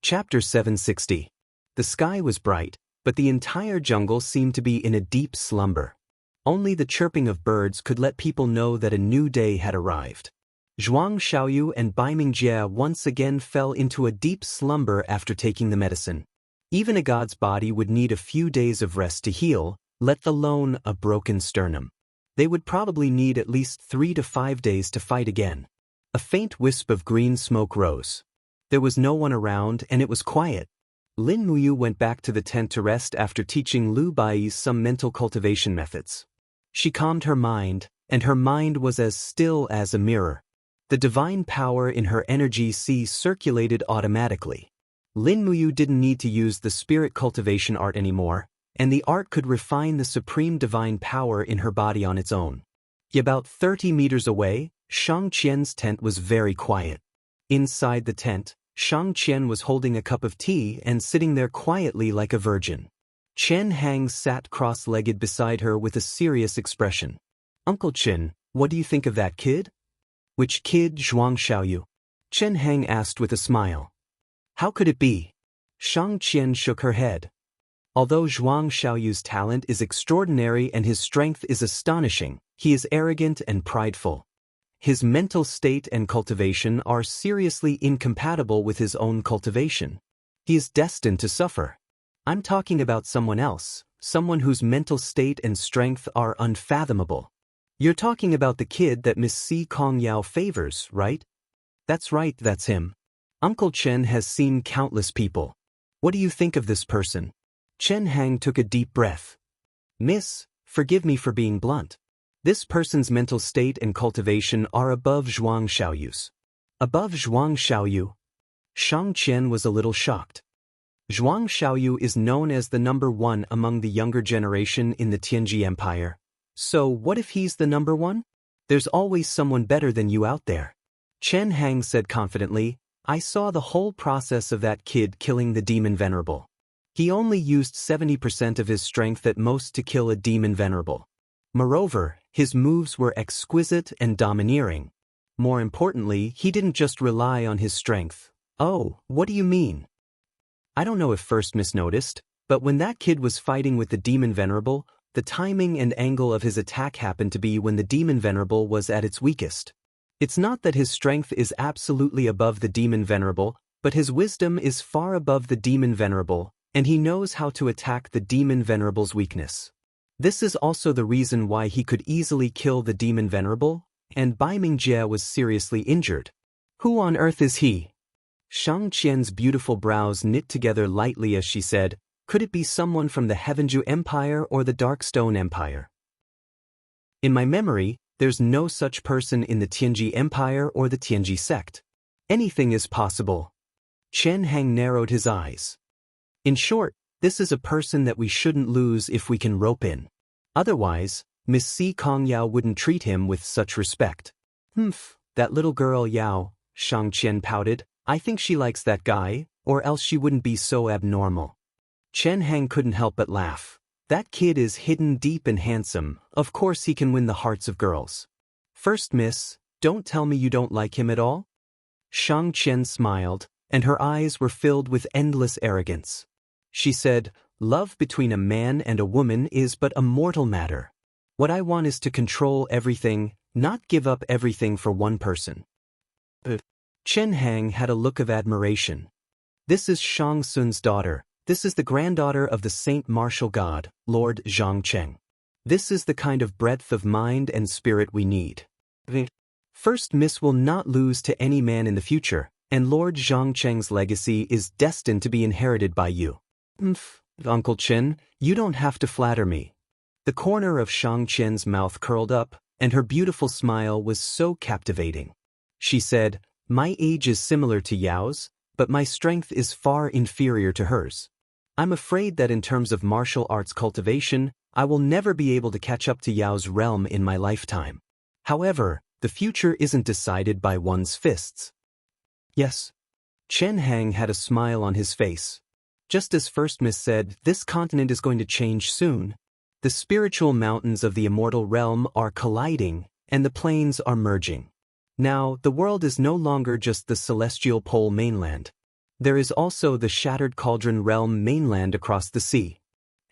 Chapter 760. The sky was bright, but the entire jungle seemed to be in a deep slumber. Only the chirping of birds could let people know that a new day had arrived. Zhuang Xiaoyu and Baiming Jie once again fell into a deep slumber after taking the medicine. Even a god's body would need a few days of rest to heal, let alone a broken sternum. They would probably need at least 3 to 5 days to fight again. A faint wisp of green smoke rose. There was no one around and it was quiet. Lin Muyu went back to the tent to rest after teaching Lu Bai some mental cultivation methods. She calmed her mind, and her mind was as still as a mirror. The divine power in her energy sea circulated automatically. Lin Muyu didn't need to use the spirit cultivation art anymore, and the art could refine the supreme divine power in her body on its own. About 30 meters away, Shang Qian's tent was very quiet. Inside the tent, Shang Qian was holding a cup of tea and sitting there quietly like a virgin. Chen Hang sat cross-legged beside her with a serious expression. "Uncle Chen, what do you think of that kid?" "Which kid, Zhuang Xiaoyu?" Chen Hang asked with a smile. "How could it be?" Shang Qian shook her head. Although Zhuang Xiaoyu's talent is extraordinary and his strength is astonishing, he is arrogant and prideful. His mental state and cultivation are seriously incompatible with his own cultivation. He is destined to suffer. I'm talking about someone else, someone whose mental state and strength are unfathomable. You're talking about the kid that Miss Si Kongyao favors, right? That's right, that's him. Uncle Chen has seen countless people. What do you think of this person? Chen Hang took a deep breath. Miss, forgive me for being blunt. This person's mental state and cultivation are above Zhuang Xiaoyu's. Above Zhuang Xiaoyu? Shang Qian was a little shocked. Zhuang Xiaoyu is known as the number one among the younger generation in the Tianji Empire. So what if he's the number one? There's always someone better than you out there. Chen Hang said confidently, I saw the whole process of that kid killing the demon venerable. He only used 70% of his strength at most to kill a demon venerable. Moreover, his moves were exquisite and domineering. More importantly, he didn't just rely on his strength. Oh, what do you mean? I don't know if First Miss noticed, but when that kid was fighting with the demon venerable, the timing and angle of his attack happened to be when the demon venerable was at its weakest. It's not that his strength is absolutely above the demon venerable, but his wisdom is far above the demon venerable, and he knows how to attack the demon venerable's weakness. This is also the reason why he could easily kill the demon venerable, and Baiming Jie was seriously injured. Who on earth is he? Shang Qian's beautiful brows knit together lightly as she said, could it be someone from the Heavenju Empire or the Darkstone Empire? In my memory, there's no such person in the Tianji Empire or the Tianji sect. Anything is possible. Chen Hang narrowed his eyes. In short, this is a person that we shouldn't lose if we can rope in. Otherwise, Miss Si Kongyao wouldn't treat him with such respect. That little girl Yao, Shang Qian pouted, I think she likes that guy, or else she wouldn't be so abnormal. Chen Hang couldn't help but laugh. That kid is hidden deep and handsome, of course he can win the hearts of girls. First Miss, don't tell me you don't like him at all? Shang Qian smiled, and her eyes were filled with endless arrogance. She said, love between a man and a woman is but a mortal matter. What I want is to control everything, not give up everything for one person. Chen Hang had a look of admiration. This is Shang Sun's daughter. This is the granddaughter of the Saint Martial God, Lord Zhang Cheng. This is the kind of breadth of mind and spirit we need. First Miss will not lose to any man in the future, and Lord Zhang Cheng's legacy is destined to be inherited by you. Uncle Chen, you don't have to flatter me. The corner of Shang Qian's mouth curled up, and her beautiful smile was so captivating. She said, my age is similar to Yao's, but my strength is far inferior to hers. I'm afraid that in terms of martial arts cultivation, I will never be able to catch up to Yao's realm in my lifetime. However, the future isn't decided by one's fists. Yes. Chen Hang had a smile on his face. Just as First Miss said, this continent is going to change soon. The spiritual mountains of the immortal realm are colliding, and the planes are merging. Now, the world is no longer just the celestial pole mainland. There is also the Shattered Cauldron Realm mainland across the sea.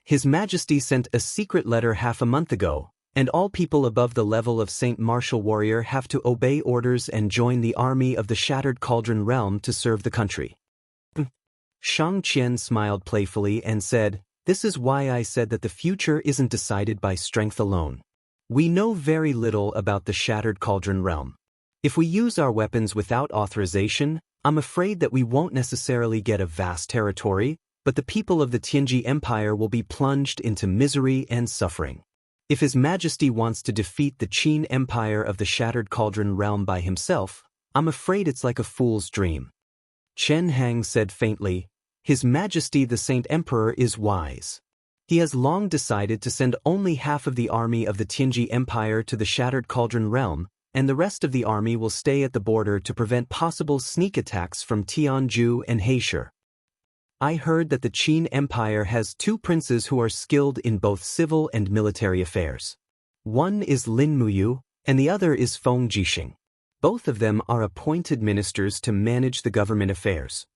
His Majesty sent a secret letter half a month ago, and all people above the level of Saint Martial Warrior have to obey orders and join the army of the Shattered Cauldron Realm to serve the country. Shang Qian smiled playfully and said, "This is why I said that the future isn't decided by strength alone. We know very little about the Shattered Cauldron Realm. If we use our weapons without authorization, I'm afraid that we won't necessarily get a vast territory, but the people of the Tianji Empire will be plunged into misery and suffering. If His Majesty wants to defeat the Qin Empire of the Shattered Cauldron Realm by himself, I'm afraid it's like a fool's dream." Chen Hang said faintly, "His Majesty the Saint Emperor is wise. He has long decided to send only half of the army of the Tianji Empire to the Shattered Cauldron Realm, and the rest of the army will stay at the border to prevent possible sneak attacks from Tianju and Heisher. I heard that the Qin Empire has 2 princes who are skilled in both civil and military affairs. One is Lin Muyu, and the other is Feng Jixing. Both of them are appointed ministers to manage the government affairs.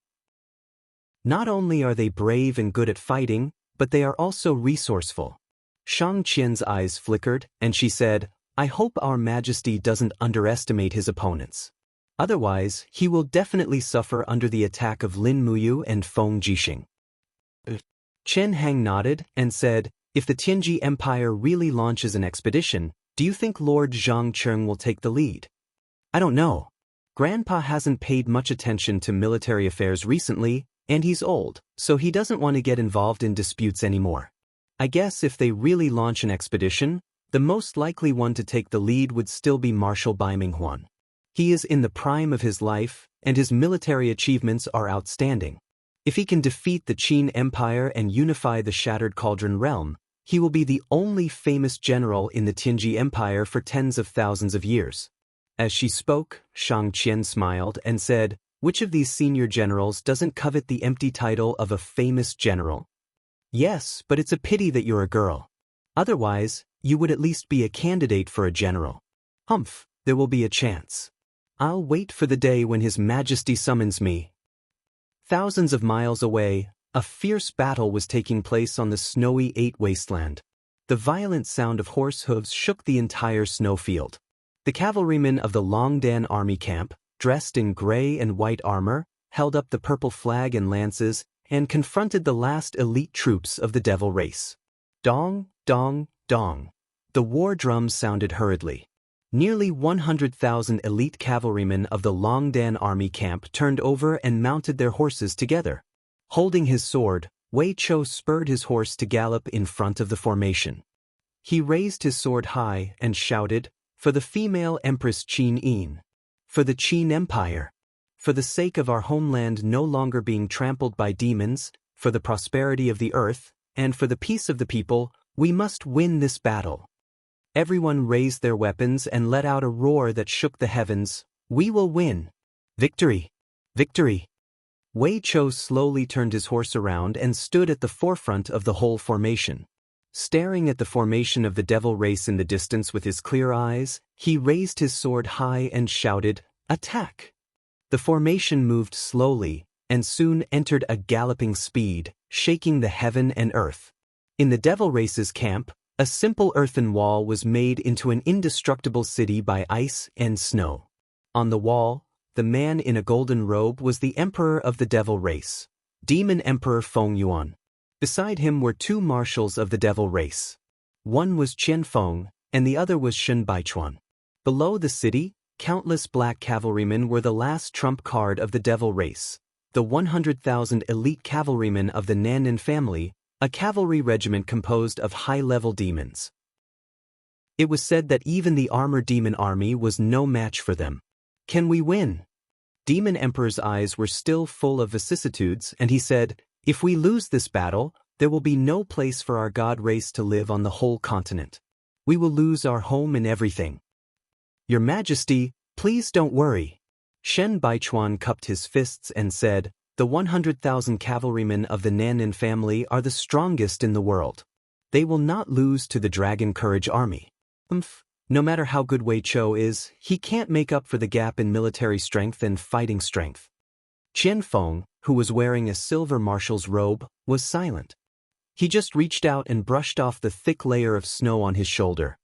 Not only are they brave and good at fighting, but they are also resourceful." Shang Qian's eyes flickered, and she said, "I hope Our Majesty doesn't underestimate his opponents. Otherwise, he will definitely suffer under the attack of Lin Muyu and Feng Jixing." Chen Hang nodded and said, "If the Tianji Empire really launches an expedition, do you think Lord Zhang Cheng will take the lead? I don't know. Grandpa hasn't paid much attention to military affairs recently, and he's old, so he doesn't want to get involved in disputes anymore. I guess if they really launch an expedition, the most likely one to take the lead would still be Marshal Bai Minghuan. He is in the prime of his life, and his military achievements are outstanding. If he can defeat the Qin Empire and unify the Shattered Cauldron Realm, he will be the only famous general in the Tianji Empire for tens of thousands of years." As she spoke, Shang Qian smiled and said, "Which of these senior generals doesn't covet the empty title of a famous general? Yes, but it's a pity that you're a girl. Otherwise, you would at least be a candidate for a general. Humph, there will be a chance. I'll wait for the day when His Majesty summons me." Thousands of miles away, a fierce battle was taking place on the snowy Eight Wasteland. The violent sound of horse hooves shook the entire snowfield. The cavalrymen of the Longdan army camp, dressed in gray and white armor, held up the purple flag and lances, and confronted the last elite troops of the devil race. Dong, dong, dong. The war drums sounded hurriedly. Nearly 100,000 elite cavalrymen of the Longdan army camp turned over and mounted their horses together. Holding his sword, Wei Chou spurred his horse to gallop in front of the formation. He raised his sword high and shouted, "For the female Empress Qin Yin. For the Qin Empire. For the sake of our homeland no longer being trampled by demons, for the prosperity of the earth, and for the peace of the people, we must win this battle." Everyone raised their weapons and let out a roar that shook the heavens. "We will win! Victory! Victory!" Wei Chou slowly turned his horse around and stood at the forefront of the whole formation. Staring at the formation of the devil race in the distance with his clear eyes, he raised his sword high and shouted, "Attack!" The formation moved slowly, and soon entered a galloping speed, shaking the heaven and earth. In the devil race's camp, a simple earthen wall was made into an indestructible city by ice and snow. On the wall, the man in a golden robe was the emperor of the devil race, Demon Emperor Feng Yuan. Beside him were 2 marshals of the devil race. One was Qian Feng, and the other was Shen Baichuan. Below the city, countless black cavalrymen were the last trump card of the devil race, the 100,000 elite cavalrymen of the Nannin family, a cavalry regiment composed of high-level demons. It was said that even the armored demon army was no match for them. "Can we win?" Demon Emperor's eyes were still full of vicissitudes, and he said, "If we lose this battle, there will be no place for our god race to live on the whole continent. We will lose our home and everything." "Your Majesty, please don't worry." Shen Baichuan cupped his fists and said, "The 100,000 cavalrymen of the Nannin family are the strongest in the world. They will not lose to the Dragon Courage army. No matter how good Wei Chou is, he can't make up for the gap in military strength and fighting strength." Qian Feng, who was wearing a silver marshal's robe, was silent. He just reached out and brushed off the thick layer of snow on his shoulder.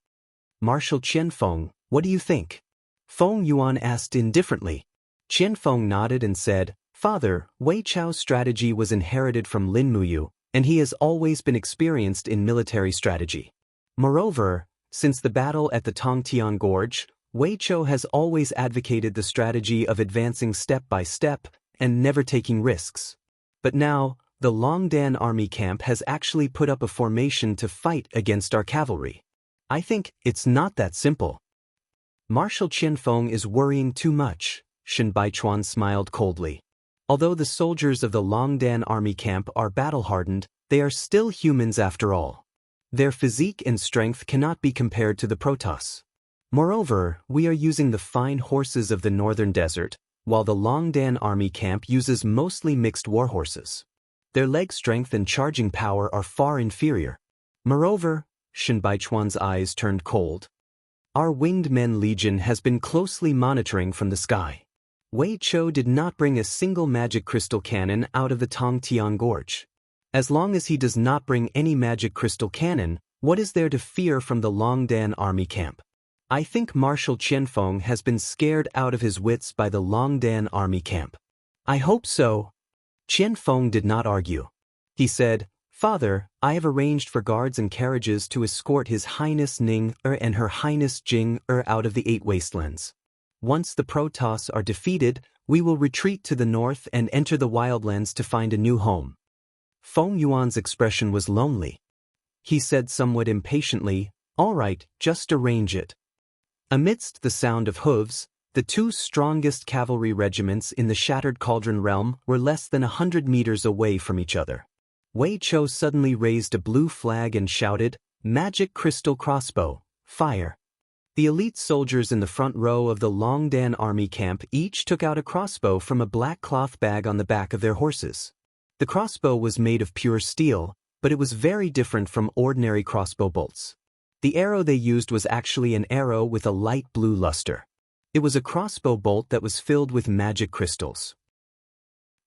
"Marshal Qianfeng, what do you think?" Feng Yuan asked indifferently. Qianfeng nodded and said, "Father, Wei Chao's strategy was inherited from Lin Muyu, and he has always been experienced in military strategy. Moreover, since the battle at the Tongtian Gorge, Wei Chao has always advocated the strategy of advancing step by step and never taking risks. But now, the Longdan army camp has actually put up a formation to fight against our cavalry. I think it's not that simple." "Marshal Qianfeng is worrying too much," Shen Baichuan smiled coldly. "Although the soldiers of the Longdan army camp are battle-hardened, they are still humans after all. Their physique and strength cannot be compared to the Protoss. Moreover, we are using the fine horses of the northern desert, while the Longdan army camp uses mostly mixed warhorses. Their leg strength and charging power are far inferior. Moreover," Shen Baichuan's eyes turned cold, "our winged men legion has been closely monitoring from the sky. Wei Chao did not bring a single magic crystal cannon out of the Tongtian Gorge. As long as he does not bring any magic crystal cannon, what is there to fear from the Longdan army camp? I think Marshal Qianfeng has been scared out of his wits by the Longdan army camp." "I hope so." Qianfeng did not argue. He said, "Father, I have arranged for guards and carriages to escort His Highness Ning and Her Highness Jing out of the Eight Wastelands. Once the Protoss are defeated, we will retreat to the north and enter the wildlands to find a new home." Feng Yuan's expression was lonely. He said somewhat impatiently, "All right, just arrange it." Amidst the sound of hooves, the two strongest cavalry regiments in the Shattered Cauldron realm were less than 100 meters away from each other. Wei Chao suddenly raised a blue flag and shouted, "Magic crystal crossbow, fire!" The elite soldiers in the front row of the Longdan army camp each took out a crossbow from a black cloth bag on the back of their horses. The crossbow was made of pure steel, but it was very different from ordinary crossbow bolts. The arrow they used was actually an arrow with a light blue luster. It was a crossbow bolt that was filled with magic crystals.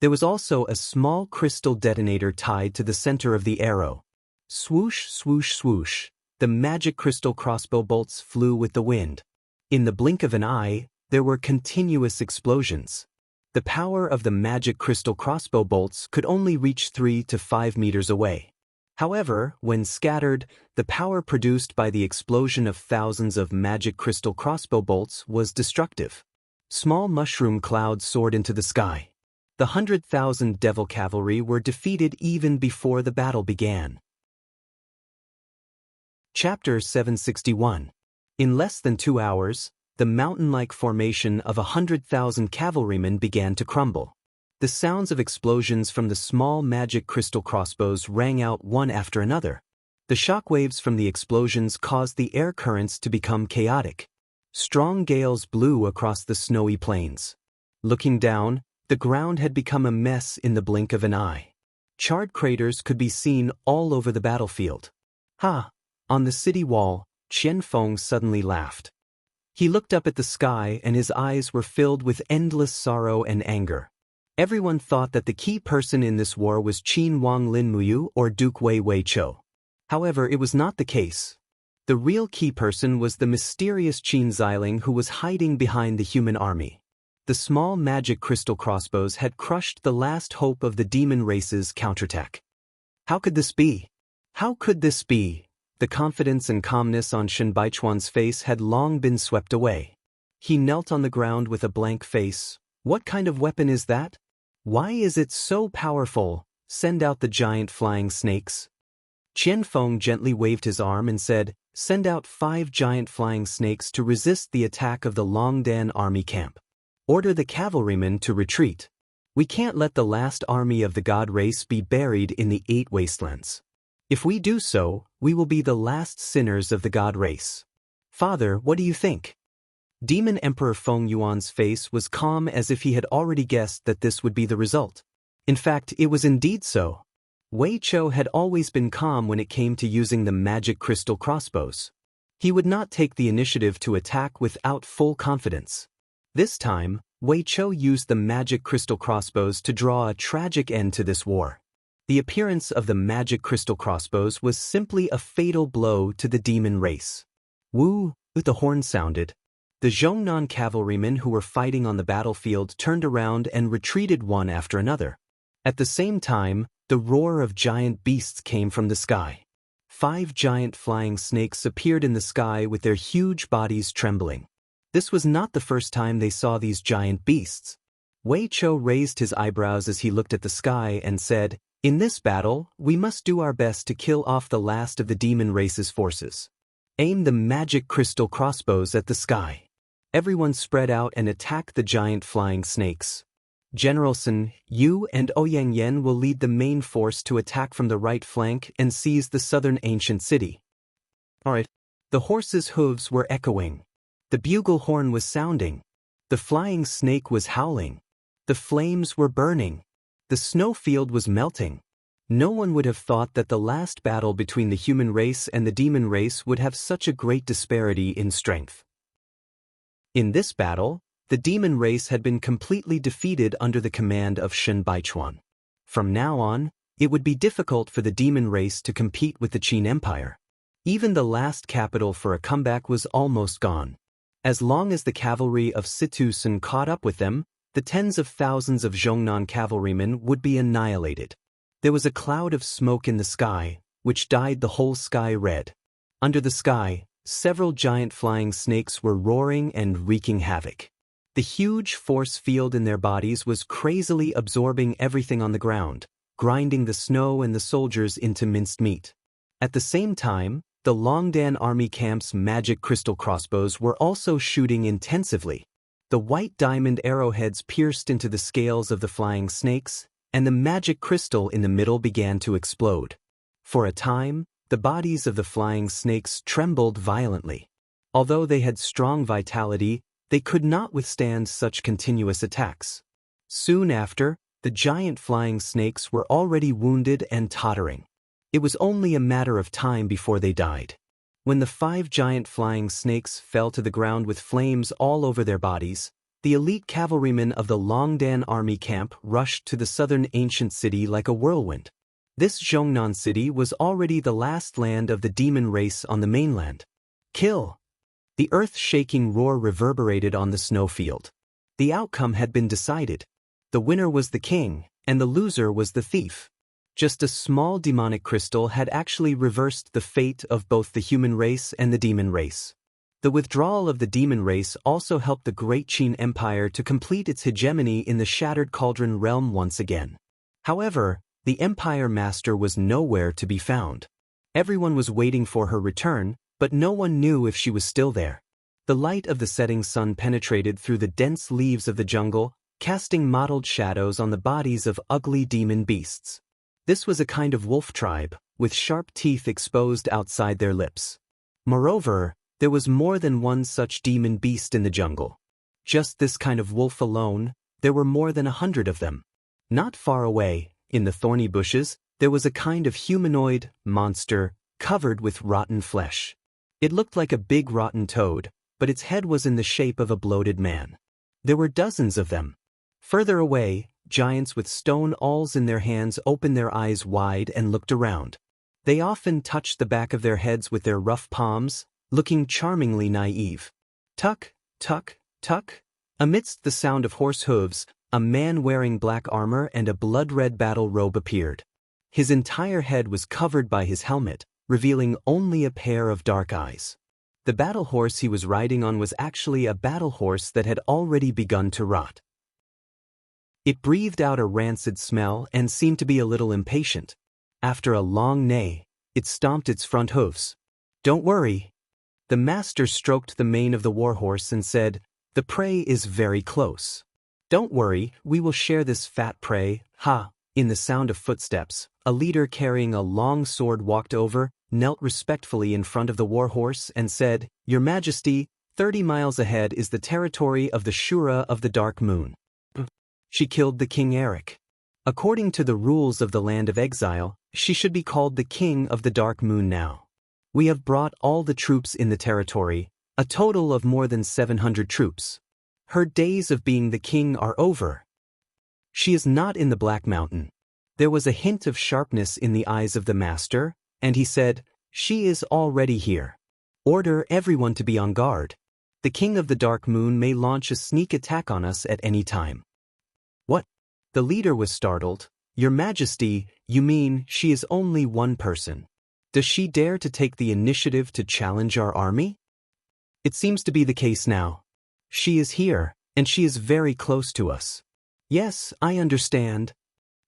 There was also a small crystal detonator tied to the center of the arrow. Swoosh, swoosh, swoosh, the magic crystal crossbow bolts flew with the wind. In the blink of an eye, there were continuous explosions. The power of the magic crystal crossbow bolts could only reach 3 to 5 meters away. However, when scattered, the power produced by the explosion of thousands of magic crystal crossbow bolts was destructive. Small mushroom clouds soared into the sky. The 100,000 devil cavalry were defeated even before the battle began. Chapter 761. In less than 2 hours, the mountain-like formation of 100,000 cavalrymen began to crumble. The sounds of explosions from the small magic crystal crossbows rang out one after another. The shockwaves from the explosions caused the air currents to become chaotic. Strong gales blew across the snowy plains. Looking down, the ground had become a mess in the blink of an eye. Charred craters could be seen all over the battlefield. "Ha!" On the city wall, Qianfeng suddenly laughed. He looked up at the sky and his eyes were filled with endless sorrow and anger. Everyone thought that the key person in this war was Qin Wang Lin Muyu or Duke Wei Chou. However, it was not the case. The real key person was the mysterious Qin Xiling who was hiding behind the human army. The small magic crystal crossbows had crushed the last hope of the demon race's counterattack. How could this be? How could this be? The confidence and calmness on Shen Baichuan's face had long been swept away. He knelt on the ground with a blank face. "What kind of weapon is that? Why is it so powerful? Send out the giant flying snakes." Qianfeng gently waved his arm and said, "Send out 5 giant flying snakes to resist the attack of the Longdan army camp. Order the cavalrymen to retreat. We can't let the last army of the god race be buried in the 8 wastelands. If we do so, we will be the last sinners of the god race. Father, what do you think?" Demon Emperor Feng Yuan's face was calm as if he had already guessed that this would be the result. In fact, it was indeed so. Wei Chou had always been calm when it came to using the magic crystal crossbows. He would not take the initiative to attack without full confidence. This time, Wei Chou used the magic crystal crossbows to draw a tragic end to this war. The appearance of the magic crystal crossbows was simply a fatal blow to the demon race. Woo! The horn sounded. The Zhongnan cavalrymen who were fighting on the battlefield turned around and retreated one after another. At the same time, the roar of giant beasts came from the sky. 5 giant flying snakes appeared in the sky with their huge bodies trembling. This was not the first time they saw these giant beasts. Wei Chou raised his eyebrows as he looked at the sky and said, "In this battle, we must do our best to kill off the last of the demon race's forces. Aim the magic crystal crossbows at the sky." Everyone spread out and attacked the giant flying snakes. General Sun Yu and Ouyang Yan will lead the main force to attack from the right flank and seize the southern ancient city. Alright. The horses' hooves were echoing. The bugle horn was sounding. The flying snake was howling. The flames were burning. The snowfield was melting. No one would have thought that the last battle between the human race and the demon race would have such a great disparity in strength. In this battle, the demon race had been completely defeated under the command of Shen Baichuan. From now on, it would be difficult for the demon race to compete with the Qin Empire. Even the last capital for a comeback was almost gone. As long as the cavalry of Situ Sun caught up with them, the tens of thousands of Zhongnan cavalrymen would be annihilated. There was a cloud of smoke in the sky, which dyed the whole sky red. Under the sky, several giant flying snakes were roaring and wreaking havoc. The huge force field in their bodies was crazily absorbing everything on the ground, grinding the snow and the soldiers into minced meat. At the same time, the Longdan army camp's magic crystal crossbows were also shooting intensively. The white diamond arrowheads pierced into the scales of the flying snakes, and the magic crystal in the middle began to explode. For a time, the bodies of the flying snakes trembled violently. Although they had strong vitality, they could not withstand such continuous attacks. Soon after, the giant flying snakes were already wounded and tottering. It was only a matter of time before they died. When the 5 giant flying snakes fell to the ground with flames all over their bodies, the elite cavalrymen of the Longdan army camp rushed to the southern ancient city like a whirlwind. This Zhongnan city was already the last land of the demon race on the mainland. Kill! The earth-shaking roar reverberated on the snowfield. The outcome had been decided. The winner was the king, and the loser was the thief. Just a small demonic crystal had actually reversed the fate of both the human race and the demon race. The withdrawal of the demon race also helped the great Qin Empire to complete its hegemony in the Shattered Cauldron realm once again. However, the Empire Master was nowhere to be found. Everyone was waiting for her return, but no one knew if she was still there. The light of the setting sun penetrated through the dense leaves of the jungle, casting mottled shadows on the bodies of ugly demon beasts. This was a kind of wolf tribe, with sharp teeth exposed outside their lips. Moreover, there was more than one such demon beast in the jungle. Just this kind of wolf alone, there were more than 100 of them. Not far away, in the thorny bushes, there was a kind of humanoid monster covered with rotten flesh. It looked like a big rotten toad, but its head was in the shape of a bloated man. There were dozens of them. Further away, giants with stone awls in their hands opened their eyes wide and looked around. They often touched the back of their heads with their rough palms, looking charmingly naive. Tuck, tuck, tuck. Amidst the sound of horse hooves, a man wearing black armor and a blood-red battle robe appeared. His entire head was covered by his helmet, revealing only a pair of dark eyes. The battle horse he was riding on was actually a battle horse that had already begun to rot. It breathed out a rancid smell and seemed to be a little impatient. After a long neigh, it stomped its front hooves. "Don't worry." The master stroked the mane of the warhorse and said, "The prey is very close. Don't worry, we will share this fat prey, ha." In the sound of footsteps, a leader carrying a long sword walked over, knelt respectfully in front of the warhorse and said, "Your Majesty, 30 miles ahead is the territory of the Shura of the Dark Moon. She killed the King Eric. According to the rules of the Land of Exile, she should be called the King of the Dark Moon now. We have brought all the troops in the territory, a total of more than 700 troops. Her days of being the king are over. She is not in the Black Mountain. There was a hint of sharpness in the eyes of the master, and he said, "She is already here. Order everyone to be on guard. The king of the Dark Moon may launch a sneak attack on us at any time." "What?" The leader was startled. "Your Majesty, you mean she is only one person? Does she dare to take the initiative to challenge our army?" "It seems to be the case now. She is here, and she is very close to us." "Yes, I understand."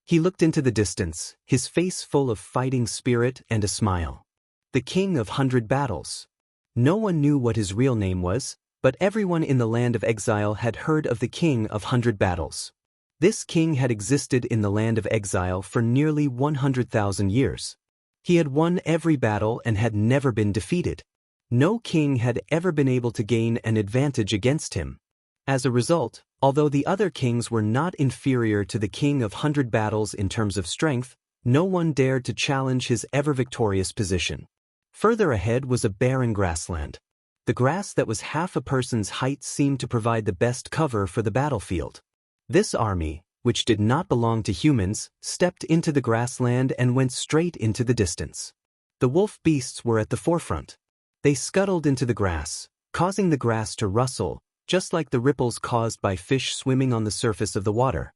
He looked into the distance, his face full of fighting spirit and a smile. The King of 100 Battles. No one knew what his real name was, but everyone in the land of exile had heard of the King of 100 Battles. This king had existed in the land of exile for nearly 100,000 years. He had won every battle and had never been defeated. No king had ever been able to gain an advantage against him. As a result, although the other kings were not inferior to the King of 100 Battles in terms of strength, no one dared to challenge his ever-victorious position. Further ahead was a barren grassland. The grass that was half a person's height seemed to provide the best cover for the battlefield. This army, which did not belong to humans, stepped into the grassland and went straight into the distance. The wolf beasts were at the forefront. They scuttled into the grass, causing the grass to rustle, just like the ripples caused by fish swimming on the surface of the water.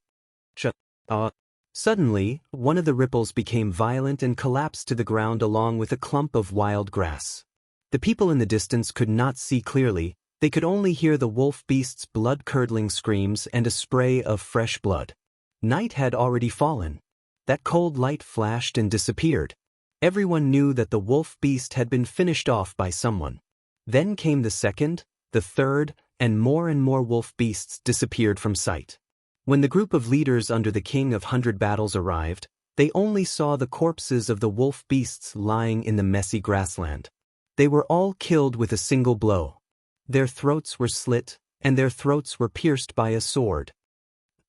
Suddenly, one of the ripples became violent and collapsed to the ground along with a clump of wild grass. The people in the distance could not see clearly, they could only hear the wolf beast's blood-curdling screams and a spray of fresh blood. Night had already fallen. That cold light flashed and disappeared. Everyone knew that the wolf beast had been finished off by someone. Then came the second, the third, and more wolf beasts disappeared from sight. When the group of leaders under the King of 100 Battles arrived, they only saw the corpses of the wolf beasts lying in the messy grassland. They were all killed with a single blow. Their throats were slit, and their throats were pierced by a sword.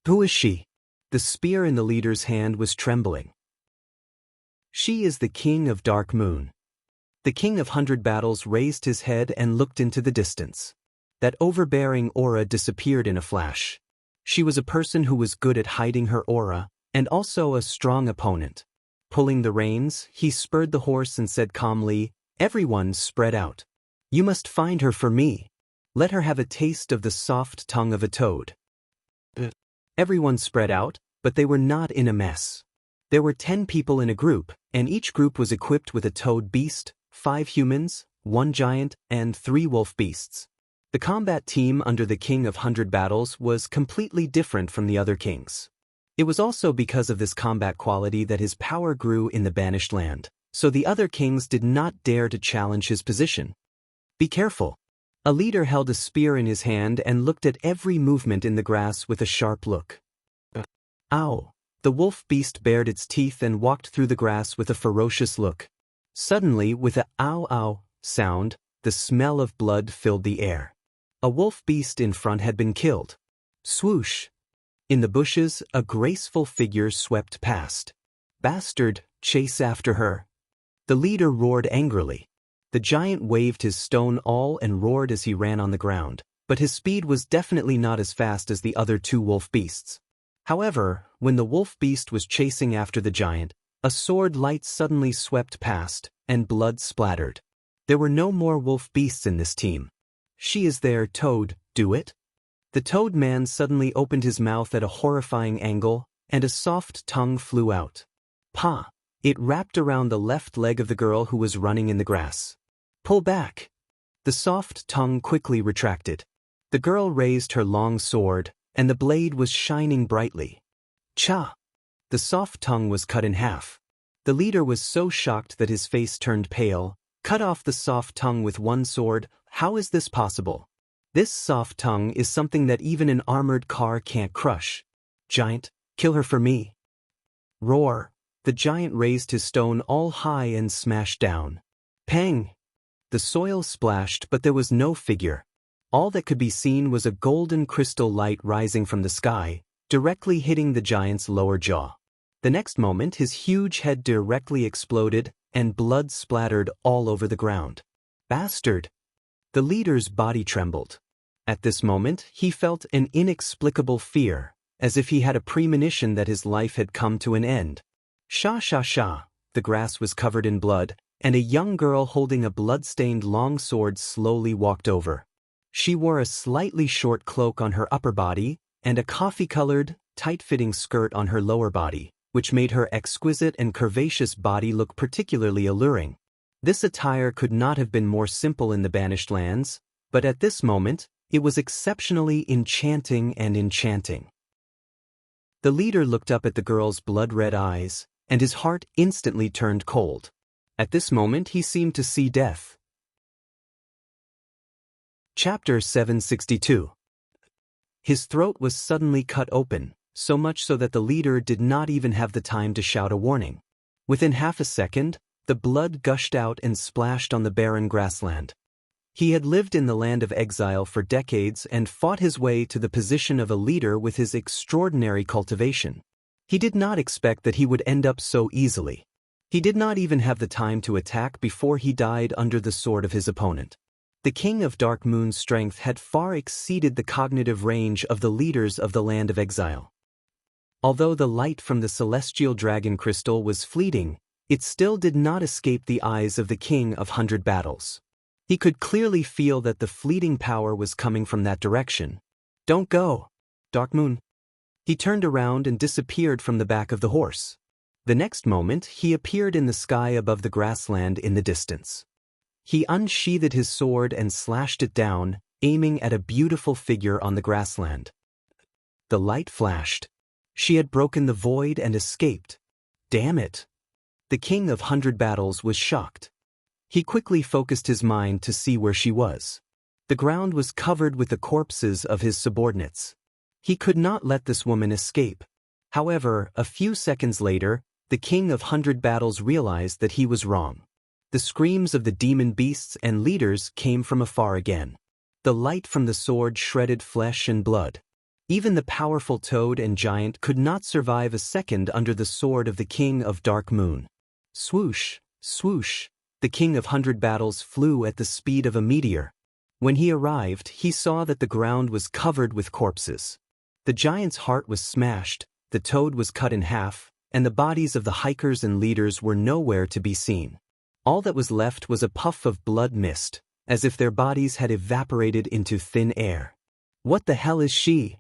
"Who is she?" The spear in the leader's hand was trembling. "She is the King of Dark Moon." The King of 100 Battles raised his head and looked into the distance. That overbearing aura disappeared in a flash. She was a person who was good at hiding her aura, and also a strong opponent. Pulling the reins, he spurred the horse and said calmly, "Everyone spread out. You must find her for me. Let her have a taste of the soft tongue of a toad." Everyone spread out, but they were not in a mess. There were 10 people in a group, and each group was equipped with a toad beast, 5 humans, 1 giant, and 3 wolf beasts. The combat team under the King of 100 Battles was completely different from the other kings. It was also because of this combat quality that his power grew in the banished land, so the other kings did not dare to challenge his position. "Be careful." A leader held a spear in his hand and looked at every movement in the grass with a sharp look. "Ow!" The wolf beast bared its teeth and walked through the grass with a ferocious look. Suddenly, with a "ow ow" sound, the smell of blood filled the air. A wolf beast in front had been killed. Swoosh! In the bushes, a graceful figure swept past. "Bastard, chase after her." The leader roared angrily. The giant waved his stone awl and roared as he ran on the ground, but his speed was definitely not as fast as the other 2 wolf beasts. However, when the wolf beast was chasing after the giant, a sword light suddenly swept past, and blood splattered. There were no more wolf beasts in this team. "She is there, Toad, do it." The Toad Man suddenly opened his mouth at a horrifying angle, and a soft tongue flew out. "Pa!" It wrapped around the left leg of the girl who was running in the grass. "Pull back." The soft tongue quickly retracted. The girl raised her long sword, and the blade was shining brightly. Cha! The soft tongue was cut in half. The leader was so shocked that his face turned pale. "Cut off the soft tongue with one sword? How is this possible? This soft tongue is something that even an armored car can't crush. Giant, kill her for me." Roar! The giant raised his stone all high and smashed down. Pang! The soil splashed, but there was no figure. All that could be seen was a golden crystal light rising from the sky, directly hitting the giant's lower jaw. The next moment his huge head directly exploded, and blood splattered all over the ground. "Bastard!" The leader's body trembled. At this moment, he felt an inexplicable fear, as if he had a premonition that his life had come to an end. Sha sha sha, the grass was covered in blood, and a young girl holding a blood-stained long sword slowly walked over. She wore a slightly short cloak on her upper body, and a coffee-colored, tight-fitting skirt on her lower body, which made her exquisite and curvaceous body look particularly alluring. This attire could not have been more simple in the Banished Lands, but at this moment, it was exceptionally enchanting and enchanting. The leader looked up at the girl's blood-red eyes, and his heart instantly turned cold. At this moment he seemed to see death. Chapter 762. His throat was suddenly cut open, so much so that the leader did not even have the time to shout a warning. Within half a second, the blood gushed out and splashed on the barren grassland. He had lived in the land of exile for decades and fought his way to the position of a leader with his extraordinary cultivation. He did not expect that he would end up so easily. He did not even have the time to attack before he died under the sword of his opponent. The King of Dark Moon's strength had far exceeded the cognitive range of the leaders of the land of exile. Although the light from the celestial dragon crystal was fleeting, it still did not escape the eyes of the King of 100 Battles. He could clearly feel that the fleeting power was coming from that direction. "Don't go, Dark Moon." He turned around and disappeared from the back of the horse. The next moment, he appeared in the sky above the grassland in the distance. He unsheathed his sword and slashed it down, aiming at a beautiful figure on the grassland. The light flashed. She had broken the void and escaped. Damn it! The King of 100 Battles was shocked. He quickly focused his mind to see where she was. The ground was covered with the corpses of his subordinates. He could not let this woman escape. However, a few seconds later, the King of 100 Battles realized that he was wrong. The screams of the demon beasts and leaders came from afar again. The light from the sword shredded flesh and blood. Even the powerful toad and giant could not survive a second under the sword of the King of Dark Moon. Swoosh, swoosh, the King of 100 Battles flew at the speed of a meteor. When he arrived, he saw that the ground was covered with corpses. The giant's heart was smashed, the toad was cut in half, and the bodies of the hikers and leaders were nowhere to be seen. All that was left was a puff of blood mist, as if their bodies had evaporated into thin air. "What the hell is she?"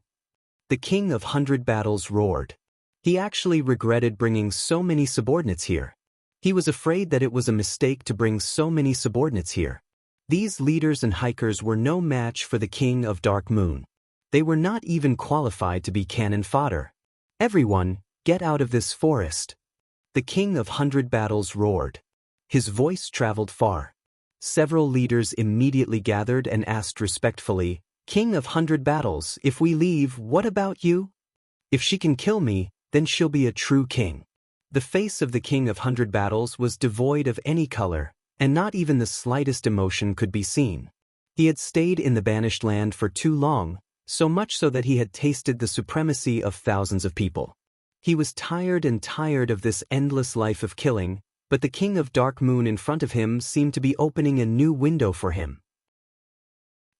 The King of 100 Battles roared. He actually regretted bringing so many subordinates here. He was afraid that it was a mistake to bring so many subordinates here. These leaders and hikers were no match for the King of Dark Moon. They were not even qualified to be cannon fodder. "Everyone, get out of this forest!" The King of 100 Battles roared. His voice traveled far. Several leaders immediately gathered and asked respectfully, "King of 100 Battles, if we leave, what about you? If she can kill me, then she'll be a true king." The face of the King of 100 Battles was devoid of any color, and not even the slightest emotion could be seen. He had stayed in the Banished Land for too long, so much so that he had tasted the supremacy of thousands of people. He was tired of this endless life of killing, but the King of Dark Moon in front of him seemed to be opening a new window for him.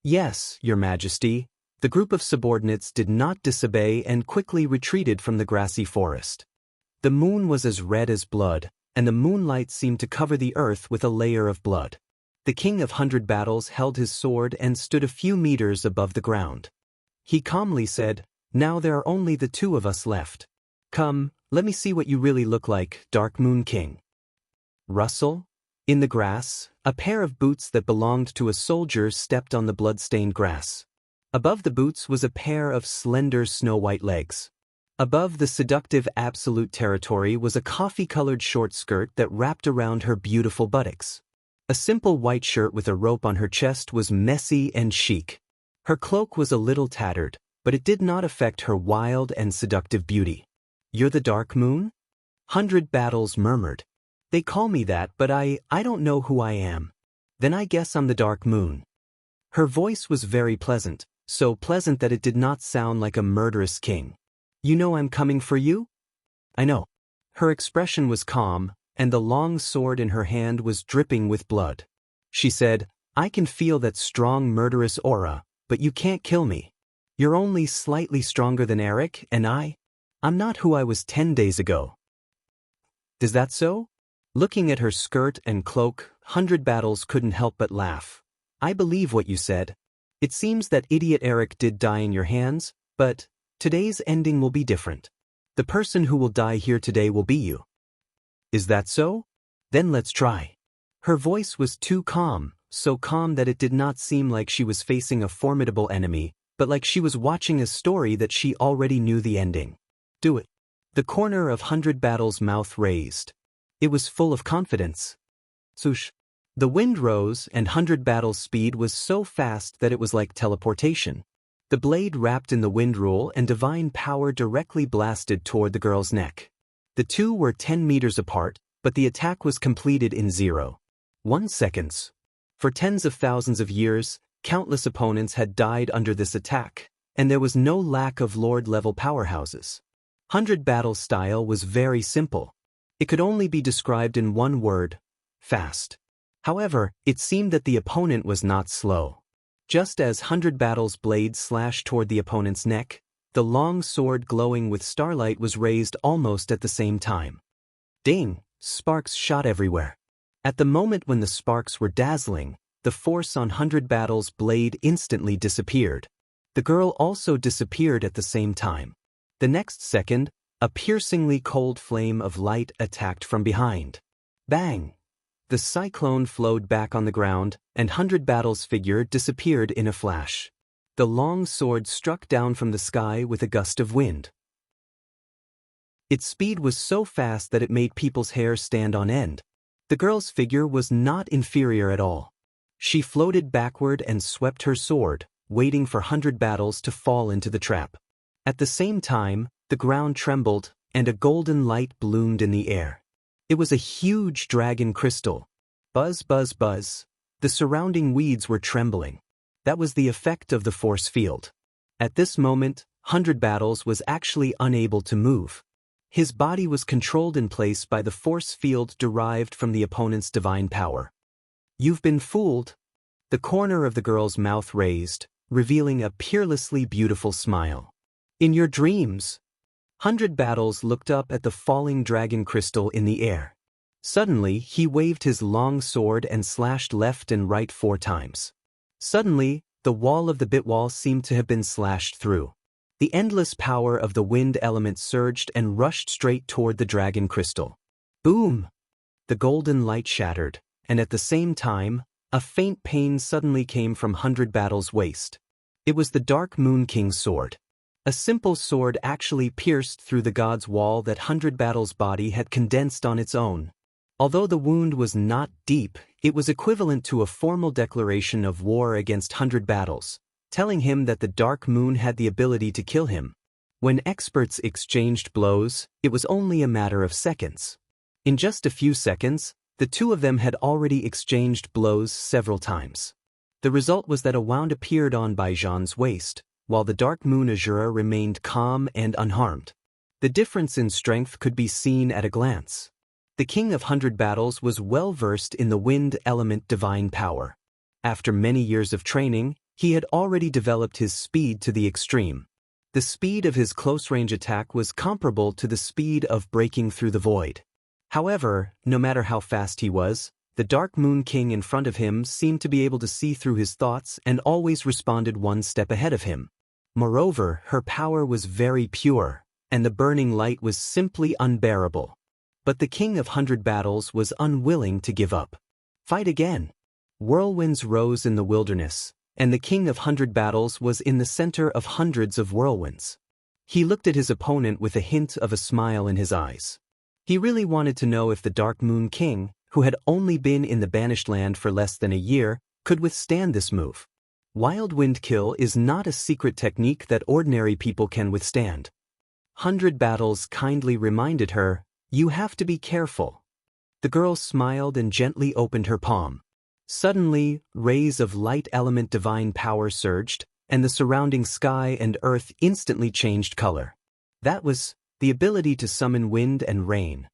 "Yes, Your Majesty." The group of subordinates did not disobey and quickly retreated from the grassy forest. The moon was as red as blood, and the moonlight seemed to cover the earth with a layer of blood. The King of 100 Battles held his sword and stood a few meters above the ground. He calmly said, "Now there are only the two of us left. Come, let me see what you really look like, Dark Moon King." Rustle? In the grass, a pair of boots that belonged to a soldier stepped on the blood-stained grass. Above the boots was a pair of slender snow-white legs. Above the seductive absolute territory was a coffee-colored short skirt that wrapped around her beautiful buttocks. A simple white shirt with a rope on her chest was messy and chic. Her cloak was a little tattered, but it did not affect her wild and seductive beauty. "You're the Dark Moon?" 100 Battles murmured. "They call me that, but I don't know who I am." "Then I guess I'm the Dark Moon." Her voice was very pleasant, so pleasant that it did not sound like a murderous king. "You know I'm coming for you?" "I know." Her expression was calm, and the long sword in her hand was dripping with blood. She said, "I can feel that strong murderous aura, but you can't kill me. You're only slightly stronger than Eric, and I'm not who I was 10 days ago. Is that so? Looking at her skirt and cloak, 100 Battles couldn't help but laugh. I believe what you said. It seems that idiot Eric did die in your hands, but today's ending will be different. The person who will die here today will be you. Is that so? Then let's try. Her voice was too calm, so calm that it did not seem like she was facing a formidable enemy, but like she was watching a story that she already knew the ending. Do it. The corner of 100 Battles' mouth raised. It was full of confidence. Swoosh. The wind rose, and 100 Battles' speed was so fast that it was like teleportation. The blade wrapped in the wind rule and divine power directly blasted toward the girl's neck. The two were 10 meters apart, but the attack was completed in 0.1 seconds. For tens of thousands of years, countless opponents had died under this attack, and there was no lack of Lord-level powerhouses. 100 Battles' style was very simple. It could only be described in one word: fast. However, it seemed that the opponent was not slow. Just as 100 Battles' blade slashed toward the opponent's neck, the long sword glowing with starlight was raised almost at the same time. Ding! Sparks shot everywhere. At the moment when the sparks were dazzling, the force on 100 Battles' blade instantly disappeared. The girl also disappeared at the same time. The next second, a piercingly cold flame of light attacked from behind. Bang! The cyclone flowed back on the ground, and 100 Battles' figure disappeared in a flash. The long sword struck down from the sky with a gust of wind. Its speed was so fast that it made people's hair stand on end. The girl's figure was not inferior at all. She floated backward and swept her sword, waiting for 100 Battles to fall into the trap. At the same time, the ground trembled, and a golden light bloomed in the air. It was a huge dragon crystal. Buzz, buzz, buzz. The surrounding weeds were trembling. That was the effect of the force field. At this moment, 100 Battles was actually unable to move. His body was controlled in place by the force field derived from the opponent's divine power. You've been fooled. The corner of the girl's mouth raised, revealing a peerlessly beautiful smile. In your dreams. 100 Battles looked up at the falling dragon crystal in the air. Suddenly, he waved his long sword and slashed left and right 4 times. Suddenly, the wall of the bitwall seemed to have been slashed through. The endless power of the wind element surged and rushed straight toward the dragon crystal. Boom! The golden light shattered, and at the same time, a faint pain suddenly came from 100 Battles' waist. It was the Dark Moon King's sword. A simple sword actually pierced through the god's wall that 100 Battles' body had condensed on its own. Although the wound was not deep, it was equivalent to a formal declaration of war against 100 Battles, telling him that the Dark Moon had the ability to kill him. When experts exchanged blows, it was only a matter of seconds. In just a few seconds, the two of them had already exchanged blows several times. The result was that a wound appeared on Baijan's waist, while the Dark Moon Azura remained calm and unharmed. The difference in strength could be seen at a glance. The King of 100 Battles was well versed in the wind element divine power. After many years of training, he had already developed his speed to the extreme. The speed of his close-range attack was comparable to the speed of breaking through the void. However, no matter how fast he was, the Dark Moon King in front of him seemed to be able to see through his thoughts and always responded one step ahead of him. Moreover, her power was very pure, and the burning light was simply unbearable. But the King of 100 Battles was unwilling to give up. Fight again! Whirlwinds rose in the wilderness, and the King of 100 Battles was in the center of hundreds of whirlwinds. He looked at his opponent with a hint of a smile in his eyes. He really wanted to know if the Dark Moon King, who had only been in the Banished Land for less than a year, could withstand this move. Wild Wind Kill is not a secret technique that ordinary people can withstand. 100 Battles kindly reminded her, "You have to be careful." The girl smiled and gently opened her palm. Suddenly, rays of light element divine power surged, and the surrounding sky and earth instantly changed color. That was the ability to summon wind and rain.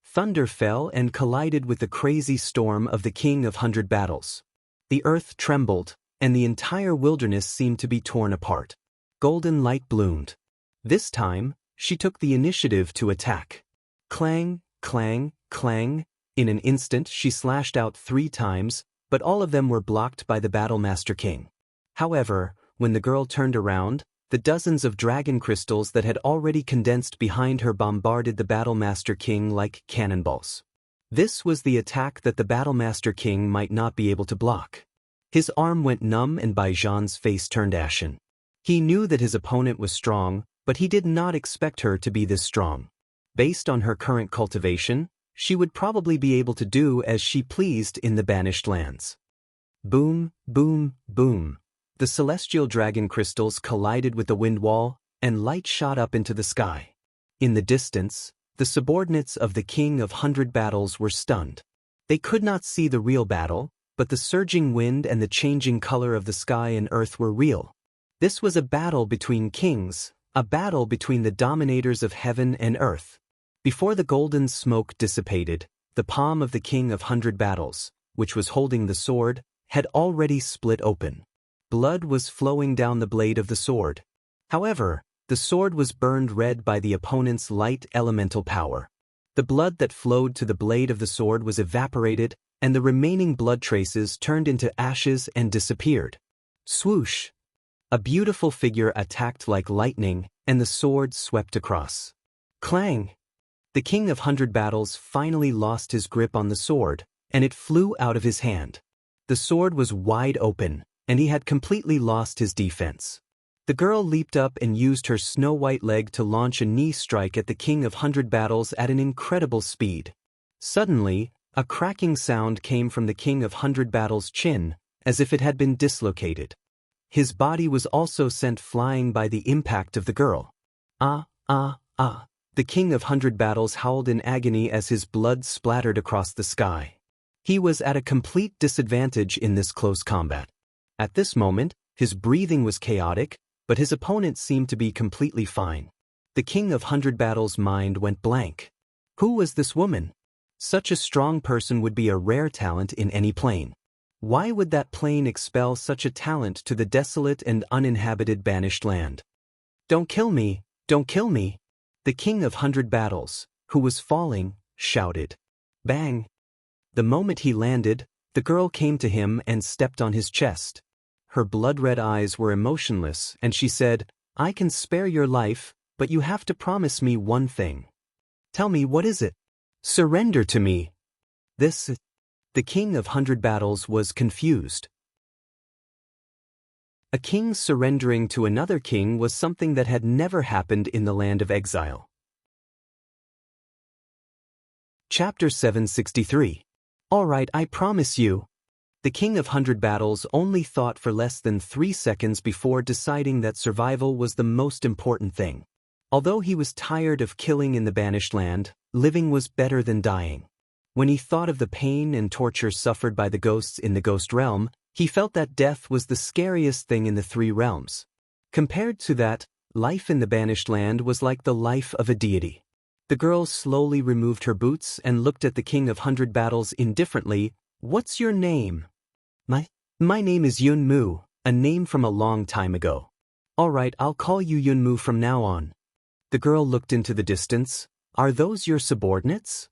Thunder fell and collided with the crazy storm of the King of 100 Battles. The earth trembled, and the entire wilderness seemed to be torn apart. Golden light bloomed. This time, she took the initiative to attack. Clang, clang, clang. In an instant she slashed out 3 times, but all of them were blocked by the Battlemaster King. However, when the girl turned around, the dozens of dragon crystals that had already condensed behind her bombarded the Battlemaster King like cannonballs. This was the attack that the Battlemaster King might not be able to block. His arm went numb and Baijan's face turned ashen. He knew that his opponent was strong, but he did not expect her to be this strong. Based on her current cultivation, she would probably be able to do as she pleased in the banished lands. Boom, boom, boom. The celestial dragon crystals collided with the wind wall, and light shot up into the sky. In the distance, the subordinates of the King of 100 Battles were stunned. They could not see the real battle, but the surging wind and the changing color of the sky and earth were real. This was a battle between kings, a battle between the dominators of heaven and earth. Before the golden smoke dissipated, the palm of the King of 100 Battles, which was holding the sword, had already split open. Blood was flowing down the blade of the sword. However, the sword was burned red by the opponent's light elemental power. The blood that flowed to the blade of the sword was evaporated, and the remaining blood traces turned into ashes and disappeared. Swoosh! A beautiful figure attacked like lightning, and the sword swept across. Clang! The King of 100 Battles finally lost his grip on the sword, and it flew out of his hand. The sword was wide open, and he had completely lost his defense. The girl leaped up and used her snow-white leg to launch a knee strike at the King of 100 Battles at an incredible speed. Suddenly, a cracking sound came from the King of 100 Battles' chin, as if it had been dislocated. His body was also sent flying by the impact of the girl. Ah, ah, ah. The King of 100 Battles howled in agony as his blood splattered across the sky. He was at a complete disadvantage in this close combat. At this moment, his breathing was chaotic, but his opponent seemed to be completely fine. The King of 100 Battles' mind went blank. Who was this woman? Such a strong person would be a rare talent in any plane. Why would that plane expel such a talent to the desolate and uninhabited banished land? Don't kill me! Don't kill me! The King of 100 Battles, who was falling, shouted. Bang! The moment he landed, the girl came to him and stepped on his chest. Her blood-red eyes were emotionless, and she said, I can spare your life, but you have to promise me one thing. Tell me, what is it? Surrender to me. The King of 100 Battles was confused. A king surrendering to another king was something that had never happened in the land of exile. Chapter 763. All right, I promise you. The King of 100 Battles only thought for less than 3 seconds before deciding that survival was the most important thing. Although he was tired of killing in the banished land, living was better than dying. When he thought of the pain and torture suffered by the ghosts in the ghost realm, he felt that death was the scariest thing in the 3 realms. Compared to that, life in the banished land was like the life of a deity. The girl slowly removed her boots and looked at the King of 100 Battles indifferently. What's your name? My name is Yunmu, a name from a long time ago. All right, I'll call you Yunmu from now on. The girl looked into the distance. Are those your subordinates?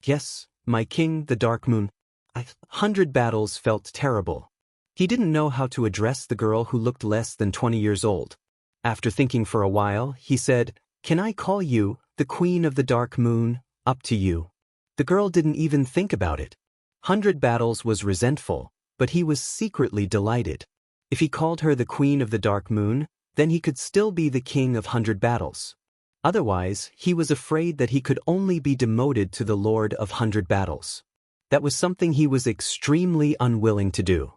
Yes, my king, the Dark Moon. 100 Battles felt terrible. He didn't know how to address the girl who looked less than 20 years old. After thinking for a while, he said, Can I call you, the Queen of the Dark Moon? Up to you. The girl didn't even think about it. 100 Battles was resentful, but he was secretly delighted. If he called her the Queen of the Dark Moon, then he could still be the King of 100 Battles. Otherwise, he was afraid that he could only be demoted to the Lord of 100 Battles. That was something he was extremely unwilling to do.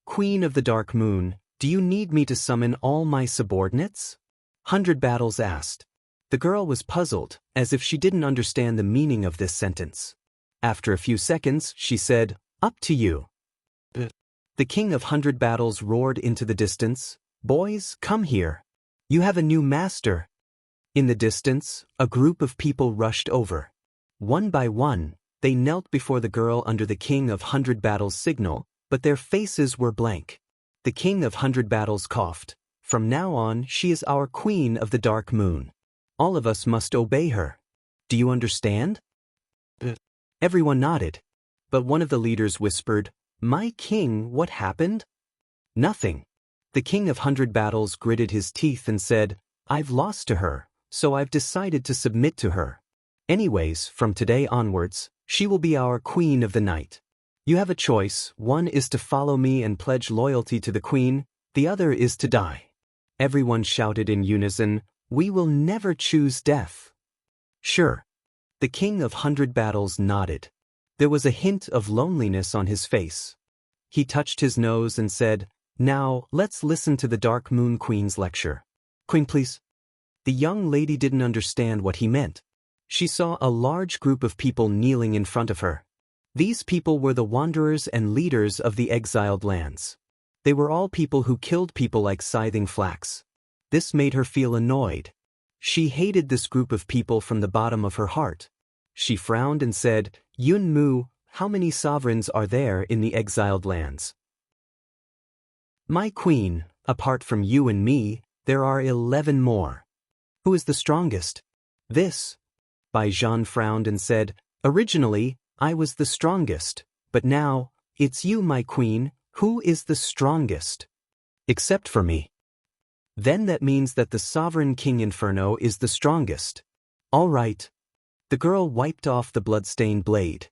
Queen of the Dark Moon, do you need me to summon all my subordinates? 100 Battles asked. The girl was puzzled, as if she didn't understand the meaning of this sentence. After a few seconds, she said, Up to you. The King of 100 Battles roared into the distance, Boys, come here. You have a new master. In the distance, a group of people rushed over. One by one, they knelt before the girl under the King of 100 Battles' signal, but their faces were blank. The The king of 100 battles coughed. From now on, she is our queen of the dark moon. All of us must obey her. Do you understand? Everyone nodded. But one of the leaders whispered, "My king, what happened?" Nothing. The king of 100 battles gritted his teeth and said, "I've lost to her, so I've decided to submit to her. Anyways, from today onwards, she will be our queen of the night. You have a choice. One is to follow me and pledge loyalty to the queen, the other is to die." Everyone shouted in unison, "We will never choose death." Sure. The king of 100 battles nodded. There was a hint of loneliness on his face. He touched his nose and said, "Now, let's listen to the Dark Moon Queen's lecture." "Queen, please." The young lady didn't understand what he meant. She saw a large group of people kneeling in front of her. These people were the wanderers and leaders of the exiled lands. They were all people who killed people like scything flax. This made her feel annoyed. She hated this group of people from the bottom of her heart. She frowned and said, "Yun Mu, how many sovereigns are there in the exiled lands?" "My queen, apart from you and me, there are 11 more." "Who is the strongest?" "This." Bai Zhan frowned and said, "Originally, I was the strongest, but now, it's you, my queen. Who is the strongest?" "Except for me." "Then that means that the sovereign King Inferno is the strongest." "All right." The girl wiped off the blood-stained blade.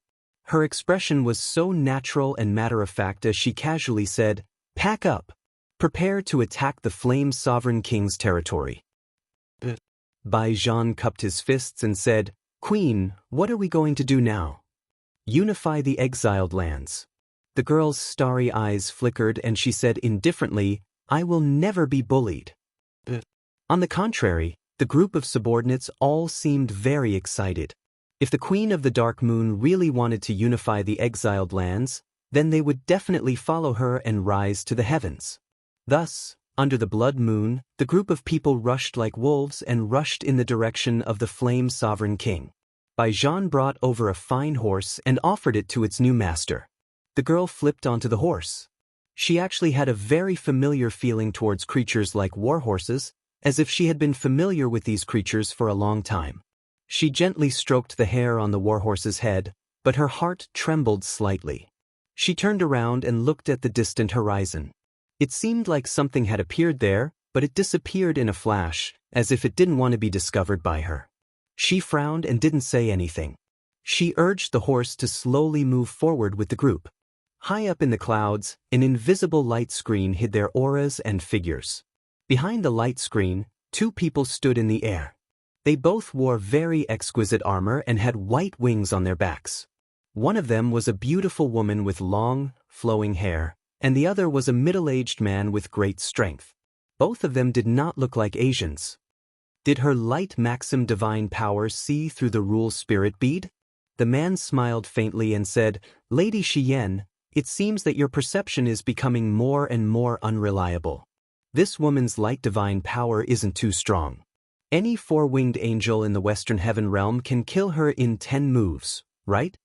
Her expression was so natural and matter-of-fact as she casually said, "Pack up. Prepare to attack the Flame Sovereign King's territory." Bai Zhan cupped his fists and said, "Queen, what are we going to do now?" "Unify the exiled lands." The girl's starry eyes flickered and she said indifferently, "I will never be bullied." On the contrary, the group of subordinates all seemed very excited. If the Queen of the Dark Moon really wanted to unify the exiled lands, then they would definitely follow her and rise to the heavens. Thus, under the blood moon, the group of people rushed like wolves and rushed in the direction of the Flame Sovereign King. Bai Zhan brought over a fine horse and offered it to its new master. The girl flipped onto the horse. She actually had a very familiar feeling towards creatures like warhorses, as if she had been familiar with these creatures for a long time. She gently stroked the hair on the warhorse's head, but her heart trembled slightly. She turned around and looked at the distant horizon. It seemed like something had appeared there, but it disappeared in a flash, as if it didn't want to be discovered by her. She frowned and didn't say anything. She urged the horse to slowly move forward with the group. High up in the clouds, an invisible light screen hid their auras and figures. Behind the light screen, two people stood in the air. They both wore very exquisite armor and had white wings on their backs. One of them was a beautiful woman with long, flowing hair, and the other was a middle-aged man with great strength. Both of them did not look like Asians. Did her light maxim divine power see through the rule spirit bead? The man smiled faintly and said, "Lady Shiyen, it seems that your perception is becoming more and more unreliable. This woman's light divine power isn't too strong. Any four-winged angel in the Western Heaven realm can kill her in 10 moves, right?"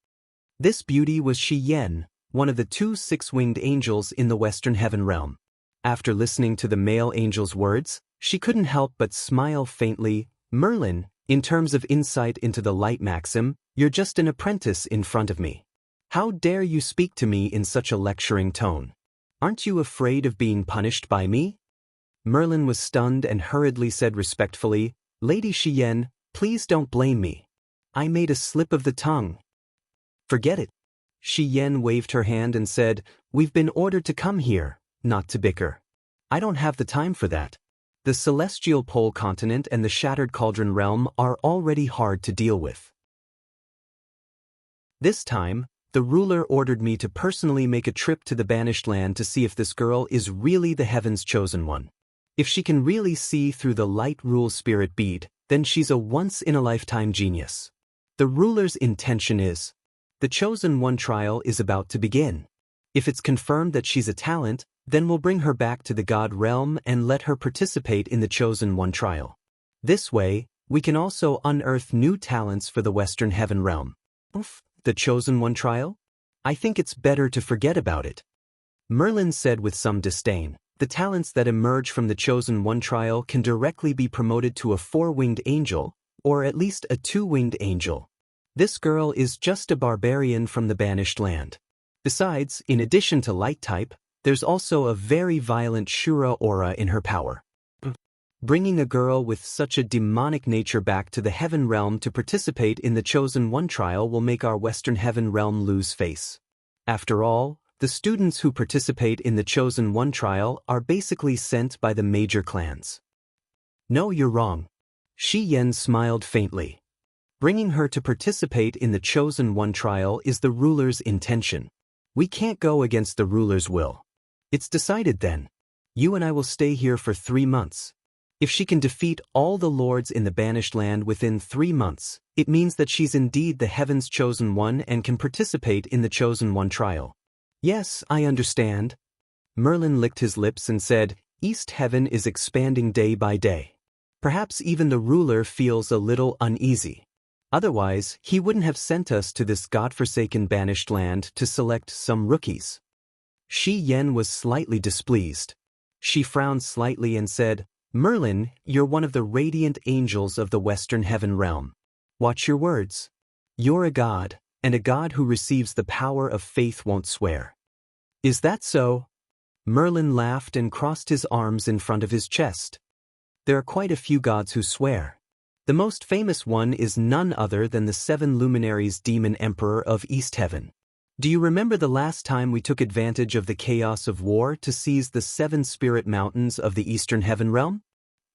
This beauty was Shiyen, one of the 2 six-winged angels in the Western Heaven realm. After listening to the male angel's words, she couldn't help but smile faintly. "Merlin, in terms of insight into the light maxim, you're just an apprentice in front of me. How dare you speak to me in such a lecturing tone? Aren't you afraid of being punished by me?" Merlin was stunned and hurriedly said respectfully, "Lady Shiyen, please don't blame me. I made a slip of the tongue." "Forget it." Shiyen waved her hand and said, "We've been ordered to come here, not to bicker. I don't have the time for that. The Celestial Pole Continent and the Shattered Cauldron Realm are already hard to deal with. This time, the ruler ordered me to personally make a trip to the Banished Land to see if this girl is really the Heaven's chosen one. If she can really see through the light rule spirit bead, then she's a once-in-a-lifetime genius. The ruler's intention is, the chosen one trial is about to begin. If it's confirmed that she's a talent, then we'll bring her back to the God realm and let her participate in the chosen one trial. This way, we can also unearth new talents for the Western Heaven realm." "The chosen one trial? I think it's better to forget about it," Merlin said with some disdain. The talents that emerge from the Chosen One trial can directly be promoted to a 4-winged angel, or at least a 2-winged angel. This girl is just a barbarian from the banished land. Besides, in addition to light type, there's also a very violent Shura aura in her power. Bringing a girl with such a demonic nature back to the Heaven Realm to participate in the Chosen One trial will make our Western Heaven Realm lose face. After all, the students who participate in the Chosen One trial are basically sent by the major clans. No, you're wrong. Shi Yan smiled faintly. Bringing her to participate in the Chosen One trial is the ruler's intention. We can't go against the ruler's will. It's decided then. You and I will stay here for 3 months. If she can defeat all the lords in the banished land within 3 months, it means that she's indeed the Heaven's Chosen One and can participate in the Chosen One trial. Yes, I understand. Merlin licked his lips and said, East Heaven is expanding day by day. Perhaps even the ruler feels a little uneasy. Otherwise, he wouldn't have sent us to this godforsaken banished land to select some rookies. Shi Yan was slightly displeased. She frowned slightly and said, Merlin, you're one of the radiant angels of the Western Heaven Realm. Watch your words. You're a god, and a god who receives the power of faith won't swear. Is that so? Merlin laughed and crossed his arms in front of his chest. There are quite a few gods who swear. The most famous one is none other than the 7 luminaries demon emperor of East Heaven. Do you remember the last time we took advantage of the chaos of war to seize the 7 spirit mountains of the Eastern Heaven Realm?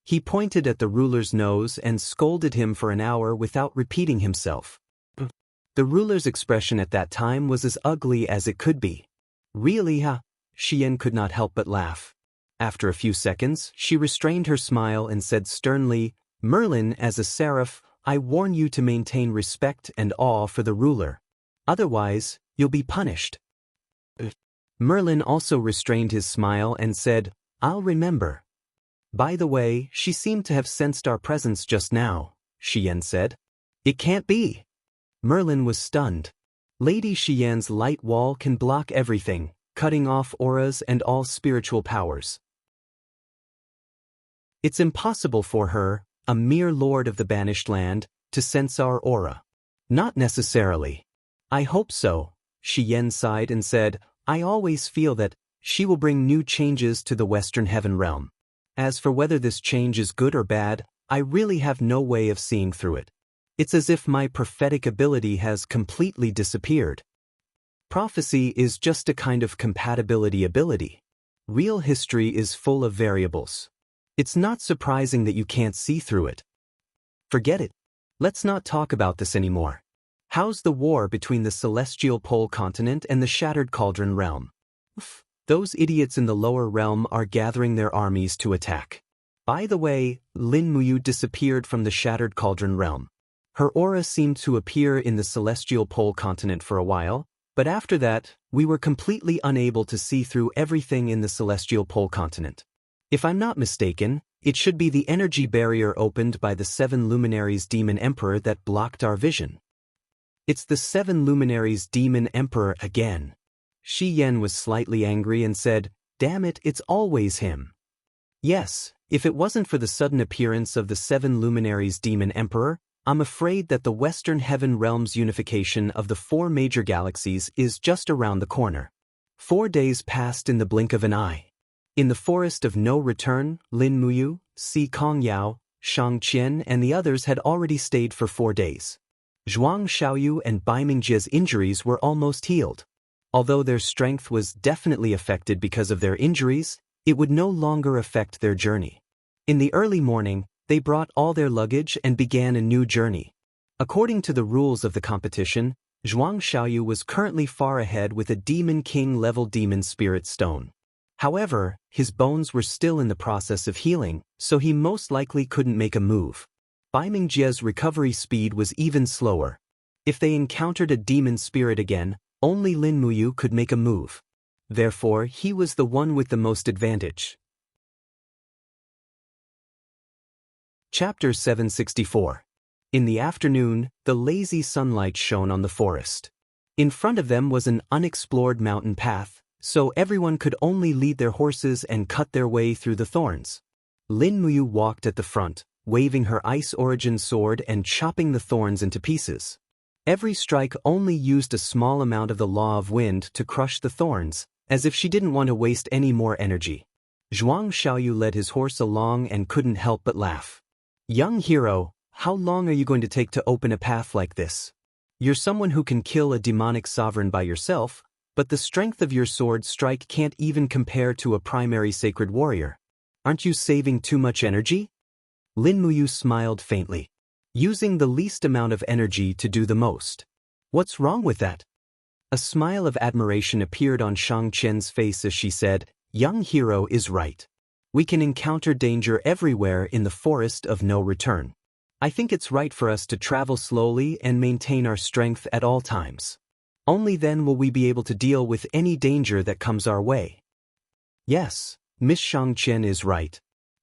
He pointed at the ruler's nose and scolded him for an hour without repeating himself. The ruler's expression at that time was as ugly as it could be. Really, huh? Xian could not help but laugh. After a few seconds, she restrained her smile and said sternly, Merlin, as a seraph, I warn you to maintain respect and awe for the ruler. Otherwise, you'll be punished. Merlin also restrained his smile and said, I'll remember. By the way, she seemed to have sensed our presence just now, Xian said. It can't be. Merlin was stunned. Lady Xian's light wall can block everything, cutting off auras and all spiritual powers. It's impossible for her, a mere lord of the banished land, to sense our aura. Not necessarily. I hope so, Xian sighed and said, I always feel that she will bring new changes to the Western Heaven Realm. As for whether this change is good or bad, I really have no way of seeing through it. It's as if my prophetic ability has completely disappeared. Prophecy is just a kind of compatibility ability. Real history is full of variables. It's not surprising that you can't see through it. Forget it. Let's not talk about this anymore. How's the war between the Celestial Pole Continent and the Shattered Cauldron Realm? Those idiots in the lower realm are gathering their armies to attack. By the way, Lin Muyu disappeared from the Shattered Cauldron Realm. Her aura seemed to appear in the Celestial Pole Continent for a while, but after that, we were completely unable to see through everything in the Celestial Pole Continent. If I'm not mistaken, it should be the energy barrier opened by the 7 luminaries demon emperor that blocked our vision. It's the 7 luminaries demon emperor again. Shi Yan was slightly angry and said, Damn it, it's always him. Yes, if it wasn't for the sudden appearance of the 7 luminaries demon emperor, I'm afraid that the Western Heaven Realm's unification of the 4 major galaxies is just around the corner. 4 days passed in the blink of an eye. In the Forest of No Return, Lin Muyu, Si Kongyao, Shang Qian and the others had already stayed for 4 days. Zhuang Xiaoyu and Bai Mingjie's injuries were almost healed. Although their strength was definitely affected because of their injuries, it would no longer affect their journey. In the early morning, they brought all their luggage and began a new journey. According to the rules of the competition, Zhuang Xiaoyu was currently far ahead with a Demon King level Demon Spirit Stone. However, his bones were still in the process of healing, so he most likely couldn't make a move. Bai Mingjie's recovery speed was even slower. If they encountered a demon spirit again, only Lin Muyu could make a move. Therefore, he was the one with the most advantage. Chapter 764. In the afternoon, the lazy sunlight shone on the forest. In front of them was an unexplored mountain path, so everyone could only lead their horses and cut their way through the thorns. Lin Muyu walked at the front, waving her ice origin sword and chopping the thorns into pieces. Every strike only used a small amount of the law of wind to crush the thorns, as if she didn't want to waste any more energy. Zhuang Xiaoyu led his horse along and couldn't help but laugh. Young hero, how long are you going to take to open a path like this? You're someone who can kill a demonic sovereign by yourself, but the strength of your sword strike can't even compare to a primary sacred warrior. Aren't you saving too much energy? Lin Muyu smiled faintly. Using the least amount of energy to do the most. What's wrong with that? A smile of admiration appeared on Shang Qian's face as she said, young hero is right. We can encounter danger everywhere in the forest of no return. I think it's right for us to travel slowly and maintain our strength at all times. Only then will we be able to deal with any danger that comes our way. Yes, Miss Shang Qian is right.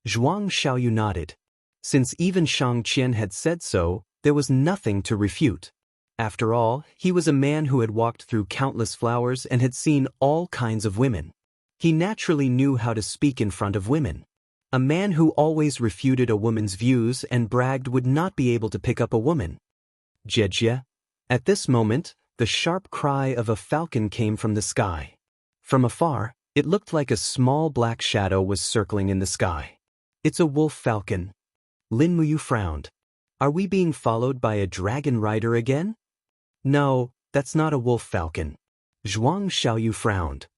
Zhuang Xiaoyu nodded. Since even Shang Qian had said so, there was nothing to refute. After all, he was a man who had walked through countless flowers and had seen all kinds of women. He naturally knew how to speak in front of women. A man who always refuted a woman's views and bragged would not be able to pick up a woman. Jejia. At this moment, the sharp cry of a falcon came from the sky. From afar, it looked like a small black shadow was circling in the sky. It's a wolf falcon. Lin Muyu frowned. Are we being followed by a dragon rider again? No, that's not a wolf falcon. Zhuang Xiaoyu frowned.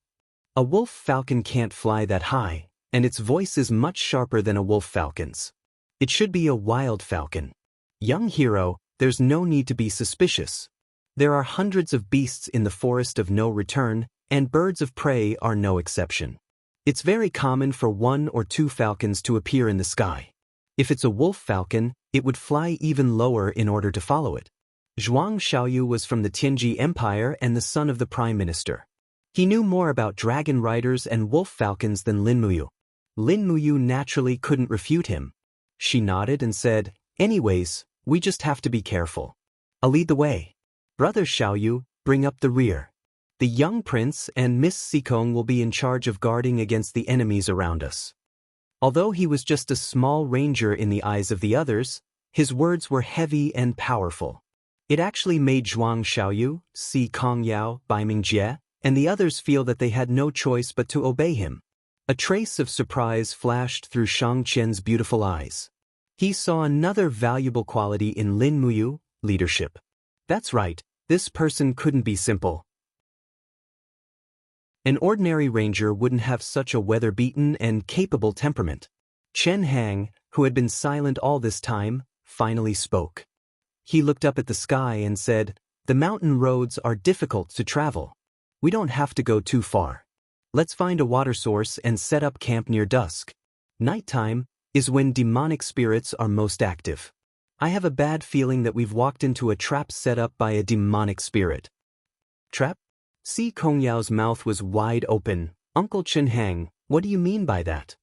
A wolf falcon can't fly that high, and its voice is much sharper than a wolf falcon's. It should be a wild falcon. Young hero, there's no need to be suspicious. There are hundreds of beasts in the forest of no return, and birds of prey are no exception. It's very common for 1 or 2 falcons to appear in the sky. If it's a wolf falcon, it would fly even lower in order to follow it. Zhuang Xiaoyu was from the Tianji Empire and the son of the prime minister. He knew more about dragon riders and wolf falcons than Lin Muyu. Lin Muyu naturally couldn't refute him. She nodded and said, anyways, we just have to be careful. I'll lead the way. Brother Xiaoyu, bring up the rear. The young prince and Miss Sikong will be in charge of guarding against the enemies around us. Although he was just a small ranger in the eyes of the others, his words were heavy and powerful. It actually made Zhuang Xiaoyu, Si Kongyao, Bai Mingjie, and the others feel that they had no choice but to obey him. A trace of surprise flashed through Shang Qian's beautiful eyes. He saw another valuable quality in Lin Muyu, leadership. That's right, this person couldn't be simple. An ordinary ranger wouldn't have such a weather-beaten and capable temperament. Chen Hang, who had been silent all this time, finally spoke. He looked up at the sky and said, the mountain roads are difficult to travel. We don't have to go too far. Let's find a water source and set up camp near dusk. Nighttime is when demonic spirits are most active. I have a bad feeling that we've walked into a trap set up by a demonic spirit. Trap? Si Kongyao's mouth was wide open. Uncle Chen Hang, what do you mean by that?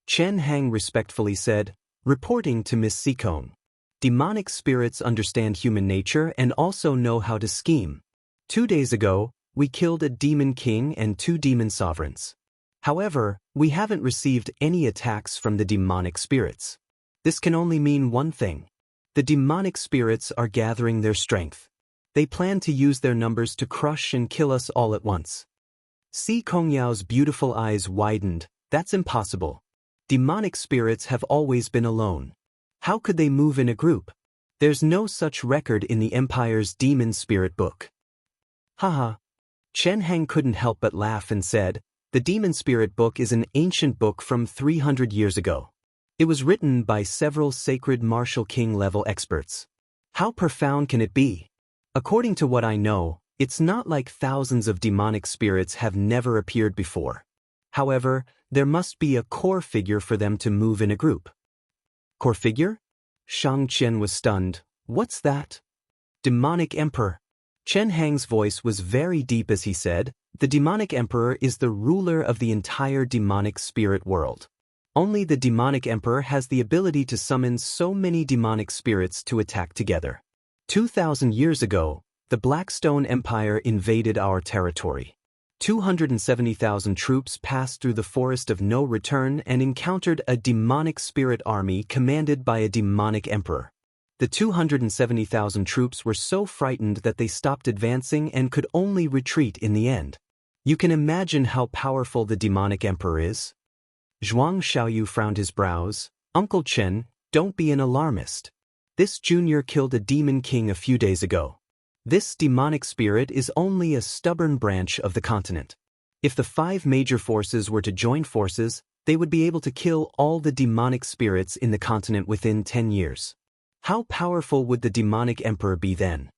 Chen Hang respectfully said, reporting to Miss Sikong. Demonic spirits understand human nature and also know how to scheme. 2 days ago, we killed a demon king and 2 demon sovereigns. However, we haven't received any attacks from the demonic spirits. This can only mean one thing. The demonic spirits are gathering their strength. They plan to use their numbers to crush and kill us all at once. Si Kongyao's beautiful eyes widened. That's impossible. Demonic spirits have always been alone. How could they move in a group? There's no such record in the Empire's demon spirit book. Haha. Chen Hang couldn't help but laugh and said, the demon spirit book is an ancient book from 300 years ago. It was written by several sacred martial king-level experts. How profound can it be? According to what I know, it's not like thousands of demonic spirits have never appeared before. However, there must be a core figure for them to move in a group. Core figure? Shang Qian was stunned. What's that? Demonic Emperor. Chen Hang's voice was very deep as he said, the demonic emperor is the ruler of the entire demonic spirit world. Only the demonic emperor has the ability to summon so many demonic spirits to attack together. 2,000 years ago, the Blackstone Empire invaded our territory. 270,000 troops passed through the forest of no return and encountered a demonic spirit army commanded by a demonic emperor. The 270,000 troops were so frightened that they stopped advancing and could only retreat in the end. You can imagine how powerful the demonic emperor is. Zhuang Xiaoyu frowned his brows. Uncle Chen, don't be an alarmist. This junior killed a demon king a few days ago. This demonic spirit is only a stubborn branch of the continent. If the 5 major forces were to join forces, they would be able to kill all the demonic spirits in the continent within 10 years. How powerful would the demonic emperor be then?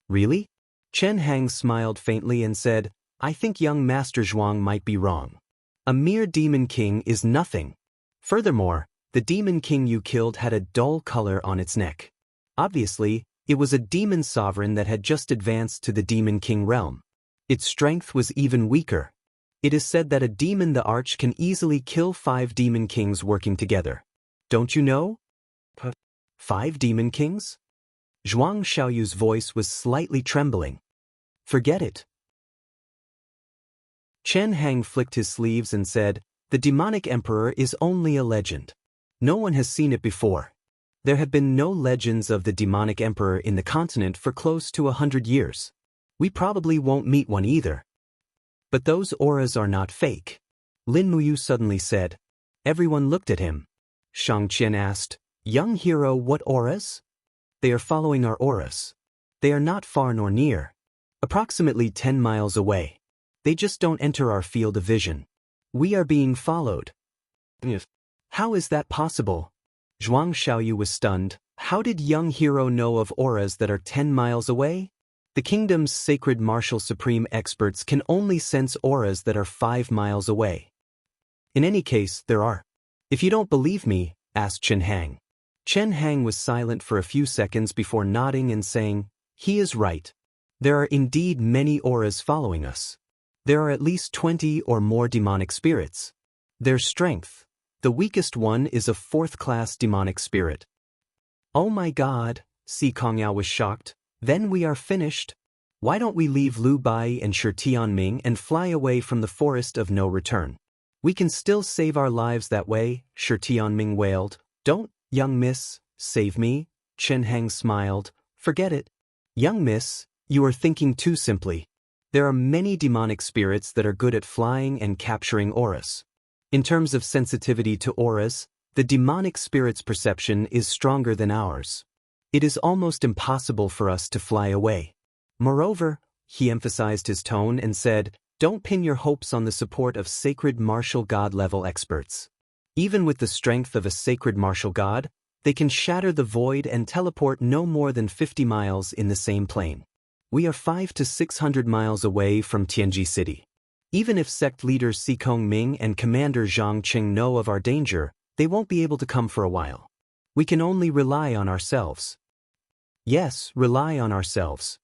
Really? Chen Hang smiled faintly and said, I think young Master Zhuang might be wrong. A mere demon king is nothing. Furthermore, the demon king you killed had a dull color on its neck. Obviously, it was a demon sovereign that had just advanced to the demon king realm. Its strength was even weaker. It is said that a demon the arch can easily kill 5 demon kings working together. Don't you know? 5 demon kings? Zhuang Xiaoyu's voice was slightly trembling. Forget it. Chen Hang flicked his sleeves and said, the demonic emperor is only a legend. No one has seen it before. There have been no legends of the demonic emperor in the continent for close to 100 years. We probably won't meet one either. But those auras are not fake. Lin Muyu suddenly said. Everyone looked at him. Shang Qian asked, Young hero, what auras? They are following our auras. They are not far nor near. Approximately 10 miles away. They just don't enter our field of vision. We are being followed. How is that possible? Zhuang Xiaoyu was stunned. How did young hero know of auras that are 10 miles away? The kingdom's sacred martial supreme experts can only sense auras that are 5 miles away. In any case, there are. If you don't believe me, asked Chen Hang. Chen Hang was silent for a few seconds before nodding and saying, he is right. There are indeed many auras following us. There are at least 20 or more demonic spirits. Their strength. The weakest one is a 4th-class demonic spirit. Oh my God, Si Kongyao was shocked. Then we are finished. Why don't we leave Lu Bai and Shi Tianming and fly away from the forest of no return? We can still save our lives that way, Shi Tianming wailed. Don't, young miss, save me, Chen Hang smiled. Forget it. Young miss, you are thinking too simply. There are many demonic spirits that are good at flying and capturing auras. In terms of sensitivity to auras, the demonic spirit's perception is stronger than ours. It is almost impossible for us to fly away. Moreover, he emphasized his tone and said, don't pin your hopes on the support of sacred martial god-level experts. Even with the strength of a sacred martial god, they can shatter the void and teleport no more than 50 miles in the same plane. We are 500 to 600 miles away from Tianji City. Even if sect leaders Si Kongming and Commander Zhang Qing know of our danger, they won't be able to come for a while. We can only rely on ourselves. Yes, rely on ourselves.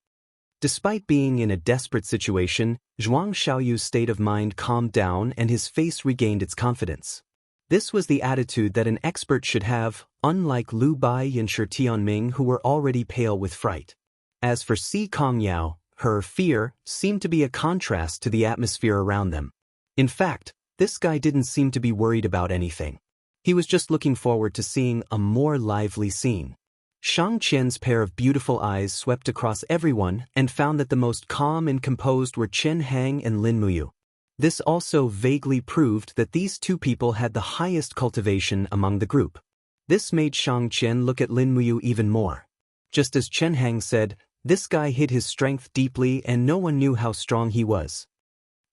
Despite being in a desperate situation, Zhuang Xiaoyu's state of mind calmed down and his face regained its confidence. This was the attitude that an expert should have, unlike Lu Bai and Shi Tianming who were already pale with fright. As for Si Kongyao, her fear seemed to be a contrast to the atmosphere around them. In fact, this guy didn't seem to be worried about anything. He was just looking forward to seeing a more lively scene. Shang Qian's pair of beautiful eyes swept across everyone and found that the most calm and composed were Chen Hang and Lin Muyu. This also vaguely proved that these two people had the highest cultivation among the group. This made Shang Qian look at Lin Muyu even more. Just as Chen Hang said, this guy hid his strength deeply and no one knew how strong he was.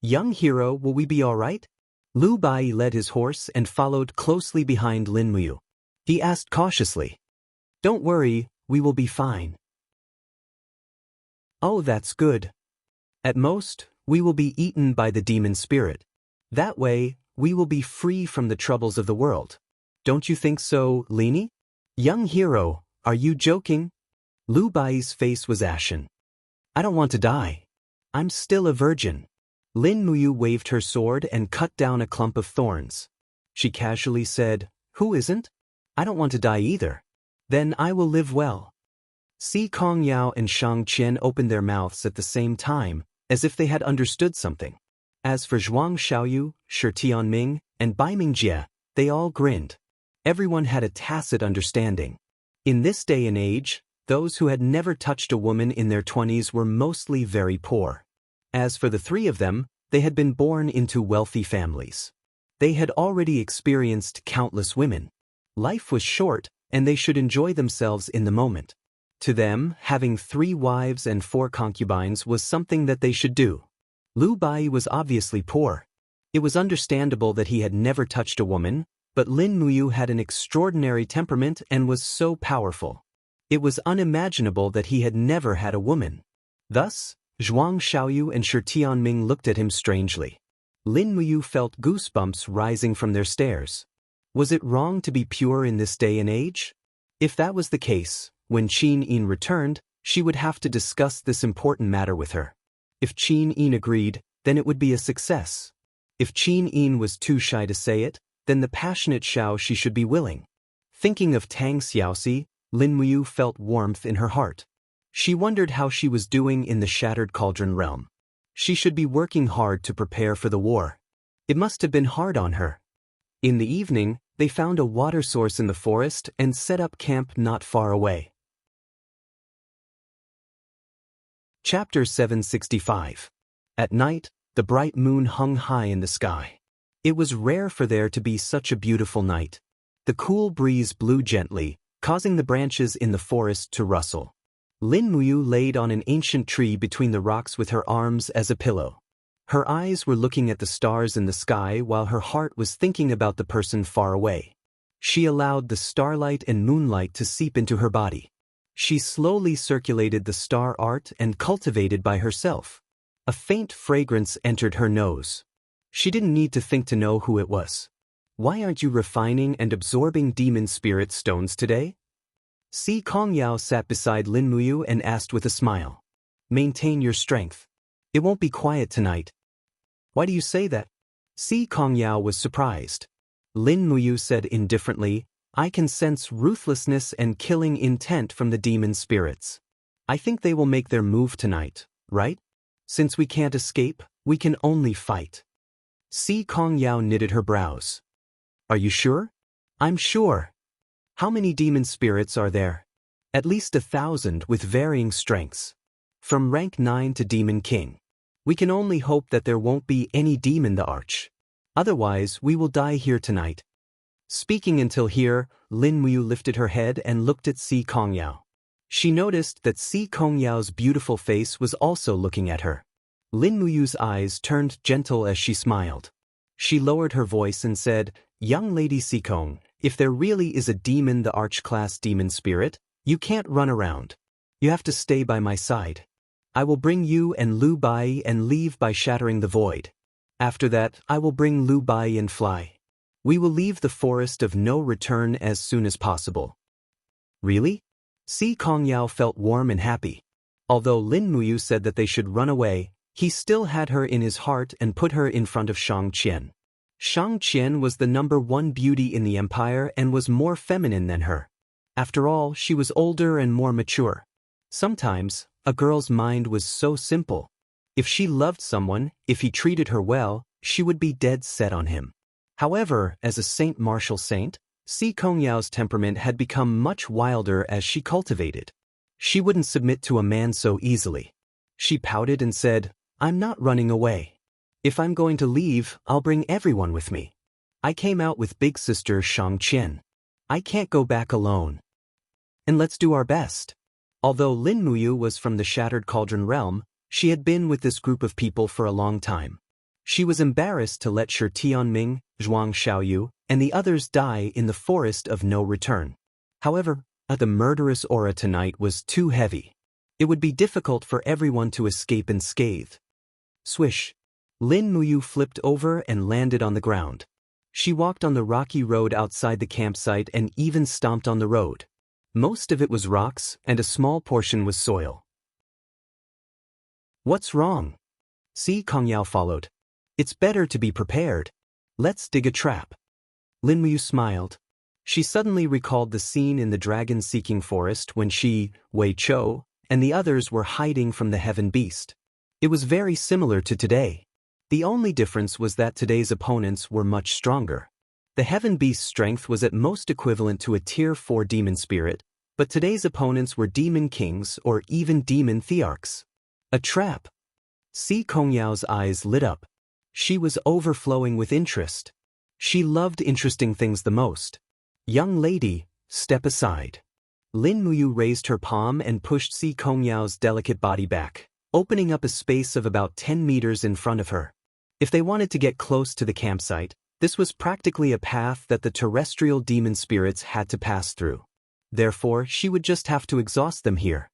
Young hero, will we be all right? Lu Bai led his horse and followed closely behind Lin Muyu. He asked cautiously, don't worry, we will be fine. Oh, that's good. At most, we will be eaten by the demon spirit. That way, we will be free from the troubles of the world. Don't you think so, Lini? Young hero, are you joking? Lu Bai's face was ashen. I don't want to die. I'm still a virgin. Lin Muyu waved her sword and cut down a clump of thorns. She casually said, who isn't? I don't want to die either. Then I will live well. Si Kongyao and Shang Qian opened their mouths at the same time, as if they had understood something. As for Zhuang Xiaoyu, Shi Tianming, and Bai Mingjie, they all grinned. Everyone had a tacit understanding. In this day and age, those who had never touched a woman in their 20s were mostly very poor. As for the three of them, they had been born into wealthy families. They had already experienced countless women. Life was short, and they should enjoy themselves in the moment. To them, having 3 wives and 4 concubines was something that they should do. Lu Bai was obviously poor. It was understandable that he had never touched a woman, but Lin Muyu had an extraordinary temperament and was so powerful. It was unimaginable that he had never had a woman. Thus, Zhuang Xiaoyu and Shi Tianming looked at him strangely. Lin Muyu felt goosebumps rising from their stares. Was it wrong to be pure in this day and age? If that was the case, when Qin Yin returned, she would have to discuss this important matter with her. If Qin Yin agreed, then it would be a success. If Qin Yin was too shy to say it, then the passionate Xiao she should be willing. Thinking of Tang Xiaoxi, Lin Muyu felt warmth in her heart. She wondered how she was doing in the Shattered Cauldron realm. She should be working hard to prepare for the war. It must have been hard on her. In the evening, they found a water source in the forest and set up camp not far away. Chapter 765. At night, the bright moon hung high in the sky. It was rare for there to be such a beautiful night. The cool breeze blew gently, causing the branches in the forest to rustle. Lin Muyu laid on an ancient tree between the rocks with her arms as a pillow. Her eyes were looking at the stars in the sky while her heart was thinking about the person far away. She allowed the starlight and moonlight to seep into her body. She slowly circulated the star art and cultivated by herself. A faint fragrance entered her nose. She didn't need to think to know who it was. Why aren't you refining and absorbing demon spirit stones today? Si Kongyao sat beside Lin Muyu and asked with a smile. Maintain your strength. It won't be quiet tonight. Why do you say that? Si Kongyao was surprised. Lin Muyu said indifferently, I can sense ruthlessness and killing intent from the demon spirits. I think they will make their move tonight, right? Since we can't escape, we can only fight. Si Kongyao knitted her brows. Are you sure? I'm sure. How many demon spirits are there? At least 1,000 with varying strengths. From rank 9 to Demon King. We can only hope that there won't be any demon the arch. Otherwise, we will die here tonight. Speaking until here, Lin Muyu lifted her head and looked at Si Kongyao. She noticed that Si Kongyao's beautiful face was also looking at her. Lin Muyu's eyes turned gentle as she smiled. She lowered her voice and said, Young lady Si Kong, if there really is a demon the arch-class demon spirit, you can't run around. You have to stay by my side. I will bring you and Lu Bai and leave by shattering the void. After that, I will bring Lu Bai and fly. We will leave the forest of no return as soon as possible. Really? Si Kongyao felt warm and happy. Although Lin Muyu said that they should run away, he still had her in his heart and put her in front of Shang Qian. Shang Qian was the #1 beauty in the empire and was more feminine than her. After all, she was older and more mature. Sometimes, a girl's mind was so simple. If she loved someone, if he treated her well, she would be dead set on him. However, as a martial saint, Si Kongyao's temperament had become much wilder as she cultivated. She wouldn't submit to a man so easily. She pouted and said, I'm not running away. If I'm going to leave, I'll bring everyone with me. I came out with big sister Shang Qian. I can't go back alone. And let's do our best. Although Lin Muyu was from the Shattered Cauldron realm, she had been with this group of people for a long time. She was embarrassed to let Shi Tianming, Zhuang Xiaoyu, and the others die in the forest of no return. However, the murderous aura tonight was too heavy. It would be difficult for everyone to escape unscathed. Swish. Lin Muyu flipped over and landed on the ground. She walked on the rocky road outside the campsite and even stomped on the road. Most of it was rocks and a small portion was soil. What's wrong? Si Kongyao followed. It's better to be prepared. Let's dig a trap. Lin Muyu smiled. She suddenly recalled the scene in the dragon-seeking forest when she, Wei Chou, and the others were hiding from the heaven beast. It was very similar to today. The only difference was that today's opponents were much stronger. The Heaven Beast's strength was at most equivalent to a Tier 4 demon spirit, but today's opponents were demon kings or even demon thearchs. A trap. Si Kongyao's eyes lit up. She was overflowing with interest. She loved interesting things the most. Young lady, step aside. Lin Muyu raised her palm and pushed Si Kongyao's delicate body back, opening up a space of about 10 meters in front of her. If they wanted to get close to the campsite, this was practically a path that the terrestrial demon spirits had to pass through. Therefore, she would just have to exhaust them here.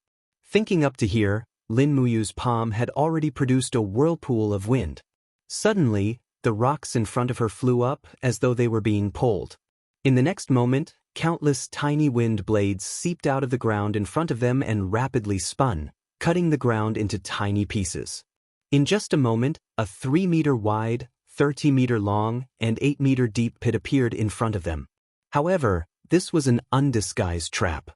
Thinking up to here, Lin Muyu's palm had already produced a whirlpool of wind. Suddenly, the rocks in front of her flew up as though they were being pulled. In the next moment, countless tiny wind blades seeped out of the ground in front of them and rapidly spun, cutting the ground into tiny pieces. In just a moment, a 3-meter wide, 30-meter long, and 8-meter deep pit appeared in front of them. However, this was an undisguised trap.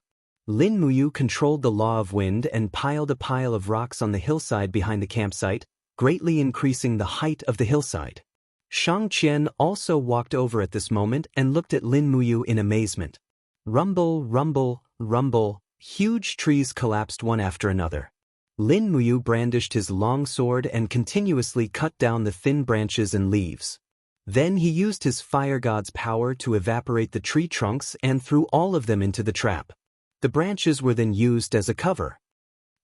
Lin Muyu controlled the law of wind and piled a pile of rocks on the hillside behind the campsite, greatly increasing the height of the hillside. Shang Qian also walked over at this moment and looked at Lin Muyu in amazement. Rumble, rumble, rumble, huge trees collapsed one after another. Lin Muyu brandished his long sword and continuously cut down the thin branches and leaves. Then he used his fire god's power to evaporate the tree trunks and threw all of them into the trap. The branches were then used as a cover.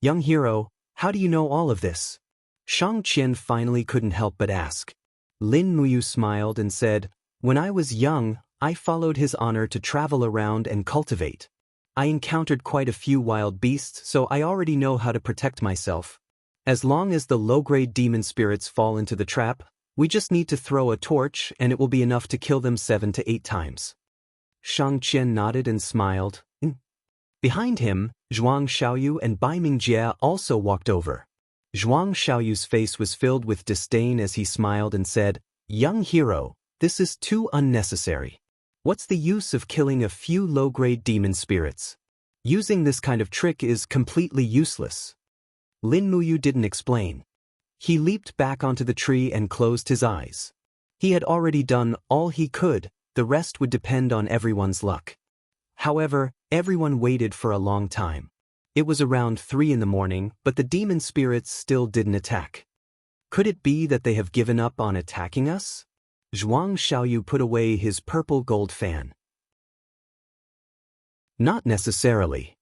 Young hero, how do you know all of this? Shang Qian finally couldn't help but ask. Lin Muyu smiled and said, when I was young, I followed his honor to travel around and cultivate. I encountered quite a few wild beasts, so I already know how to protect myself. As long as the low-grade demon spirits fall into the trap, we just need to throw a torch and it will be enough to kill them 7 to 8 times. Shang Qian nodded and smiled. Behind him, Zhuang Xiaoyu and Bai Mingjie also walked over. Zhuang Xiaoyu's face was filled with disdain as he smiled and said, young hero, this is too unnecessary. What's the use of killing a few low-grade demon spirits? Using this kind of trick is completely useless. Lin Muyu didn't explain. He leaped back onto the tree and closed his eyes. He had already done all he could, the rest would depend on everyone's luck. However, everyone waited for a long time. It was around 3 in the morning, but the demon spirits still didn't attack. Could it be that they have given up on attacking us? Zhuang Xiaoyu put away his purple gold fan. Not necessarily.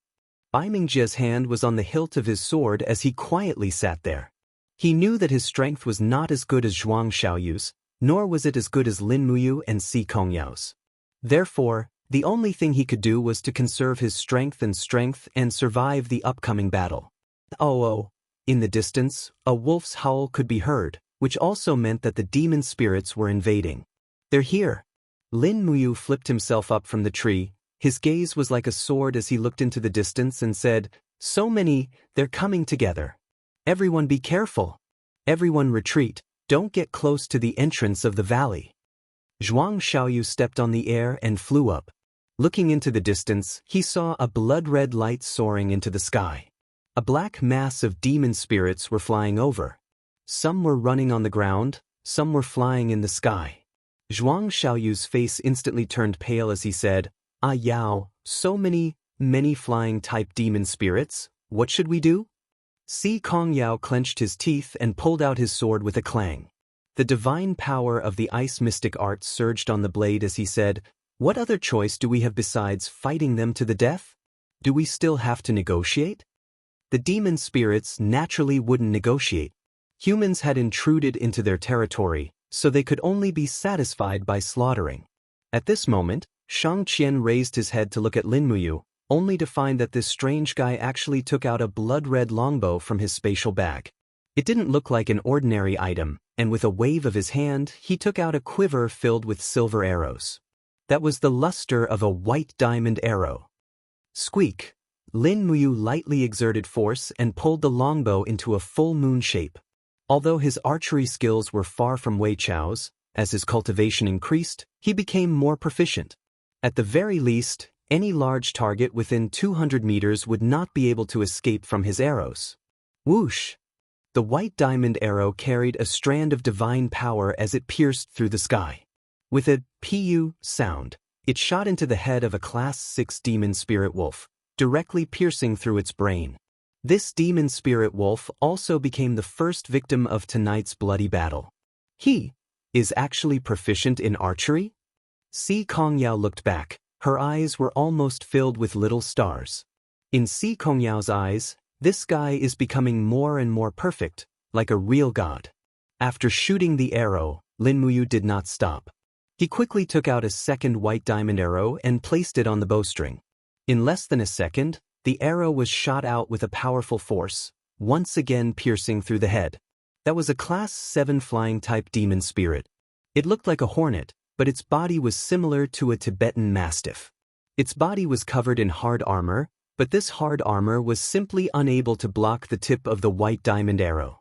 Bai Mingjie's hand was on the hilt of his sword as he quietly sat there. He knew that his strength was not as good as Zhuang Xiaoyu's, nor was it as good as Lin Muyu and Si Kongyao's. Therefore, the only thing he could do was to conserve his strength and survive the upcoming battle. Oh, in the distance, a wolf's howl could be heard, which also meant that the demon spirits were invading. They're here. Lin Muyu flipped himself up from the tree. His gaze was like a sword as he looked into the distance and said, so many, they're coming together. Everyone be careful. Everyone retreat, don't get close to the entrance of the valley. Zhuang Xiaoyu stepped on the air and flew up. Looking into the distance, he saw a blood-red light soaring into the sky. A black mass of demon spirits were flying over. Some were running on the ground, some were flying in the sky. Zhuang Xiaoyu's face instantly turned pale as he said, Ah Yao, so many flying-type demon spirits, what should we do? Si Kongyao clenched his teeth and pulled out his sword with a clang. The divine power of the ice mystic art surged on the blade as he said, what other choice do we have besides fighting them to the death? Do we still have to negotiate? The demon spirits naturally wouldn't negotiate. Humans had intruded into their territory, so they could only be satisfied by slaughtering. At this moment, Shang Qian raised his head to look at Lin Muyu, only to find that this strange guy actually took out a blood-red longbow from his spatial bag. It didn't look like an ordinary item, and with a wave of his hand, he took out a quiver filled with silver arrows. That was the luster of a white diamond arrow. Squeak! Lin Muyu lightly exerted force and pulled the longbow into a full moon shape. Although his archery skills were far from Wei Chao's, as his cultivation increased, he became more proficient. At the very least, any large target within 200 meters would not be able to escape from his arrows. Whoosh! The white diamond arrow carried a strand of divine power as it pierced through the sky. With a pu sound, it shot into the head of a Class 6 demon spirit wolf, directly piercing through its brain. This demon spirit wolf also became the first victim of tonight's bloody battle. He is actually proficient in archery? Si Kongyao looked back. Her eyes were almost filled with little stars. In Si Kongyao's eyes, this guy is becoming more and more perfect, like a real god. After shooting the arrow, Lin Muyu did not stop. He quickly took out a second white diamond arrow and placed it on the bowstring. In less than a second, the arrow was shot out with a powerful force, once again piercing through the head. That was a Class 7 flying-type demon spirit. It looked like a hornet, but its body was similar to a Tibetan mastiff. Its body was covered in hard armor, but this hard armor was simply unable to block the tip of the white diamond arrow.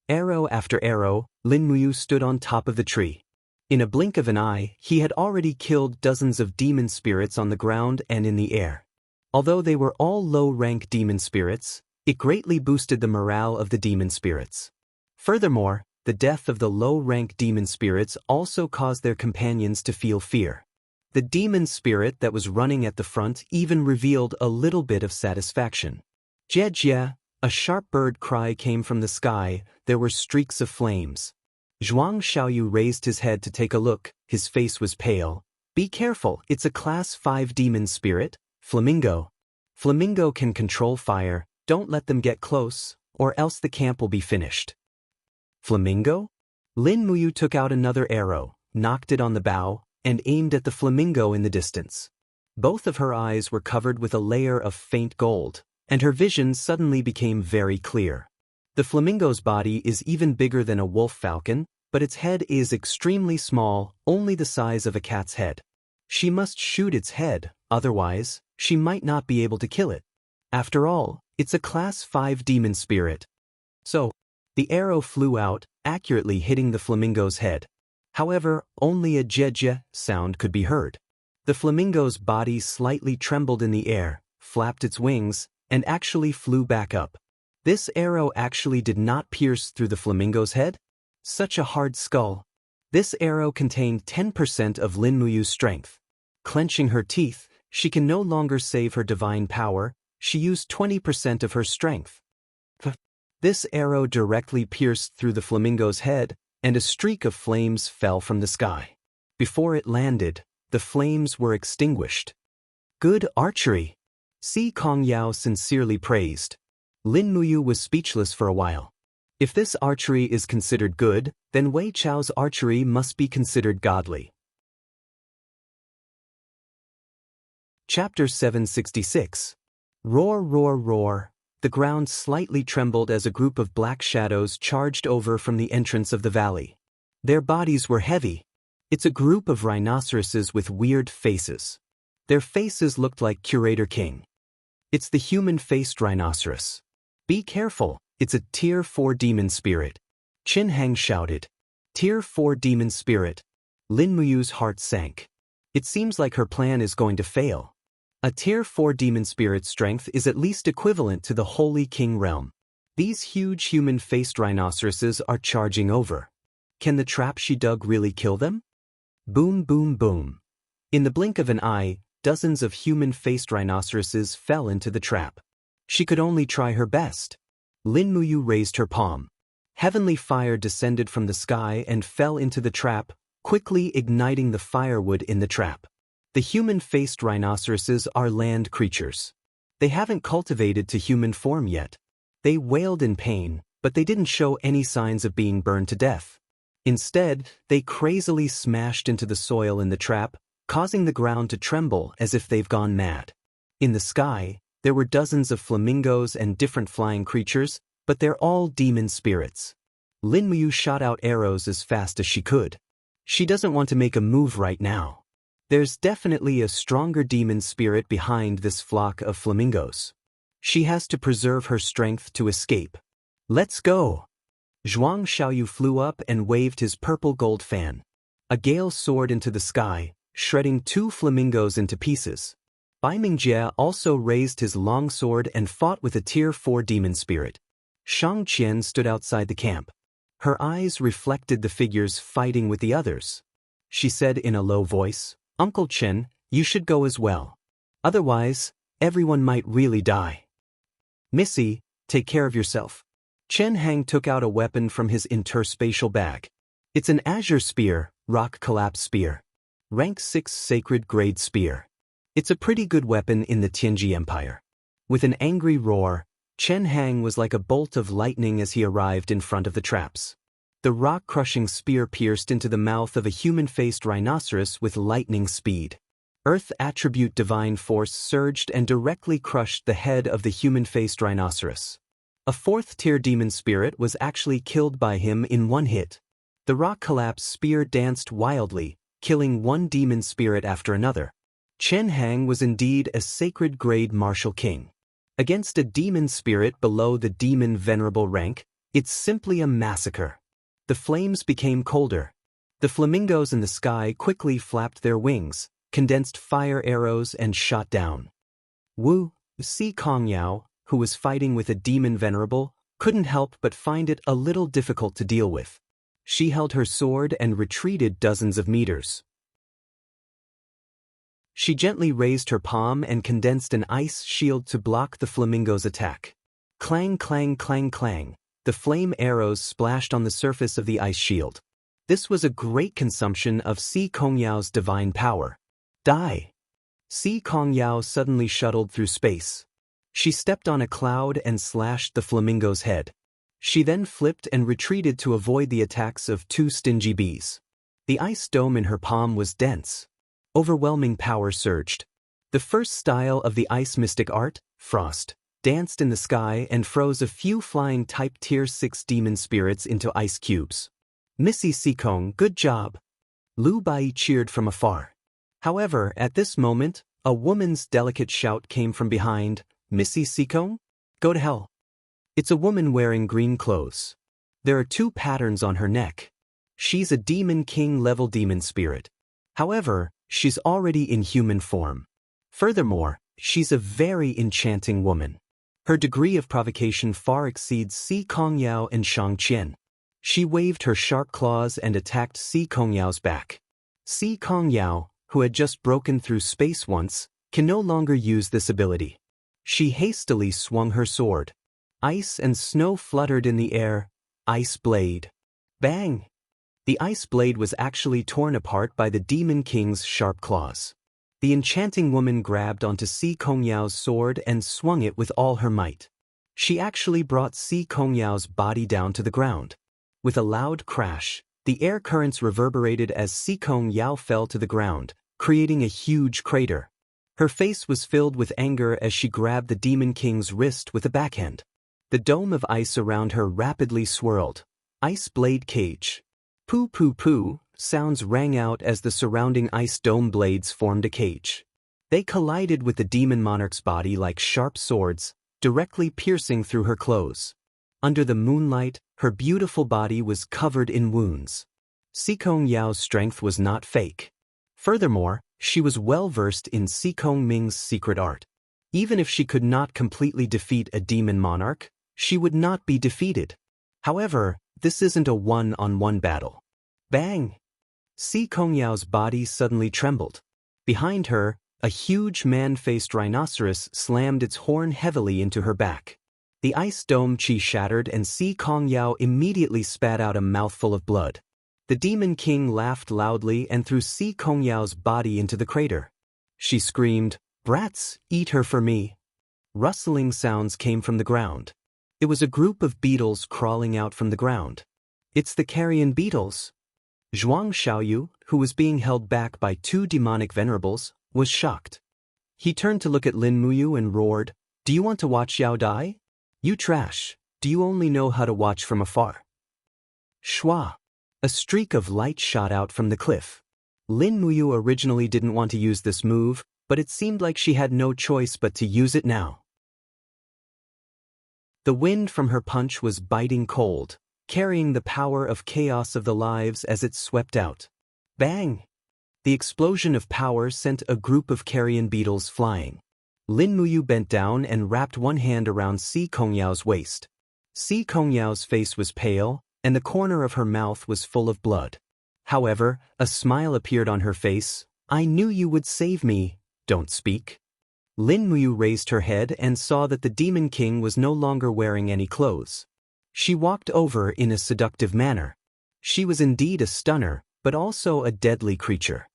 Arrow after arrow, Lin Muyu stood on top of the tree. In a blink of an eye, he had already killed dozens of demon spirits on the ground and in the air. Although they were all low-rank demon spirits, it greatly boosted the morale of the demon spirits. Furthermore, the death of the low-rank demon spirits also caused their companions to feel fear. The demon spirit that was running at the front even revealed a little bit of satisfaction. Jie, a sharp bird cry came from the sky. There were streaks of flames. Zhuang Xiaoyu raised his head to take a look. His face was pale. Be careful, it's a Class 5 demon spirit, Flamingo. Flamingo can control fire. Don't let them get close, or else the camp will be finished. Flamingo? Lin Muyu took out another arrow, knocked it on the bow, and aimed at the flamingo in the distance. Both of her eyes were covered with a layer of faint gold, and her vision suddenly became very clear. The flamingo's body is even bigger than a wolf falcon, but its head is extremely small, only the size of a cat's head. She must shoot its head, otherwise, she might not be able to kill it. After all, it's a Class 5 demon spirit. So, the arrow flew out, accurately hitting the flamingo's head. However, only a jeje sound could be heard. The flamingo's body slightly trembled in the air, flapped its wings, and actually flew back up. This arrow actually did not pierce through the flamingo's head? Such a hard skull. This arrow contained 10% of Lin Muyu's strength. Clenching her teeth, she can no longer save her divine power. She used 20% of her strength. This arrow directly pierced through the flamingo's head, and a streak of flames fell from the sky. Before it landed, the flames were extinguished. Good archery. Si Kongyao sincerely praised. Lin Muyu was speechless for a while. If this archery is considered good, then Wei Chao's archery must be considered godly. Chapter 766. Roar, roar, roar. The ground slightly trembled as a group of black shadows charged over from the entrance of the valley. Their bodies were heavy. It's a group of rhinoceroses with weird faces. Their faces looked like Curator King. It's the human-faced rhinoceros. Be careful, it's a Tier 4 demon spirit. Qin Hang shouted. Tier 4 demon spirit. Lin Muyu's heart sank. It seems like her plan is going to fail. A Tier 4 demon spirit strength is at least equivalent to the Holy King realm. These huge human-faced rhinoceroses are charging over. Can the trap she dug really kill them? Boom, boom, boom. In the blink of an eye, dozens of human-faced rhinoceroses fell into the trap. She could only try her best. Lin Muyu raised her palm. Heavenly fire descended from the sky and fell into the trap, quickly igniting the firewood in the trap. The human-faced rhinoceroses are land creatures. They haven't cultivated to human form yet. They wailed in pain, but they didn't show any signs of being burned to death. Instead, they crazily smashed into the soil in the trap, causing the ground to tremble as if they've gone mad. In the sky, there were dozens of flamingos and different flying creatures, but they're all demon spirits. Lin Muyu shot out arrows as fast as she could. She doesn't want to make a move right now. There's definitely a stronger demon spirit behind this flock of flamingos. She has to preserve her strength to escape. Let's go! Zhuang Xiaoyu flew up and waved his purple gold fan. A gale soared into the sky, shredding 2 flamingos into pieces. Bai Mingjie also raised his long sword and fought with a Tier 4 demon spirit. Shang Qian stood outside the camp. Her eyes reflected the figures fighting with the others. She said in a low voice, "Uncle Chen, you should go as well. Otherwise, everyone might really die. Missy, take care of yourself." Chen Hang took out a weapon from his interspatial bag. It's an azure spear, rock collapse spear. Rank 6 sacred grade spear. It's a pretty good weapon in the Tianji Empire. With an angry roar, Chen Hang was like a bolt of lightning as he arrived in front of the traps. The rock-crushing spear pierced into the mouth of a human-faced rhinoceros with lightning speed. Earth attribute divine force surged and directly crushed the head of the human-faced rhinoceros. A 4th-tier demon spirit was actually killed by him in one hit. The rock collapse spear danced wildly, killing one demon spirit after another. Chen Hang was indeed a sacred grade martial king. Against a demon spirit below the demon venerable rank, it's simply a massacre. The flames became colder. The flamingos in the sky quickly flapped their wings, condensed fire arrows and shot down. Wu, Si Kongyao, who was fighting with a demon venerable, couldn't help but find it a little difficult to deal with. She held her sword and retreated dozens of meters. She gently raised her palm and condensed an ice shield to block the flamingo's attack. Clang, clang, clang, clang. The flame arrows splashed on the surface of the ice shield. This was a great consumption of Si Kongyao's divine power. Die! Si Kongyao suddenly shuttled through space. She stepped on a cloud and slashed the flamingo's head. She then flipped and retreated to avoid the attacks of 2 stingy bees. The ice dome in her palm was dense. Overwhelming power surged. The first style of the ice mystic art, Frost, danced in the sky and froze a few flying type Tier 6 demon spirits into ice cubes. "Missy Sikong, good job!" Lu Bai cheered from afar. However, at this moment, a woman's delicate shout came from behind. "Missy Sikong? Go to hell." It's a woman wearing green clothes. There are 2 patterns on her neck. She's a demon king level demon spirit. However, she's already in human form. Furthermore, she's a very enchanting woman. Her degree of provocation far exceeds Si Kongyao and Shang Qian. She waved her sharp claws and attacked Si Kongyao's back. Si Kongyao, who had just broken through space once, can no longer use this ability. She hastily swung her sword. Ice and snow fluttered in the air. Ice blade. Bang! The ice blade was actually torn apart by the Demon King's sharp claws. The enchanting woman grabbed onto Si Kongyao's sword and swung it with all her might. She actually brought Si Kongyao's body down to the ground. With a loud crash, the air currents reverberated as Si Kongyao fell to the ground, creating a huge crater. Her face was filled with anger as she grabbed the Demon King's wrist with a backhand. The dome of ice around her rapidly swirled. Ice blade cage. Poo poo poo, sounds rang out as the surrounding ice dome blades formed a cage. They collided with the demon monarch's body like sharp swords, directly piercing through her clothes. Under the moonlight, her beautiful body was covered in wounds. Sikong Yao's strength was not fake. Furthermore, she was well versed in Sikong Ming's secret art. Even if she could not completely defeat a demon monarch, she would not be defeated. However, this isn't a one-on-one battle. Bang! Si Kongyao's body suddenly trembled. Behind her, a huge man-faced rhinoceros slammed its horn heavily into her back. The ice dome chi shattered and Si Kongyao immediately spat out a mouthful of blood. The Demon King laughed loudly and threw Si Kongyao's body into the crater. She screamed, "Brats, eat her for me." Rustling sounds came from the ground. It was a group of beetles crawling out from the ground. It's the carrion beetles. Zhuang Xiaoyu, who was being held back by 2 demonic venerables, was shocked. He turned to look at Lin Muyu and roared, "Do you want to watch Yao die? You trash, do you only know how to watch from afar?" Shua! A streak of light shot out from the cliff. Lin Muyu originally didn't want to use this move, but it seemed like she had no choice but to use it now. The wind from her punch was biting cold, carrying the power of chaos of the lives as it swept out. Bang! The explosion of power sent a group of carrion beetles flying. Lin Muyu bent down and wrapped one hand around Si Kongyao's waist. Si Kongyao's face was pale, and the corner of her mouth was full of blood. However, a smile appeared on her face. "I knew you would save me. Don't speak." Lin Muyu raised her head and saw that the Demon King was no longer wearing any clothes. She walked over in a seductive manner. She was indeed a stunner, but also a deadly creature.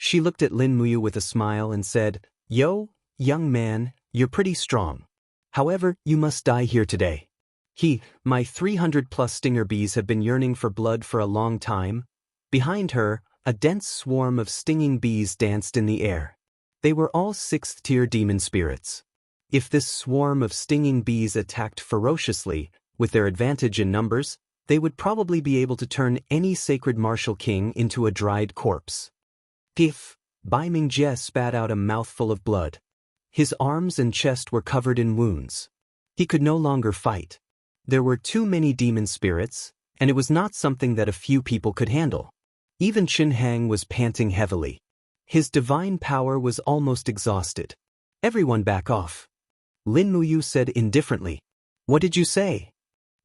She looked at Lin Muyu with a smile and said, "Yo, young man, you're pretty strong. However, you must die here today. My 300+ stinger bees have been yearning for blood for a long time." Behind her, a dense swarm of stinging bees danced in the air. They were all 6th-tier demon spirits. If this swarm of stinging bees attacked ferociously, with their advantage in numbers, they would probably be able to turn any sacred martial king into a dried corpse. Bai Mingjie spat out a mouthful of blood. His arms and chest were covered in wounds. He could no longer fight. There were too many demon spirits, and it was not something that a few people could handle. Even Qin Hang was panting heavily. His divine power was almost exhausted. "Everyone back off," Lin Muyu said indifferently. "What did you say?"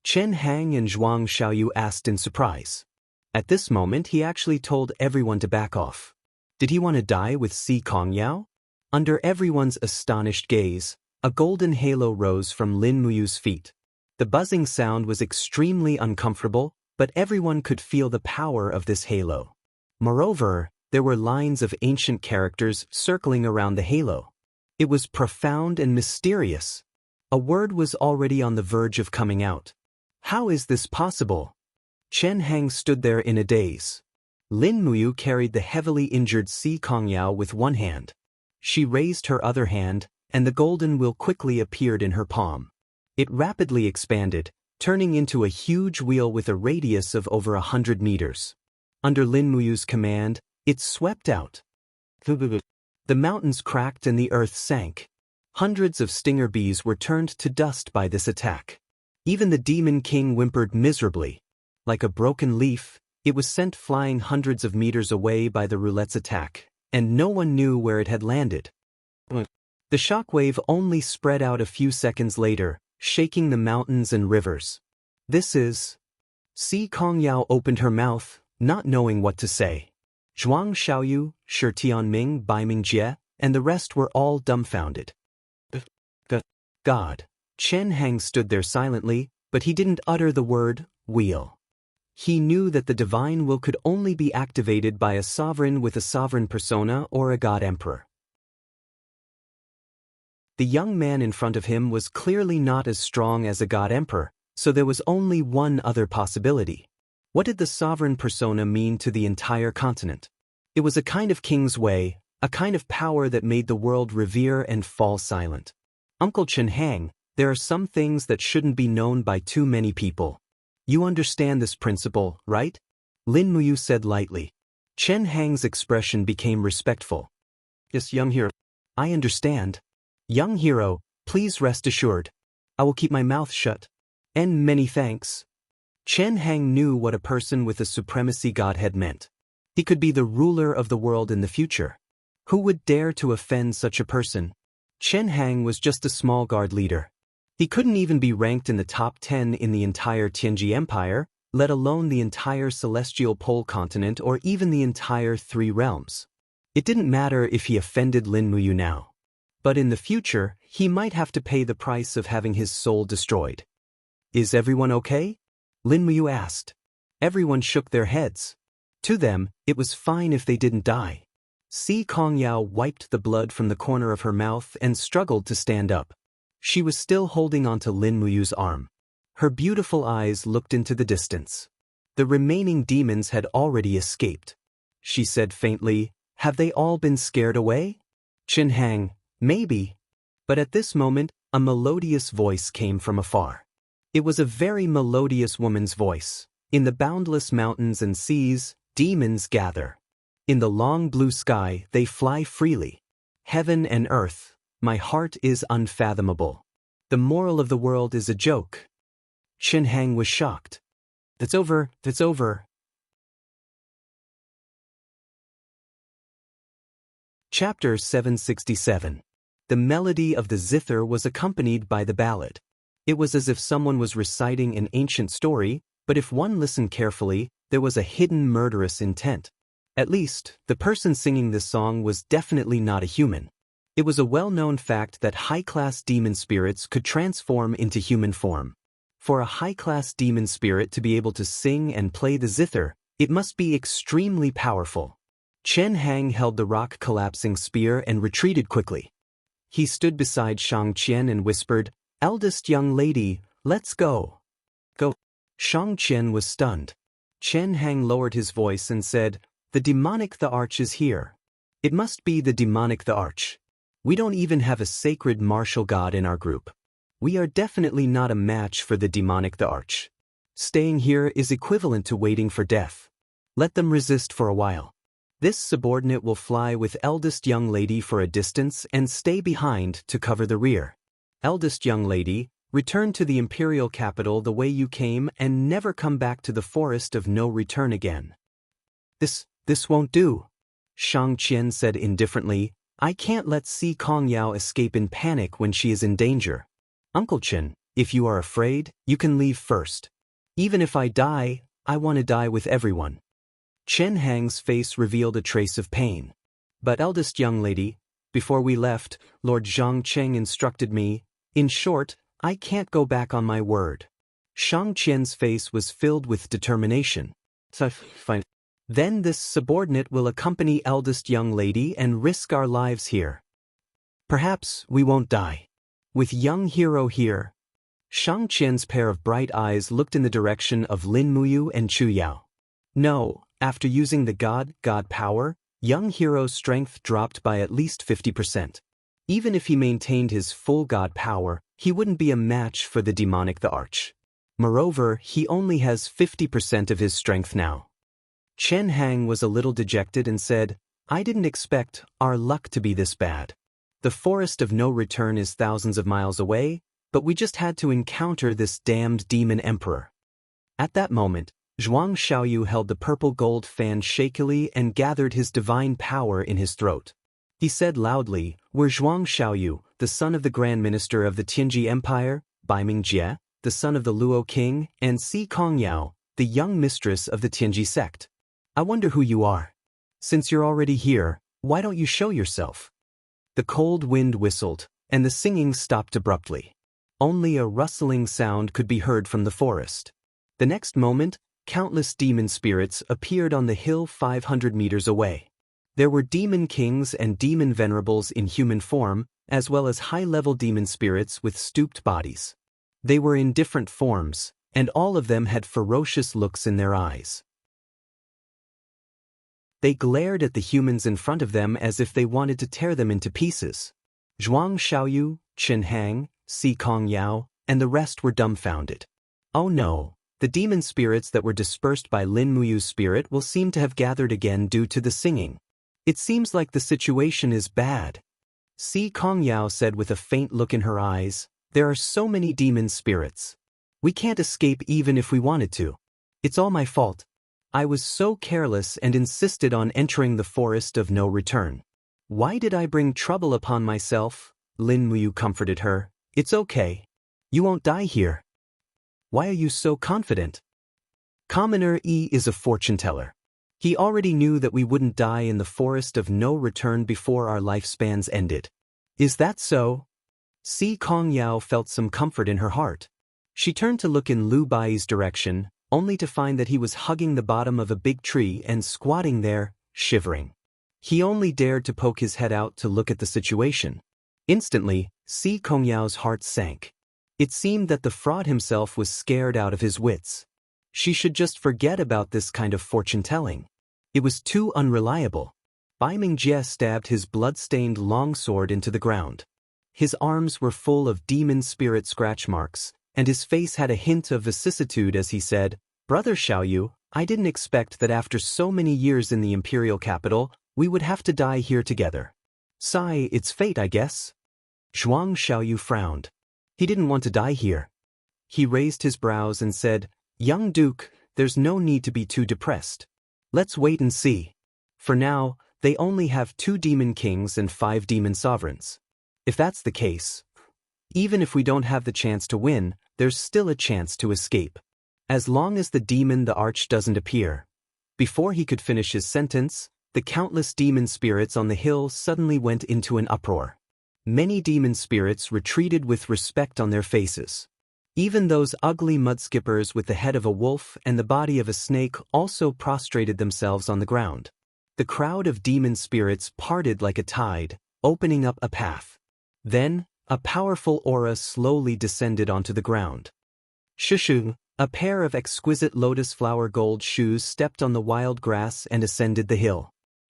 Chen Hang and Zhuang Xiaoyu asked in surprise. At this moment he actually told everyone to back off. Did he want to die with Si Kongyao? Under everyone's astonished gaze, a golden halo rose from Lin Muyu's feet. The buzzing sound was extremely uncomfortable, but everyone could feel the power of this halo. Moreover, there were lines of ancient characters circling around the halo. It was profound and mysterious. A word was already on the verge of coming out. How is this possible? Chen Hang stood there in a daze. Lin Muyu carried the heavily injured Si Kongyao with one hand. She raised her other hand, and the golden wheel quickly appeared in her palm. It rapidly expanded, turning into a huge wheel with a radius of over 100 meters. Under Lin Muyu's command, it swept out. The mountains cracked and the earth sank. Hundreds of stinger bees were turned to dust by this attack. Even the Demon King whimpered miserably. Like a broken leaf, it was sent flying hundreds of meters away by the roulette's attack, and no one knew where it had landed. The shockwave only spread out a few seconds later, shaking the mountains and rivers. "This is..." Si Kongyao opened her mouth, not knowing what to say. Zhuang Xiaoyu, Shi Tianming, Bai Mingjie, and the rest were all dumbfounded. God. Chen Hang stood there silently, but he didn't utter the word, wheel. He knew that the divine will could only be activated by a sovereign with a sovereign persona or a god emperor. The young man in front of him was clearly not as strong as a god emperor, so there was only one other possibility. What did the sovereign persona mean to the entire continent? It was a kind of king's way, a kind of power that made the world revere and fall silent. Uncle Chen Hang, there are some things that shouldn't be known by too many people. You understand this principle, right? Lin Muyu said lightly. Chen Hang's expression became respectful. Yes, young hero. I understand. Young hero, please rest assured. I will keep my mouth shut. And many thanks. Chen Hang knew what a person with a supremacy godhead meant. He could be the ruler of the world in the future. Who would dare to offend such a person? Chen Hang was just a small guard leader. He couldn't even be ranked in the top 10 in the entire Tianji Empire, let alone the entire Celestial Pole continent or even the entire 3 realms. It didn't matter if he offended Lin Muyu now. But in the future, he might have to pay the price of having his soul destroyed. Is everyone okay? Lin Muyu asked. Everyone shook their heads. To them, it was fine if they didn't die. Si Kongyao wiped the blood from the corner of her mouth and struggled to stand up. She was still holding onto Lin Muyu's arm. Her beautiful eyes looked into the distance. The remaining demons had already escaped. She said faintly, "Have they all been scared away?" Qin Hang, maybe. But at this moment, a melodious voice came from afar. It was a very melodious woman's voice. In the boundless mountains and seas, demons gather. In the long blue sky, they fly freely. Heaven and earth, my heart is unfathomable. The moral of the world is a joke. Qin Hang was shocked. That's over. Chapter 767. The melody of the zither was accompanied by the ballad. It was as if someone was reciting an ancient story, but if one listened carefully, there was a hidden murderous intent. At least, the person singing this song was definitely not a human. It was a well-known fact that high-class demon spirits could transform into human form. For a high-class demon spirit to be able to sing and play the zither, it must be extremely powerful. Chen Hang held the rock-collapsing spear and retreated quickly. He stood beside Shang Qian and whispered, "Eldest young lady, let's go." Go. Shang Qian was stunned. Chen Hang lowered his voice and said, "The demonic the arch is here. It must be the demonic the arch. We don't even have a sacred martial god in our group. We are definitely not a match for the demonic the arch. Staying here is equivalent to waiting for death. Let them resist for a while. This subordinate will fly with eldest young lady for a distance and stay behind to cover the rear. Eldest young lady, return to the imperial capital the way you came and never come back to the forest of no return again." This won't do," Shang Qian said indifferently. "I can't let Si Kongyao escape in panic when she is in danger. Uncle Chen, if you are afraid, you can leave first. Even if I die, I want to die with everyone." Chen Hang's face revealed a trace of pain. "But eldest young lady, before we left, Lord Zhang Cheng instructed me. In short, I can't go back on my word." Shang Qian's face was filled with determination. "So, fine. Then this subordinate will accompany eldest young lady and risk our lives here. Perhaps we won't die. With young hero here." Shang Qian's pair of bright eyes looked in the direction of Lin Muyu and Chu Yao. No, after using the god power, young hero's strength dropped by at least 50%. Even if he maintained his full god power, he wouldn't be a match for the demonic the arch. Moreover, he only has 50% of his strength now. Chen Hang was a little dejected and said, "I didn't expect our luck to be this bad. The forest of no return is thousands of miles away, but we just had to encounter this damned demon emperor." At that moment, Zhuang Xiaoyu held the purple gold fan shakily and gathered his divine power in his throat. He said loudly, "We're Zhuang Xiaoyu, the son of the Grand Minister of the Tianji Empire, Baiming Jie, the son of the Luo King, and Si Kongyao, the young mistress of the Tianji sect. I wonder who you are. Since you're already here, why don't you show yourself?" The cold wind whistled, and the singing stopped abruptly. Only a rustling sound could be heard from the forest. The next moment, countless demon spirits appeared on the hill 500 meters away. There were demon kings and demon venerables in human form, as well as high-level demon spirits with stooped bodies. They were in different forms, and all of them had ferocious looks in their eyes. They glared at the humans in front of them as if they wanted to tear them into pieces. Zhuang Xiaoyu, Chen Hang, Si Kongyao, and the rest were dumbfounded. Oh no, the demon spirits that were dispersed by Lin Muyu's spirit will seem to have gathered again due to the singing. It seems like the situation is bad. Si Kongyao said with a faint look in her eyes, "There are so many demon spirits. We can't escape even if we wanted to. It's all my fault. I was so careless and insisted on entering the forest of no return. Why did I bring trouble upon myself?" Lin Muyu comforted her. "It's okay. You won't die here. Why are you so confident?" Commoner E is a fortune teller. He already knew that we wouldn't die in the forest of no return before our lifespans ended. Is that so? Si Kongyao felt some comfort in her heart. She turned to look in Lu Bai's direction, only to find that he was hugging the bottom of a big tree and squatting there, shivering. He only dared to poke his head out to look at the situation. Instantly, Si Kongyao's heart sank. It seemed that the fraud himself was scared out of his wits. She should just forget about this kind of fortune-telling. It was too unreliable. Baiming Jie stabbed his blood-stained longsword into the ground. His arms were full of demon spirit scratch marks, and his face had a hint of vicissitude as he said, "Brother Xiaoyu, I didn't expect that after so many years in the imperial capital, we would have to die here together. Sigh, it's fate, I guess." Zhuang Xiaoyu frowned. He didn't want to die here. He raised his brows and said, "Young Duke, there's no need to be too depressed. Let's wait and see. For now, They only have 2 demon kings and 5 demon sovereigns. If that's the case, even if we don't have the chance to win, there's still a chance to escape. As long as the demon the Arch doesn't appear. Before he could finish his sentence, the countless demon spirits on the hill suddenly went into an uproar. Many demon spirits retreated with respect on their faces. Even those ugly mudskippers with the head of a wolf and the body of a snake also prostrated themselves on the ground. The crowd of demon spirits parted like a tide, opening up a path. Then, a powerful aura slowly descended onto the ground. Shushu, a pair of exquisite lotus flower gold shoes stepped on the wild grass and ascended the hill.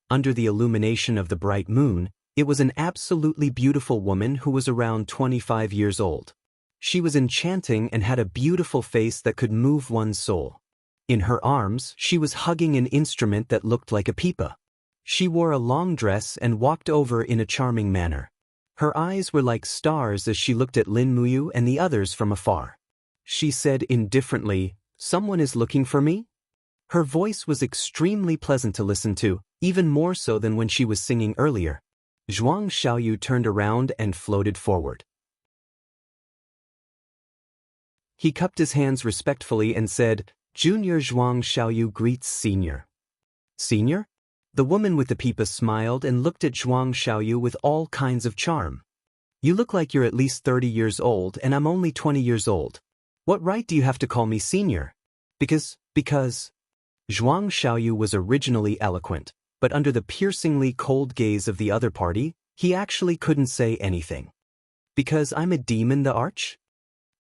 Under the illumination of the bright moon, it was an absolutely beautiful woman who was around 25 years old. She was enchanting and had a beautiful face that could move one's soul. In her arms, she was hugging an instrument that looked like a pipa. She wore a long dress and walked over in a charming manner. Her eyes were like stars as she looked at Lin Muyu and the others from afar. She said indifferently, "Someone is looking for me?" Her voice was extremely pleasant to listen to, even more so than when she was singing earlier. Zhuang Xiaoyu turned around and floated forward. He cupped his hands respectfully and said, "Junior Zhuang Xiaoyu greets Senior." "Senior?" The woman with the pipa smiled and looked at Zhuang Xiaoyu with all kinds of charm. "You look like you're at least 30 years old and I'm only 20 years old. What right do you have to call me senior?" Because... Zhuang Xiaoyu was originally eloquent, but under the piercingly cold gaze of the other party, he actually couldn't say anything. "Because I'm a demon the Arch?"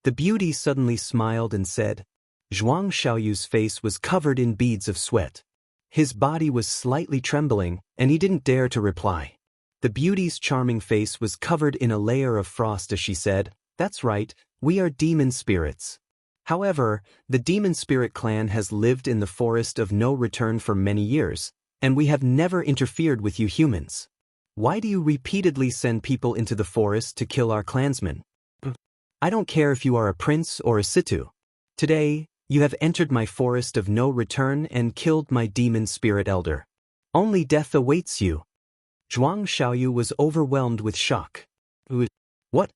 The beauty suddenly smiled and said. Zhuang Xiaoyu's face was covered in beads of sweat. His body was slightly trembling, and he didn't dare to reply. The beauty's charming face was covered in a layer of frost as she said, "That's right, we are demon spirits. However, the demon spirit clan has lived in the forest of no return for many years, and we have never interfered with you humans. Why do you repeatedly send people into the forest to kill our clansmen? I don't care if you are a prince or a situ. Today, you have entered my forest of no return and killed my demon spirit elder. Only death awaits you." Zhuang Xiaoyu was overwhelmed with shock. "What?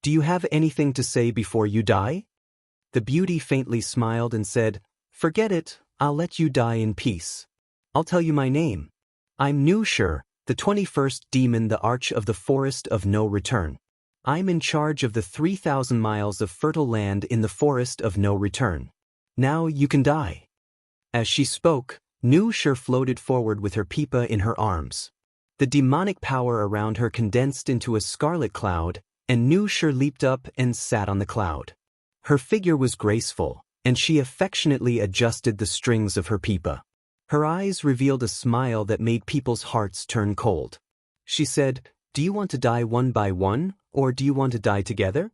Do you have anything to say before you die?" The beauty faintly smiled and said, "Forget it, I'll let you die in peace. I'll tell you my name. I'm Nu Shi, the 21st demon the Arch of the Forest of No Return. I'm in charge of the 3,000 miles of fertile land in the Forest of No Return. Now you can die." As she spoke, Nu Shi floated forward with her pipa in her arms. The demonic power around her condensed into a scarlet cloud, and Nu Shi leaped up and sat on the cloud. Her figure was graceful, and she affectionately adjusted the strings of her pipa. Her eyes revealed a smile that made people's hearts turn cold. She said, "Do you want to die one by one, or do you want to die together?"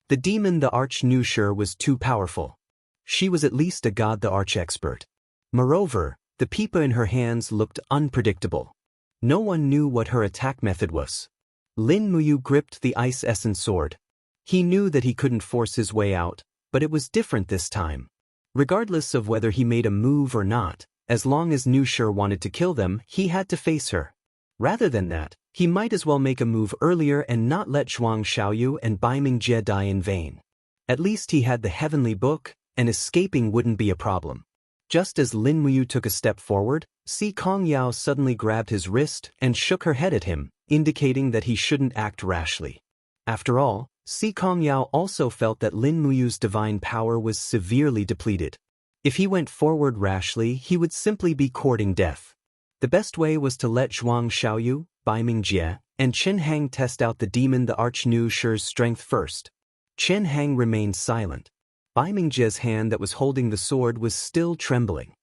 The demon the Arch Nu Shi was too powerful. She was at least a god the Arch expert. Moreover, the pipa in her hands looked unpredictable. No one knew what her attack method was. Lin Muyu gripped the ice essence sword. He knew that he couldn't force his way out, but it was different this time. Regardless of whether he made a move or not, as long as Nu Shi wanted to kill them, he had to face her. Rather than that, he might as well make a move earlier and not let Zhuang Xiaoyu and Baiming Jie die in vain. At least he had the heavenly book, and escaping wouldn't be a problem. Just as Lin Muyu took a step forward, Si Kongyao suddenly grabbed his wrist and shook her head at him, indicating that he shouldn't act rashly. After all, Si Kongyao also felt that Lin Muyu's divine power was severely depleted. If he went forward rashly, he would simply be courting death. The best way was to let Zhuang Xiaoyu, Baiming Jie, and Chen Hang test out the demon the Arch Nu Shi's strength first. Chen Hang remained silent. Baiming Jie's hand that was holding the sword was still trembling.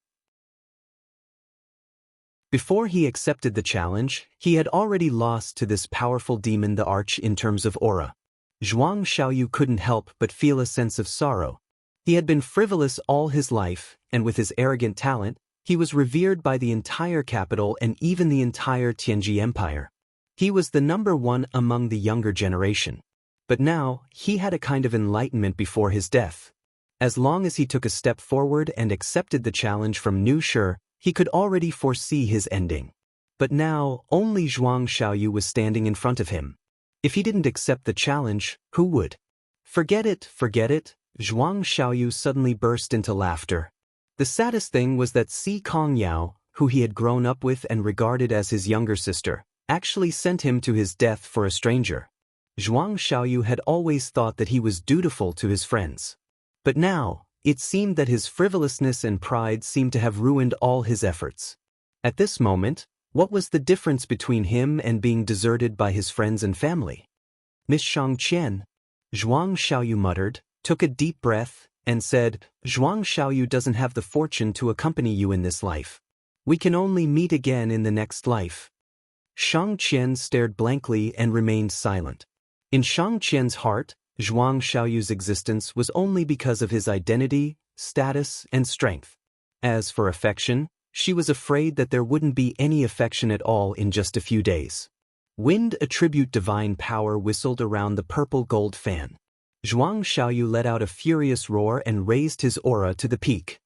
Before he accepted the challenge, he had already lost to this powerful demon the Arch in terms of aura. Zhuang Xiaoyu couldn't help but feel a sense of sorrow. He had been frivolous all his life, and with his arrogant talent, he was revered by the entire capital and even the entire Tianji Empire. He was the number one among the younger generation. But now, he had a kind of enlightenment before his death. As long as he took a step forward and accepted the challenge from Nu Shi, he could already foresee his ending. But now, only Zhuang Xiaoyu was standing in front of him. If he didn't accept the challenge, who would? Forget it, Zhuang Xiaoyu suddenly burst into laughter. The saddest thing was that Si Kongyao, who he had grown up with and regarded as his younger sister, actually sent him to his death for a stranger. Zhuang Xiaoyu had always thought that he was dutiful to his friends. But now, it seemed that his frivolousness and pride seemed to have ruined all his efforts. At this moment, what was the difference between him and being deserted by his friends and family? Miss Shangqian, Zhuang Xiaoyu muttered, took a deep breath, and said, Zhuang Xiaoyu doesn't have the fortune to accompany you in this life. We can only meet again in the next life. Shangqian stared blankly and remained silent. In Shangqian's heart, Zhuang Xiaoyu's existence was only because of his identity, status, and strength. As for affection, she was afraid that there wouldn't be any affection at all in just a few days. Wind attribute divine power whistled around the purple gold fan. Zhuang Xiaoyu let out a furious roar and raised his aura to the peak.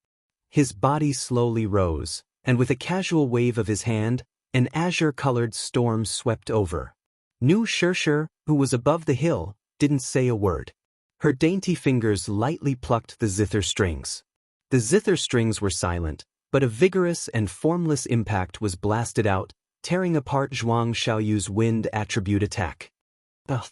His body slowly rose, and with a casual wave of his hand, an azure-colored storm swept over. Nu Shirshir, who was above the hill, didn't say a word. Her dainty fingers lightly plucked the zither strings. The zither strings were silent, but a vigorous and formless impact was blasted out, tearing apart Zhuang Xiaoyu's wind attribute attack. Ugh!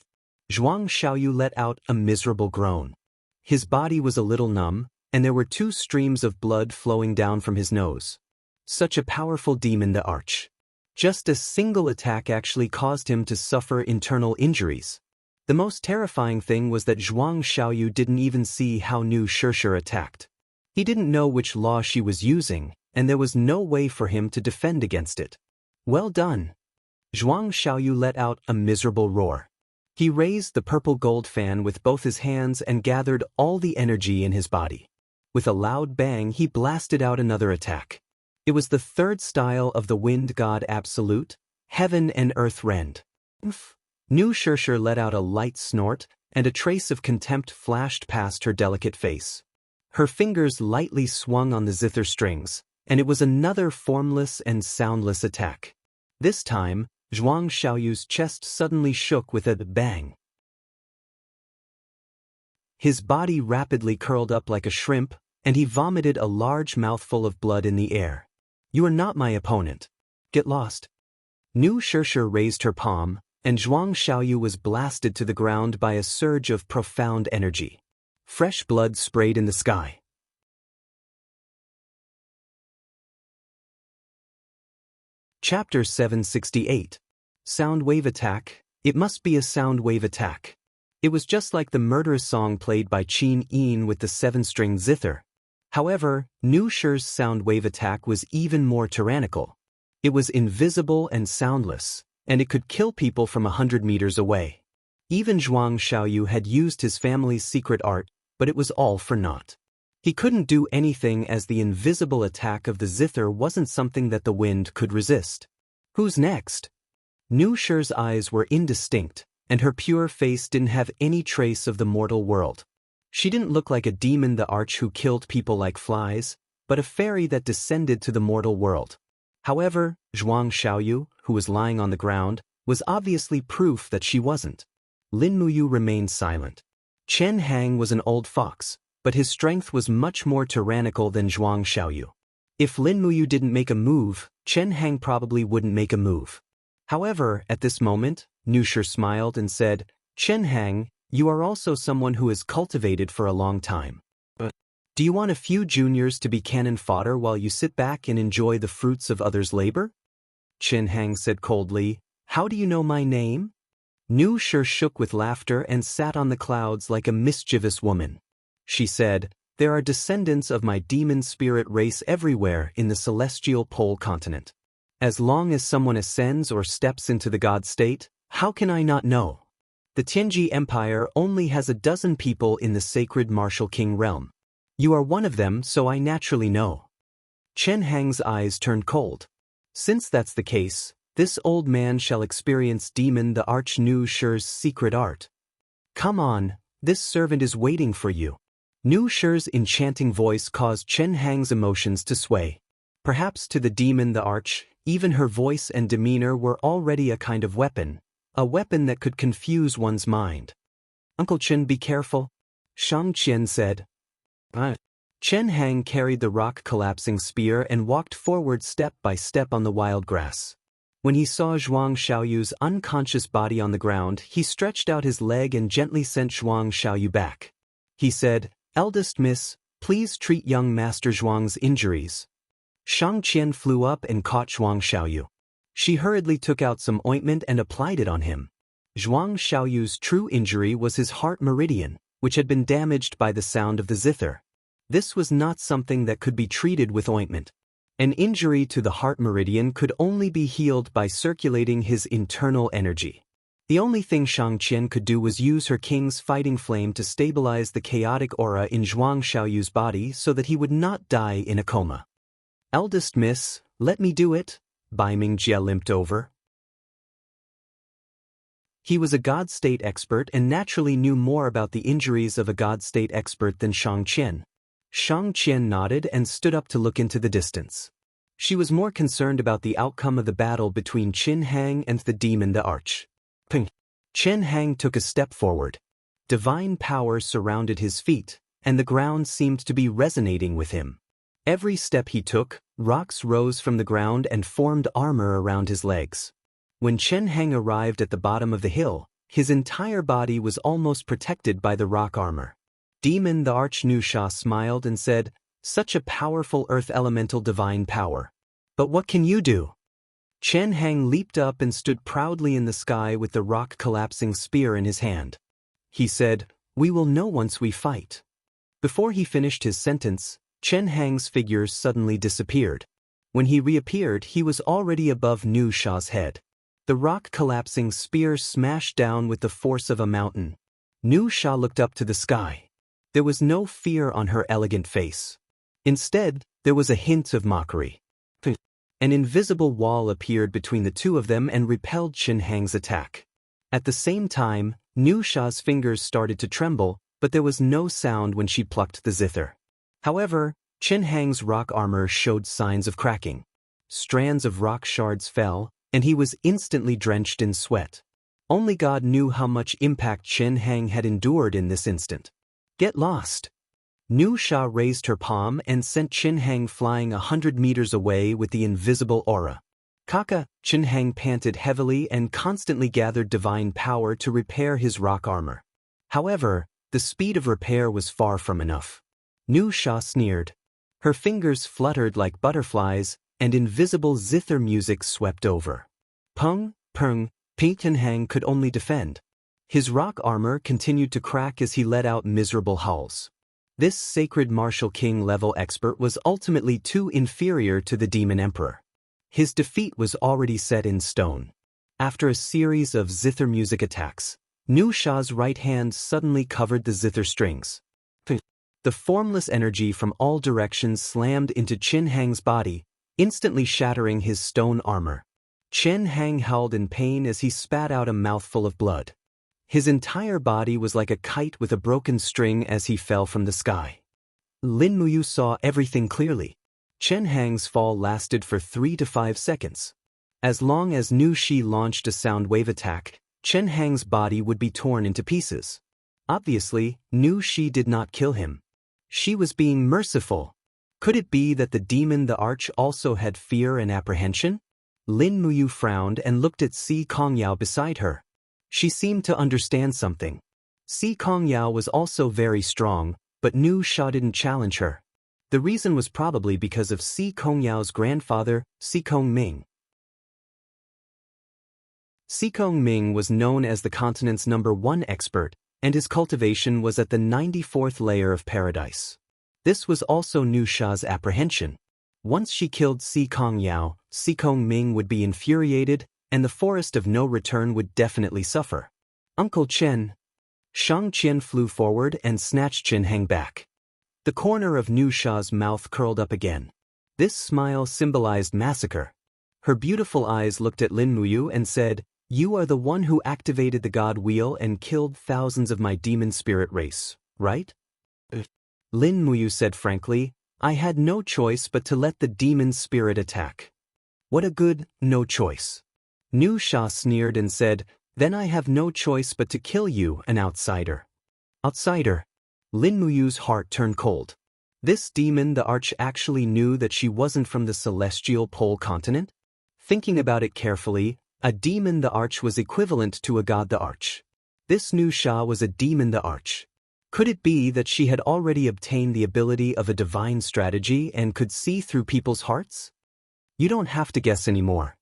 Zhuang Xiaoyu let out a miserable groan. His body was a little numb, and there were 2 streams of blood flowing down from his nose. Such a powerful demon, the Arch. Just a single attack actually caused him to suffer internal injuries. The most terrifying thing was that Zhuang Xiaoyu didn't even see how Nu Shirshir attacked. He didn't know which law she was using, and there was no way for him to defend against it. Well done! Zhuang Xiaoyu let out a miserable roar. He raised the purple gold fan with both his hands and gathered all the energy in his body. With a loud bang, he blasted out another attack. It was the 3rd style of the wind god absolute, heaven and earth rend. Nu Shirshir let out a light snort, and a trace of contempt flashed past her delicate face. Her fingers lightly swung on the zither strings, and it was another formless and soundless attack. This time, Zhuang Xiaoyu's chest suddenly shook with a bang. His body rapidly curled up like a shrimp, and he vomited a large mouthful of blood in the air. You are not my opponent. Get lost. Nu Shirshir raised her palm, and Zhuang Xiaoyu was blasted to the ground by a surge of profound energy. Fresh blood sprayed in the sky. Chapter 768. Sound Wave Attack. It must be a sound wave attack. It was just like the murderous song played by Qin Yin with the 7-string zither. However, Nu Shir's sound wave attack was even more tyrannical. It was invisible and soundless, and it could kill people from 100 meters away. Even Zhuang Xiaoyu had used his family's secret art, but it was all for naught. He couldn't do anything as the invisible attack of the zither wasn't something that the wind could resist. Who's next? Nu Shir's eyes were indistinct, and her pure face didn't have any trace of the mortal world. She didn't look like a demon the Arch who killed people like flies, but a fairy that descended to the mortal world. However, Zhuang Xiaoyu, who was lying on the ground, was obviously proof that she wasn't. Lin Muyu remained silent. Chen Hang was an old fox, but his strength was much more tyrannical than Zhuang Xiaoyu. If Lin Muyu didn't make a move, Chen Hang probably wouldn't make a move. However, at this moment, Nu Shir smiled and said, Chen Hang, you are also someone who is cultivated for a long time. But do you want a few juniors to be cannon fodder while you sit back and enjoy the fruits of others' labor? Chen Hang said coldly, How do you know my name? Nu Shir shook with laughter and sat on the clouds like a mischievous woman. She said, There are descendants of my demon spirit race everywhere in the celestial pole continent. As long as someone ascends or steps into the god state, how can I not know? The Tianji Empire only has 12 people in the sacred martial king realm. You are one of them, so I naturally know. Chen Hang's eyes turned cold. Since that's the case, this old man shall experience Demon the Arch Nu Shir's secret art. Come on, this servant is waiting for you. Nu Shir's enchanting voice caused Chen Hang's emotions to sway. Perhaps to the Demon the Arch, Even her voice and demeanor were already a kind of weapon, a weapon that could confuse one's mind. "Uncle Chen, be careful," Shang Qian said. Chen Hang carried the rock-collapsing spear and walked forward step by step on the wild grass. When he saw Zhuang Xiaoyu's unconscious body on the ground, he stretched out his leg and gently sent Zhuang Xiaoyu back. He said, "Eldest miss, please treat young Master Zhuang's injuries." Shang Qian flew up and caught Zhuang Xiaoyu. She hurriedly took out some ointment and applied it on him. Zhuang Xiaoyu's true injury was his heart meridian, which had been damaged by the sound of the zither. This was not something that could be treated with ointment. An injury to the heart meridian could only be healed by circulating his internal energy. The only thing Shang Qian could do was use her king's fighting flame to stabilize the chaotic aura in Zhuang Xiaoyu's body so that he would not die in a coma. "Eldest miss, let me do it," Bai Mingjie limped over. He was a God State expert and naturally knew more about the injuries of a God State expert than Shang Qian. Shang Qian nodded and stood up to look into the distance. She was more concerned about the outcome of the battle between Qin Hang and the demon the Arch. Qin Hang took a step forward. Divine power surrounded his feet, and the ground seemed to be resonating with him. Every step he took, rocks rose from the ground and formed armor around his legs. When Qin Hang arrived at the bottom of the hill, his entire body was almost protected by the rock armor. Demon the Arch Nusha smiled and said, "Such a powerful earth elemental divine power. But what can you do?" Qin Hang leaped up and stood proudly in the sky with the rock-collapsing spear in his hand. He said, "We will know once we fight." Before he finished his sentence, Qin Hang's figure suddenly disappeared. When he reappeared, he was already above Nusha's head. The rock-collapsing spear smashed down with the force of a mountain. Nusha looked up to the sky. There was no fear on her elegant face. Instead, there was a hint of mockery. An invisible wall appeared between the two of them and repelled Qin Hang's attack. At the same time, Nusha's fingers started to tremble, but there was no sound when she plucked the zither. However, Qin Hang's rock armor showed signs of cracking. Strands of rock shards fell, and he was instantly drenched in sweat. Only God knew how much impact Qin Hang had endured in this instant. "Get lost." Nusha raised her palm and sent Qin Hang flying 100 meters away with the invisible aura. "Kaka," Qin Hang panted heavily and constantly gathered divine power to repair his rock armor. However, the speed of repair was far from enough. Nusha sneered. Her fingers fluttered like butterflies, and invisible zither music swept over. Pung, pung, Qin Hang could only defend. His rock armor continued to crack as he let out miserable howls. This sacred martial king level expert was ultimately too inferior to the demon emperor. His defeat was already set in stone. After a series of zither music attacks, Nusha's right hand suddenly covered the zither strings. The formless energy from all directions slammed into Qin Hang's body, instantly shattering his stone armor. Qin Hang howled in pain as he spat out a mouthful of blood. His entire body was like a kite with a broken string as he fell from the sky. Lin Muyu saw everything clearly. Qin Hang's fall lasted for 3 to 5 seconds. As long as Nu Shi launched a sound wave attack, Qin Hang's body would be torn into pieces. Obviously, Nu Shi did not kill him. She was being merciful. Could it be that the demon the Arch also had fear and apprehension? Lin Muyu frowned and looked at Si Kongyao beside her. She seemed to understand something. Si Kongyao was also very strong, but Nu Sha didn't challenge her. The reason was probably because of Si Kongyao's grandfather, Si Kongming. Si Kongming was known as the continent's #1 expert, and his cultivation was at the 94th layer of paradise. This was also Nu Sha's apprehension. Once she killed Si Kongyao, Si Kongming would be infuriated, and the forest of no return would definitely suffer. "Uncle Chen." Shang Qian flew forward and snatched Qin Hang back. The corner of Nu Sha's mouth curled up again. This smile symbolized massacre. Her beautiful eyes looked at Lin Muyu and said, "You are the one who activated the God Wheel and killed thousands of my demon spirit race, right?" Lin Muyu said frankly, "I had no choice but to let the demon spirit attack." What a good, no choice. Nu Sha sneered and said, then I have no choice but to kill you, an outsider. Outsider. Lin Muyu's heart turned cold. This demon the Arch actually knew that she wasn't from the celestial pole continent? Thinking about it carefully, a demon the Arch was equivalent to a god the Arch. This Nu Sha was a demon the Arch. Could it be that she had already obtained the ability of a divine strategy and could see through people's hearts? You don't have to guess anymore.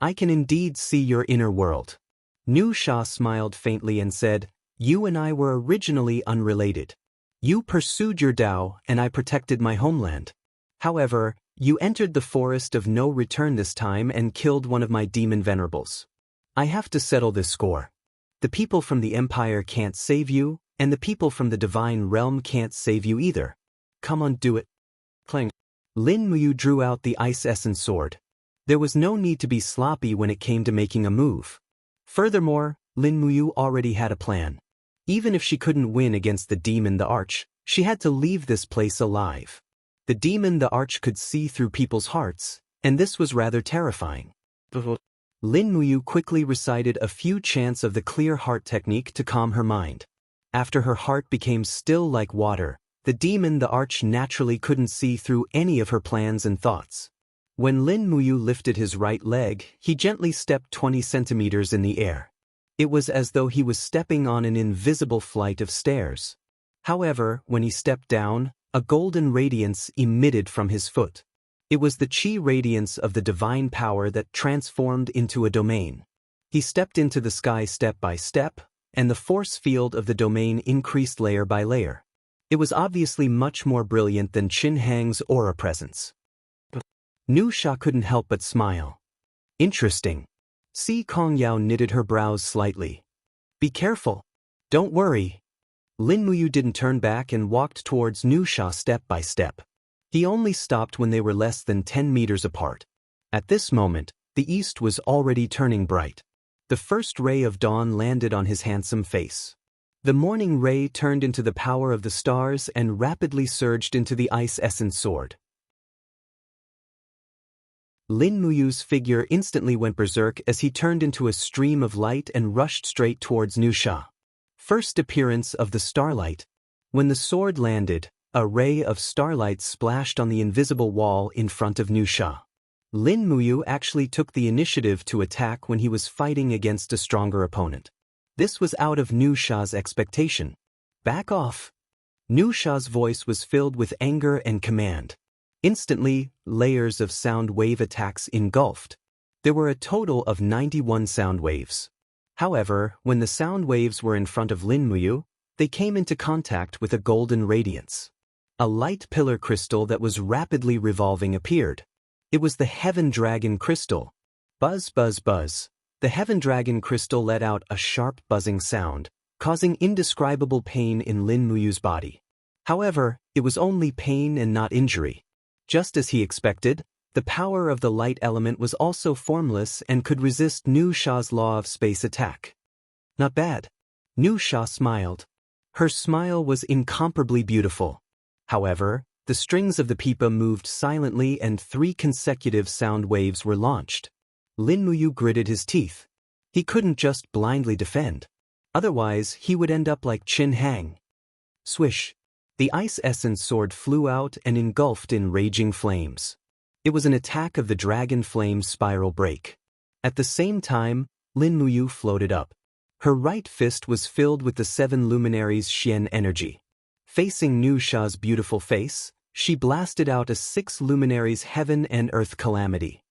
I can indeed see your inner world. Nu Sha smiled faintly and said, you and I were originally unrelated. You pursued your Tao and I protected my homeland. However, you entered the forest of no return this time and killed one of my demon venerables. I have to settle this score. The people from the Empire can't save you, and the people from the Divine Realm can't save you either. Come on, do it. Clang. Lin Muyu drew out the Ice Essence sword. There was no need to be sloppy when it came to making a move. Furthermore, Lin Muyu already had a plan. Even if she couldn't win against the demon the Arch, she had to leave this place alive. The demon the Arch could see through people's hearts, and this was rather terrifying. Lin Muyu quickly recited a few chants of the clear heart technique to calm her mind. After her heart became still like water, the demon the Arch naturally couldn't see through any of her plans and thoughts. When Lin Muyu lifted his right leg, he gently stepped 20 centimeters in the air. It was as though he was stepping on an invisible flight of stairs. However, when he stepped down, a golden radiance emitted from his foot. It was the chi radiance of the divine power that transformed into a domain. He stepped into the sky step by step, and the force field of the domain increased layer by layer. It was obviously much more brilliant than Qin Hang's aura presence. Nu Sha couldn't help but smile. Interesting. Si Kongyao knitted her brows slightly. Be careful. Don't worry. Lin Muyu didn't turn back and walked towards Nu Sha step by step. He only stopped when they were less than 10 meters apart. At this moment, the east was already turning bright. The first ray of dawn landed on his handsome face. The morning ray turned into the power of the stars and rapidly surged into the Ice Essence sword. Lin Muyu's figure instantly went berserk as he turned into a stream of light and rushed straight towards Nu Sha. First appearance of the starlight. When the sword landed, a ray of starlight splashed on the invisible wall in front of Nu Sha. Lin Muyu actually took the initiative to attack when he was fighting against a stronger opponent. This was out of Nu Sha's expectation. Back off. Nu Sha's voice was filled with anger and command. Instantly, layers of sound wave attacks engulfed. There were a total of 91 sound waves. However, when the sound waves were in front of Lin Muyu, they came into contact with a golden radiance. A light pillar crystal that was rapidly revolving appeared. It was the Heaven Dragon Crystal. Buzz, buzz, buzz. The Heaven Dragon Crystal let out a sharp buzzing sound, causing indescribable pain in Lin Muyu's body. However, it was only pain and not injury. Just as he expected, the power of the light element was also formless and could resist Nu Sha's law of space attack. Not bad. Nu Sha smiled. Her smile was incomparably beautiful. However, the strings of the pipa moved silently and 3 consecutive sound waves were launched. Lin Muyu gritted his teeth. He couldn't just blindly defend. Otherwise, he would end up like Qin Hang. Swish. The Ice Essence sword flew out and engulfed in raging flames. It was an attack of the Dragon Flame Spiral Break. At the same time, Lin Muyu floated up. Her right fist was filled with the 7 luminaries' Xian energy. Facing Nu Sha's beautiful face, she blasted out a 6 luminaries heaven and earth calamity.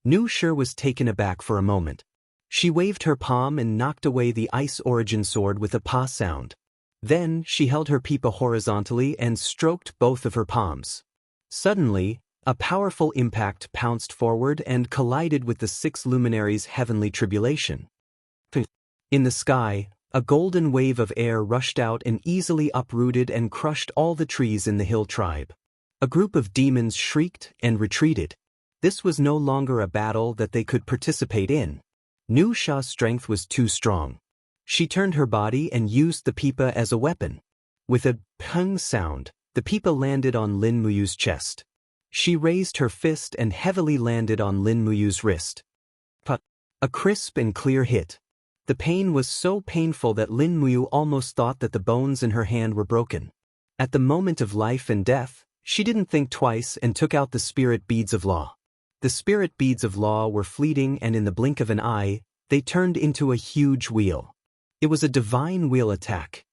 Nu Sha was taken aback for a moment. She waved her palm and knocked away the Ice Origin sword with a pa sound. Then she held her pipa horizontally and stroked both of her palms. Suddenly, a powerful impact pounced forward and collided with the 6 luminaries' heavenly tribulation. In the sky, a golden wave of air rushed out and easily uprooted and crushed all the trees in the hill tribe. A group of demons shrieked and retreated. This was no longer a battle that they could participate in. Nu Sha's strength was too strong. She turned her body and used the pipa as a weapon. With a pung sound, the pipa landed on Lin Muyu's chest. She raised her fist and heavily landed on Lin Muyu's wrist. But a crisp and clear hit. The pain was so painful that Lin Muyu almost thought that the bones in her hand were broken. At the moment of life and death, she didn't think twice and took out the spirit beads of law. The spirit beads of law were fleeting, and in the blink of an eye, they turned into a huge wheel. It was a divine wheel attack.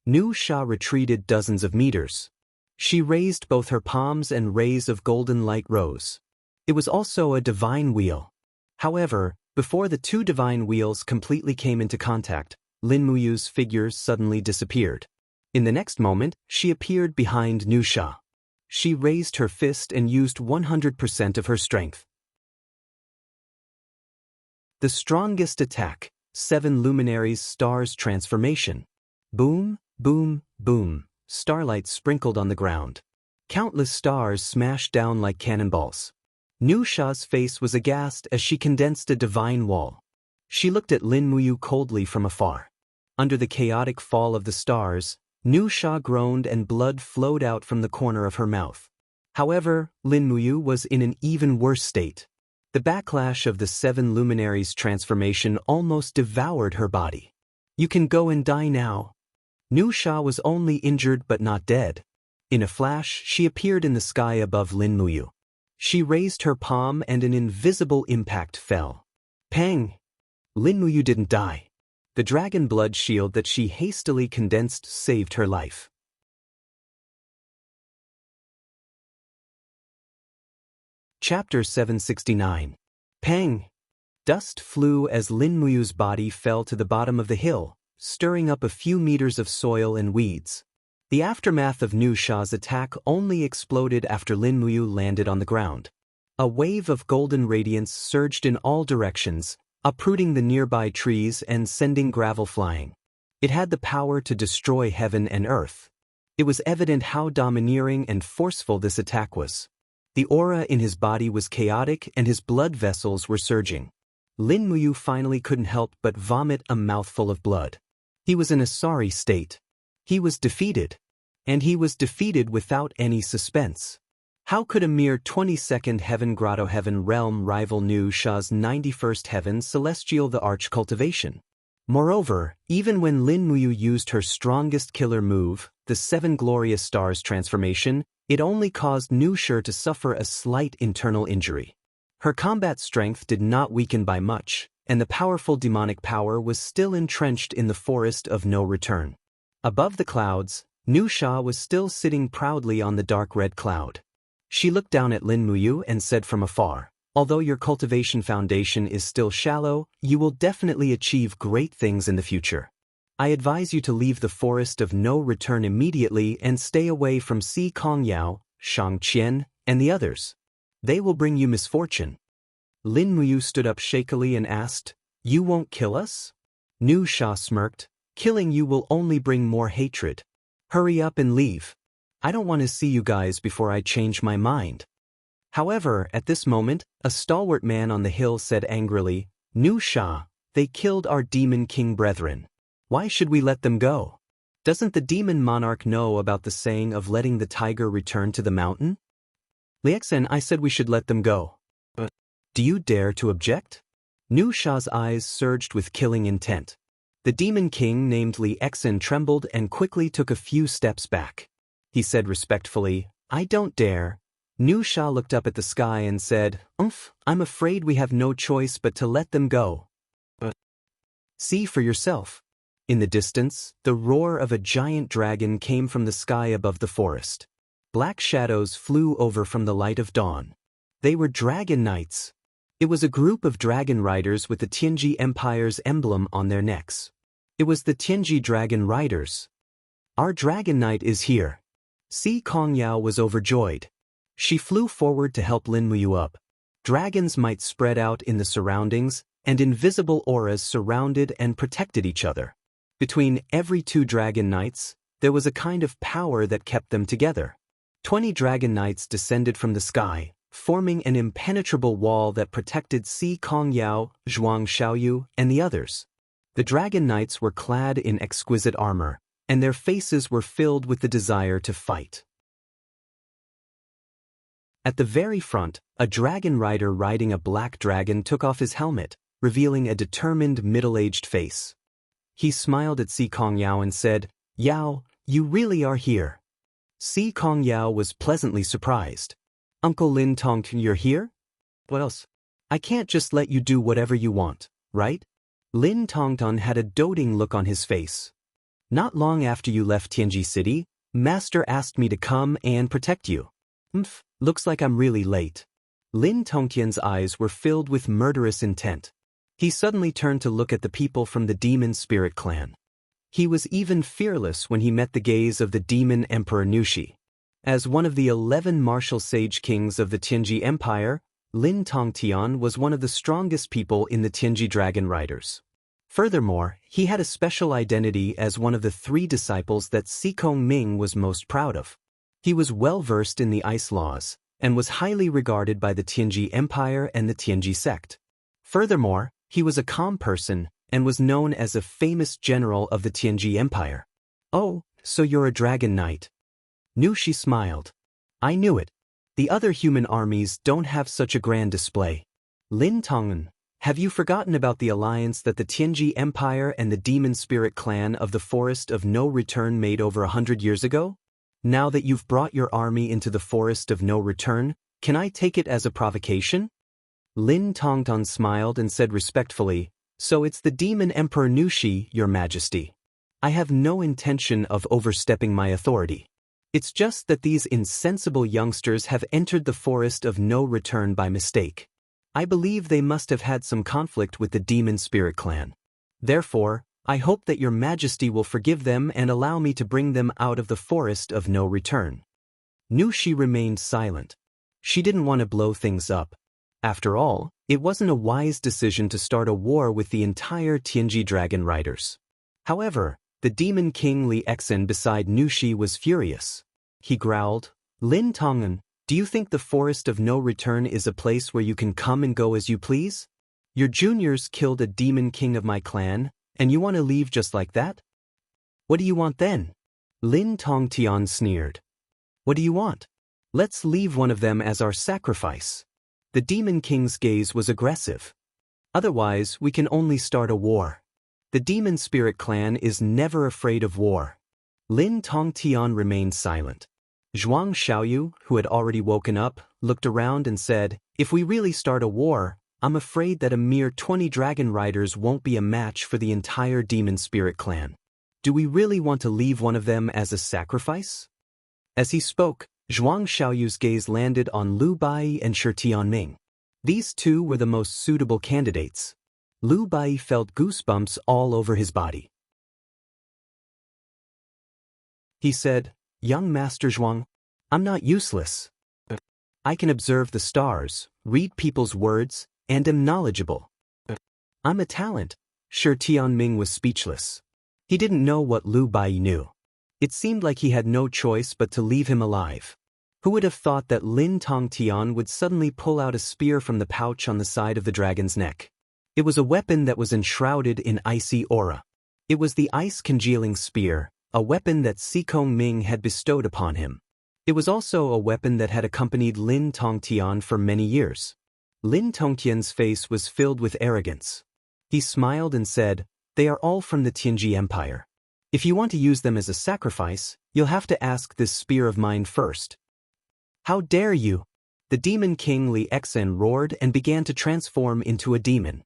Nu Sha retreated dozens of meters. She raised both her palms and rays of golden light rose. It was also a divine wheel. However, before the two divine wheels completely came into contact, Lin Muyu's figure suddenly disappeared. In the next moment, she appeared behind Nu Sha. She raised her fist and used 100% of her strength. The strongest attack, 7 luminaries stars transformation. Boom, boom, boom, starlight sprinkled on the ground. Countless stars smashed down like cannonballs. Nu Sha's face was aghast as she condensed a divine wall. She looked at Lin Muyu coldly from afar. Under the chaotic fall of the stars, Nu Sha groaned and blood flowed out from the corner of her mouth. However, Lin Muyu was in an even worse state. The backlash of the 7 luminaries transformation almost devoured her body. You can go and die now. Nu Sha was only injured but not dead. In a flash, she appeared in the sky above Lin Muyu. She raised her palm and an invisible impact fell. Pang! Lin Muyu didn't die. The dragon blood shield that she hastily condensed saved her life. Chapter 769. Pang! Dust flew as Lin Muyu's body fell to the bottom of the hill, stirring up a few meters of soil and weeds. The aftermath of Nu Sha's attack only exploded after Lin Muyu landed on the ground. A wave of golden radiance surged in all directions, uprooting the nearby trees and sending gravel flying. It had the power to destroy heaven and earth. It was evident how domineering and forceful this attack was. The aura in his body was chaotic and his blood vessels were surging. Lin Muyu finally couldn't help but vomit a mouthful of blood. He was in a sorry state. He was defeated. And he was defeated without any suspense. How could a mere 22nd heaven grotto heaven realm rival Nu Sha's 91st heaven celestial the arch cultivation? Moreover, even when Lin Muyu used her strongest killer move, the 7 glorious stars transformation, it only caused Nu Sha to suffer a slight internal injury. Her combat strength did not weaken by much, and the powerful demonic power was still entrenched in the forest of no return. Above the clouds, Nu Sha was still sitting proudly on the dark red cloud. She looked down at Lin Muyu and said from afar, "Although your cultivation foundation is still shallow, you will definitely achieve great things in the future. I advise you to leave the forest of no return immediately and stay away from Si Kongyao, Shang Qian, and the others. They will bring you misfortune." Lin Muyu stood up shakily and asked, "You won't kill us?" Nu Sha smirked, "Killing you will only bring more hatred. Hurry up and leave. I don't want to see you guys before I change my mind." However, at this moment, a stalwart man on the hill said angrily, "Nu Sha, they killed our demon king brethren. Why should we let them go? Doesn't the demon monarch know about the saying of letting the tiger return to the mountain?" "Liexen, I said we should let them go. But do you dare to object?" Nu Sha's eyes surged with killing intent. The demon king named Li Exen trembled and quickly took a few steps back. He said respectfully, "I don't dare." Nu Sha looked up at the sky and said, I'm afraid we have no choice but to let them go. But see for yourself." In the distance, the roar of a giant dragon came from the sky above the forest. Black shadows flew over from the light of dawn. They were dragon knights. It was a group of dragon riders with the Tianji Empire's emblem on their necks. It was the Tianji Dragon Riders. "Our Dragon Knight is here." Si Kongyao was overjoyed. She flew forward to help Lin Muyu up. Dragons might spread out in the surroundings, and invisible auras surrounded and protected each other. Between every 2 Dragon Knights, there was a kind of power that kept them together. 20 Dragon Knights descended from the sky, forming an impenetrable wall that protected Si Kongyao, Zhuang Xiaoyu, and the others. The Dragon Knights were clad in exquisite armor, and their faces were filled with the desire to fight. At the very front, a dragon rider riding a black dragon took off his helmet, revealing a determined middle-aged face. He smiled at Si Kong Yao and said, "Yao, you really are here." Si Kong Yao was pleasantly surprised. "Uncle Lin Tongtun, you're here? What else? I can't just let you do whatever you want, right?" Lin Tongtun had a doting look on his face. "Not long after you left Tianji City, Master asked me to come and protect you. Looks like I'm really late." Lin Tongtian's eyes were filled with murderous intent. He suddenly turned to look at the people from the Demon Spirit clan. He was even fearless when he met the gaze of the Demon Emperor Nushi. As one of the 11 martial sage kings of the Tianji Empire, Lin Tongtian was one of the strongest people in the Tianji Dragon Riders. Furthermore, he had a special identity as one of the 3 disciples that Si Kong Ming was most proud of. He was well versed in the ice laws, and was highly regarded by the Tianji Empire and the Tianji sect. Furthermore, he was a calm person, and was known as a famous general of the Tianji Empire. "Oh, so you're a dragon knight." Nushi smiled. "I knew it. The other human armies don't have such a grand display." "Lin Tongtun, have you forgotten about the alliance that the Tianji Empire and the Demon Spirit clan of the Forest of No Return made over 100 years ago? Now that you've brought your army into the Forest of No Return, can I take it as a provocation?" Lin Tongtun smiled and said respectfully, "So it's the Demon Emperor Nushi, Your Majesty. I have no intention of overstepping my authority. It's just that these insensible youngsters have entered the Forest of No Return by mistake. I believe they must have had some conflict with the Demon Spirit clan. Therefore, I hope that Your Majesty will forgive them and allow me to bring them out of the Forest of No Return." Nushi remained silent. She didn't want to blow things up. After all, it wasn't a wise decision to start a war with the entire Tianji Dragon Riders. However, the Demon King Li Exen beside Nushi was furious. He growled, "Lin Tongtun, do you think the Forest of No Return is a place where you can come and go as you please? Your juniors killed a demon king of my clan, and you want to leave just like that? What do you want then?" Lin Tongtian sneered. "What do you want? Let's leave one of them as our sacrifice." The Demon King's gaze was aggressive. "Otherwise, we can only start a war. The Demon Spirit clan is never afraid of war." Lin Tongtian remained silent. Zhuang Xiaoyu, who had already woken up, looked around and said, "If we really start a war, I'm afraid that a mere 20 dragon riders won't be a match for the entire Demon Spirit clan. Do we really want to leave one of them as a sacrifice?" As he spoke, Zhuang Xiaoyu's gaze landed on Liu Bai and Shi Tianming. These 2 were the most suitable candidates. Liu Bai felt goosebumps all over his body. He said, "Young Master Zhuang, I'm not useless. I can observe the stars, read people's words, and am knowledgeable. I'm a talent." Shi Tianming was speechless. He didn't know what Liu Bai knew. It seemed like he had no choice but to leave him alive. Who would have thought that Lin Tongtian would suddenly pull out a spear from the pouch on the side of the dragon's neck? It was a weapon that was enshrouded in icy aura. It was the ice-congealing spear, a weapon that Si Kong Ming had bestowed upon him. It was also a weapon that had accompanied Lin Tongtian for many years. Lin Tongtian's face was filled with arrogance. He smiled and said, "They are all from the Tianji Empire. If you want to use them as a sacrifice, you'll have to ask this spear of mine first." "How dare you!" The Demon King Li Exen roared and began to transform into a demon.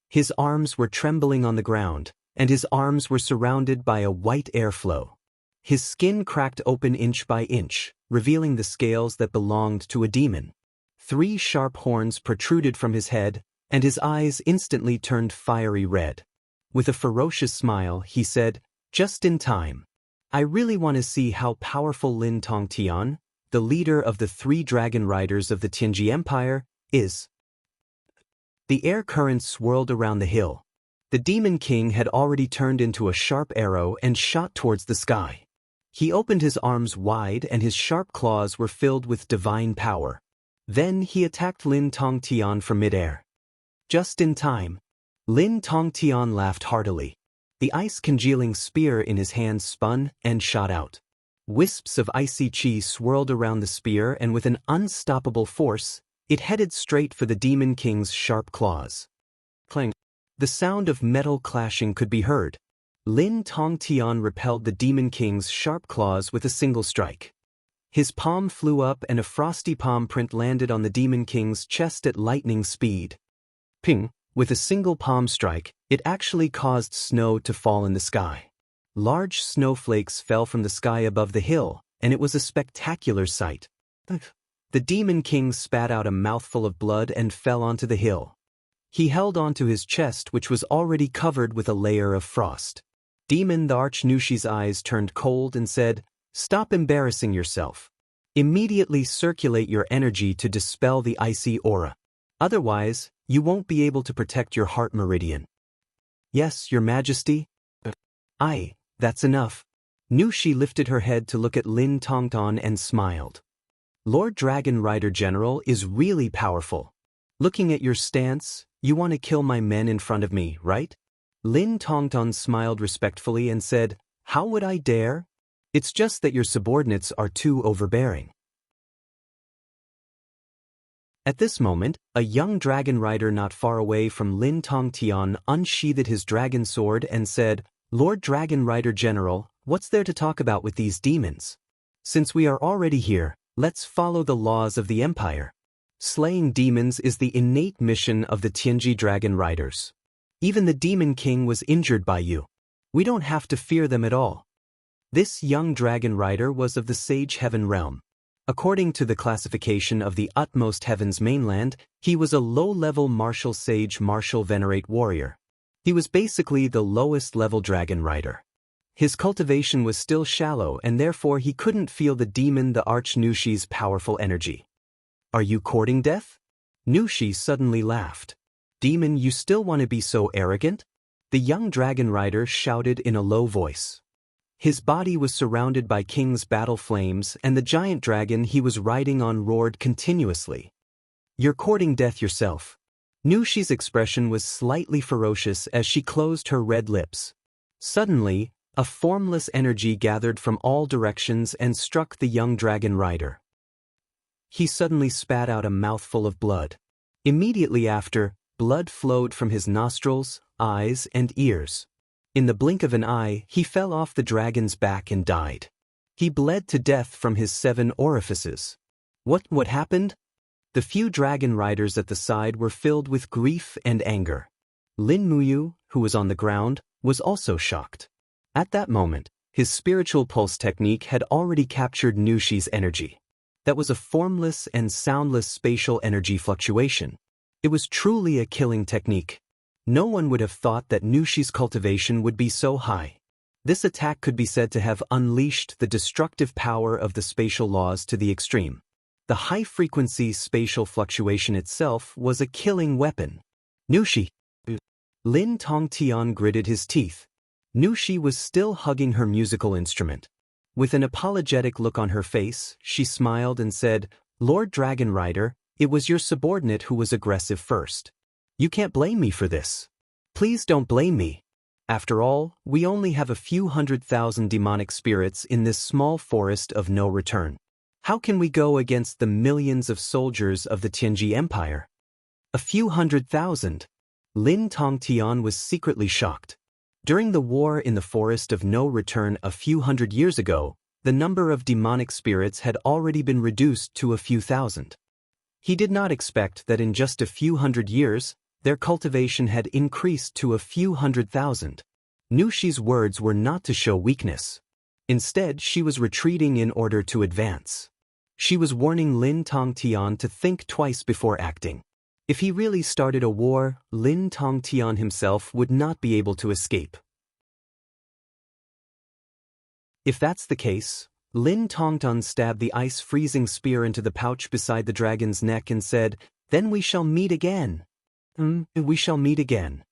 His arms were trembling on the ground, and his arms were surrounded by a white airflow. His skin cracked open inch by inch, revealing the scales that belonged to a demon. 3 sharp horns protruded from his head, and his eyes instantly turned fiery red. With a ferocious smile, he said, "Just in time. I really want to see how powerful Lin Tongtian, the leader of the 3 dragon riders of the Tianji Empire, is." The air currents swirled around the hill. The Demon King had already turned into a sharp arrow and shot towards the sky. He opened his arms wide and his sharp claws were filled with divine power. Then he attacked Lin Tongtian from midair. Just in time. Lin Tongtian laughed heartily. The ice-congealing spear in his hand spun and shot out. Wisps of icy chi swirled around the spear, and with an unstoppable force, it headed straight for the Demon King's sharp claws. Clang. The sound of metal clashing could be heard. Lin Tongtian repelled the Demon King's sharp claws with a single strike. His palm flew up and a frosty palm print landed on the Demon King's chest at lightning speed. Ping! With a single palm strike, it actually caused snow to fall in the sky. Large snowflakes fell from the sky above the hill, and it was a spectacular sight. The Demon King spat out a mouthful of blood and fell onto the hill. He held onto his chest, which was already covered with a layer of frost. Demon the Archnushi's eyes turned cold and said, "Stop embarrassing yourself. Immediately circulate your energy to dispel the icy aura. Otherwise, you won't be able to protect your heart meridian." "Yes, Your Majesty." "Aye, that's enough." Nushi lifted her head to look at Lin Tongtan and smiled. "Lord Dragon Rider General is really powerful. Looking at your stance, you want to kill my men in front of me, right?" Lin Tongtan smiled respectfully and said, "How would I dare? It's just that your subordinates are too overbearing." At this moment, a young dragon rider not far away from Lin Tongtian unsheathed his dragon sword and said, "Lord Dragon Rider General, what's there to talk about with these demons? Since we are already here, let's follow the laws of the Empire. Slaying demons is the innate mission of the Tianji Dragon Riders. Even the Demon King was injured by you. We don't have to fear them at all." This young dragon rider was of the Sage Heaven realm. According to the classification of the Utmost Heaven's mainland, he was a low-level martial sage martial venerate warrior. He was basically the lowest-level dragon rider. His cultivation was still shallow and therefore he couldn't feel the demon the Archnushi's powerful energy. "Are you courting death?" Nushi suddenly laughed. "Demon, you still want to be so arrogant?" The young dragon rider shouted in a low voice. His body was surrounded by King's battle flames and the giant dragon he was riding on roared continuously. "You're courting death yourself." Nushi's expression was slightly ferocious as she closed her red lips. Suddenly, a formless energy gathered from all directions and struck the young dragon rider. He suddenly spat out a mouthful of blood. Immediately after, blood flowed from his nostrils, eyes, and ears. In the blink of an eye, he fell off the dragon's back and died. He bled to death from his 7 orifices. What happened? The few dragon riders at the side were filled with grief and anger. Lin Muyu, who was on the ground, was also shocked. At that moment, his spiritual pulse technique had already captured Nushi's energy. That was a formless and soundless spatial energy fluctuation. It was truly a killing technique. No one would have thought that Nushi's cultivation would be so high. This attack could be said to have unleashed the destructive power of the spatial laws to the extreme. The high-frequency spatial fluctuation itself was a killing weapon. "Nushi!" Lin Tongtian gritted his teeth. Nushi was still hugging her musical instrument. With an apologetic look on her face, she smiled and said, "Lord Dragon Rider, it was your subordinate who was aggressive first. You can't blame me for this. Please don't blame me. After all, we only have a few 100,000 demonic spirits in this small forest of no return. How can we go against the millions of soldiers of the Tianji Empire?" "A few 100,000. Lin Tongtian was secretly shocked. During the war in the Forest of No Return a few hundred years ago, the number of demonic spirits had already been reduced to a few thousand. He did not expect that in just a few hundred years, their cultivation had increased to a few 100,000. Nushi's words were not to show weakness. Instead, she was retreating in order to advance. She was warning Lin Tongtian to think twice before acting. If he really started a war, Lin Tongtian himself would not be able to escape. If that's the case, Lin Tongtian stabbed the ice-freezing spear into the pouch beside the dragon's neck and said, "Then we shall meet again." We shall meet again."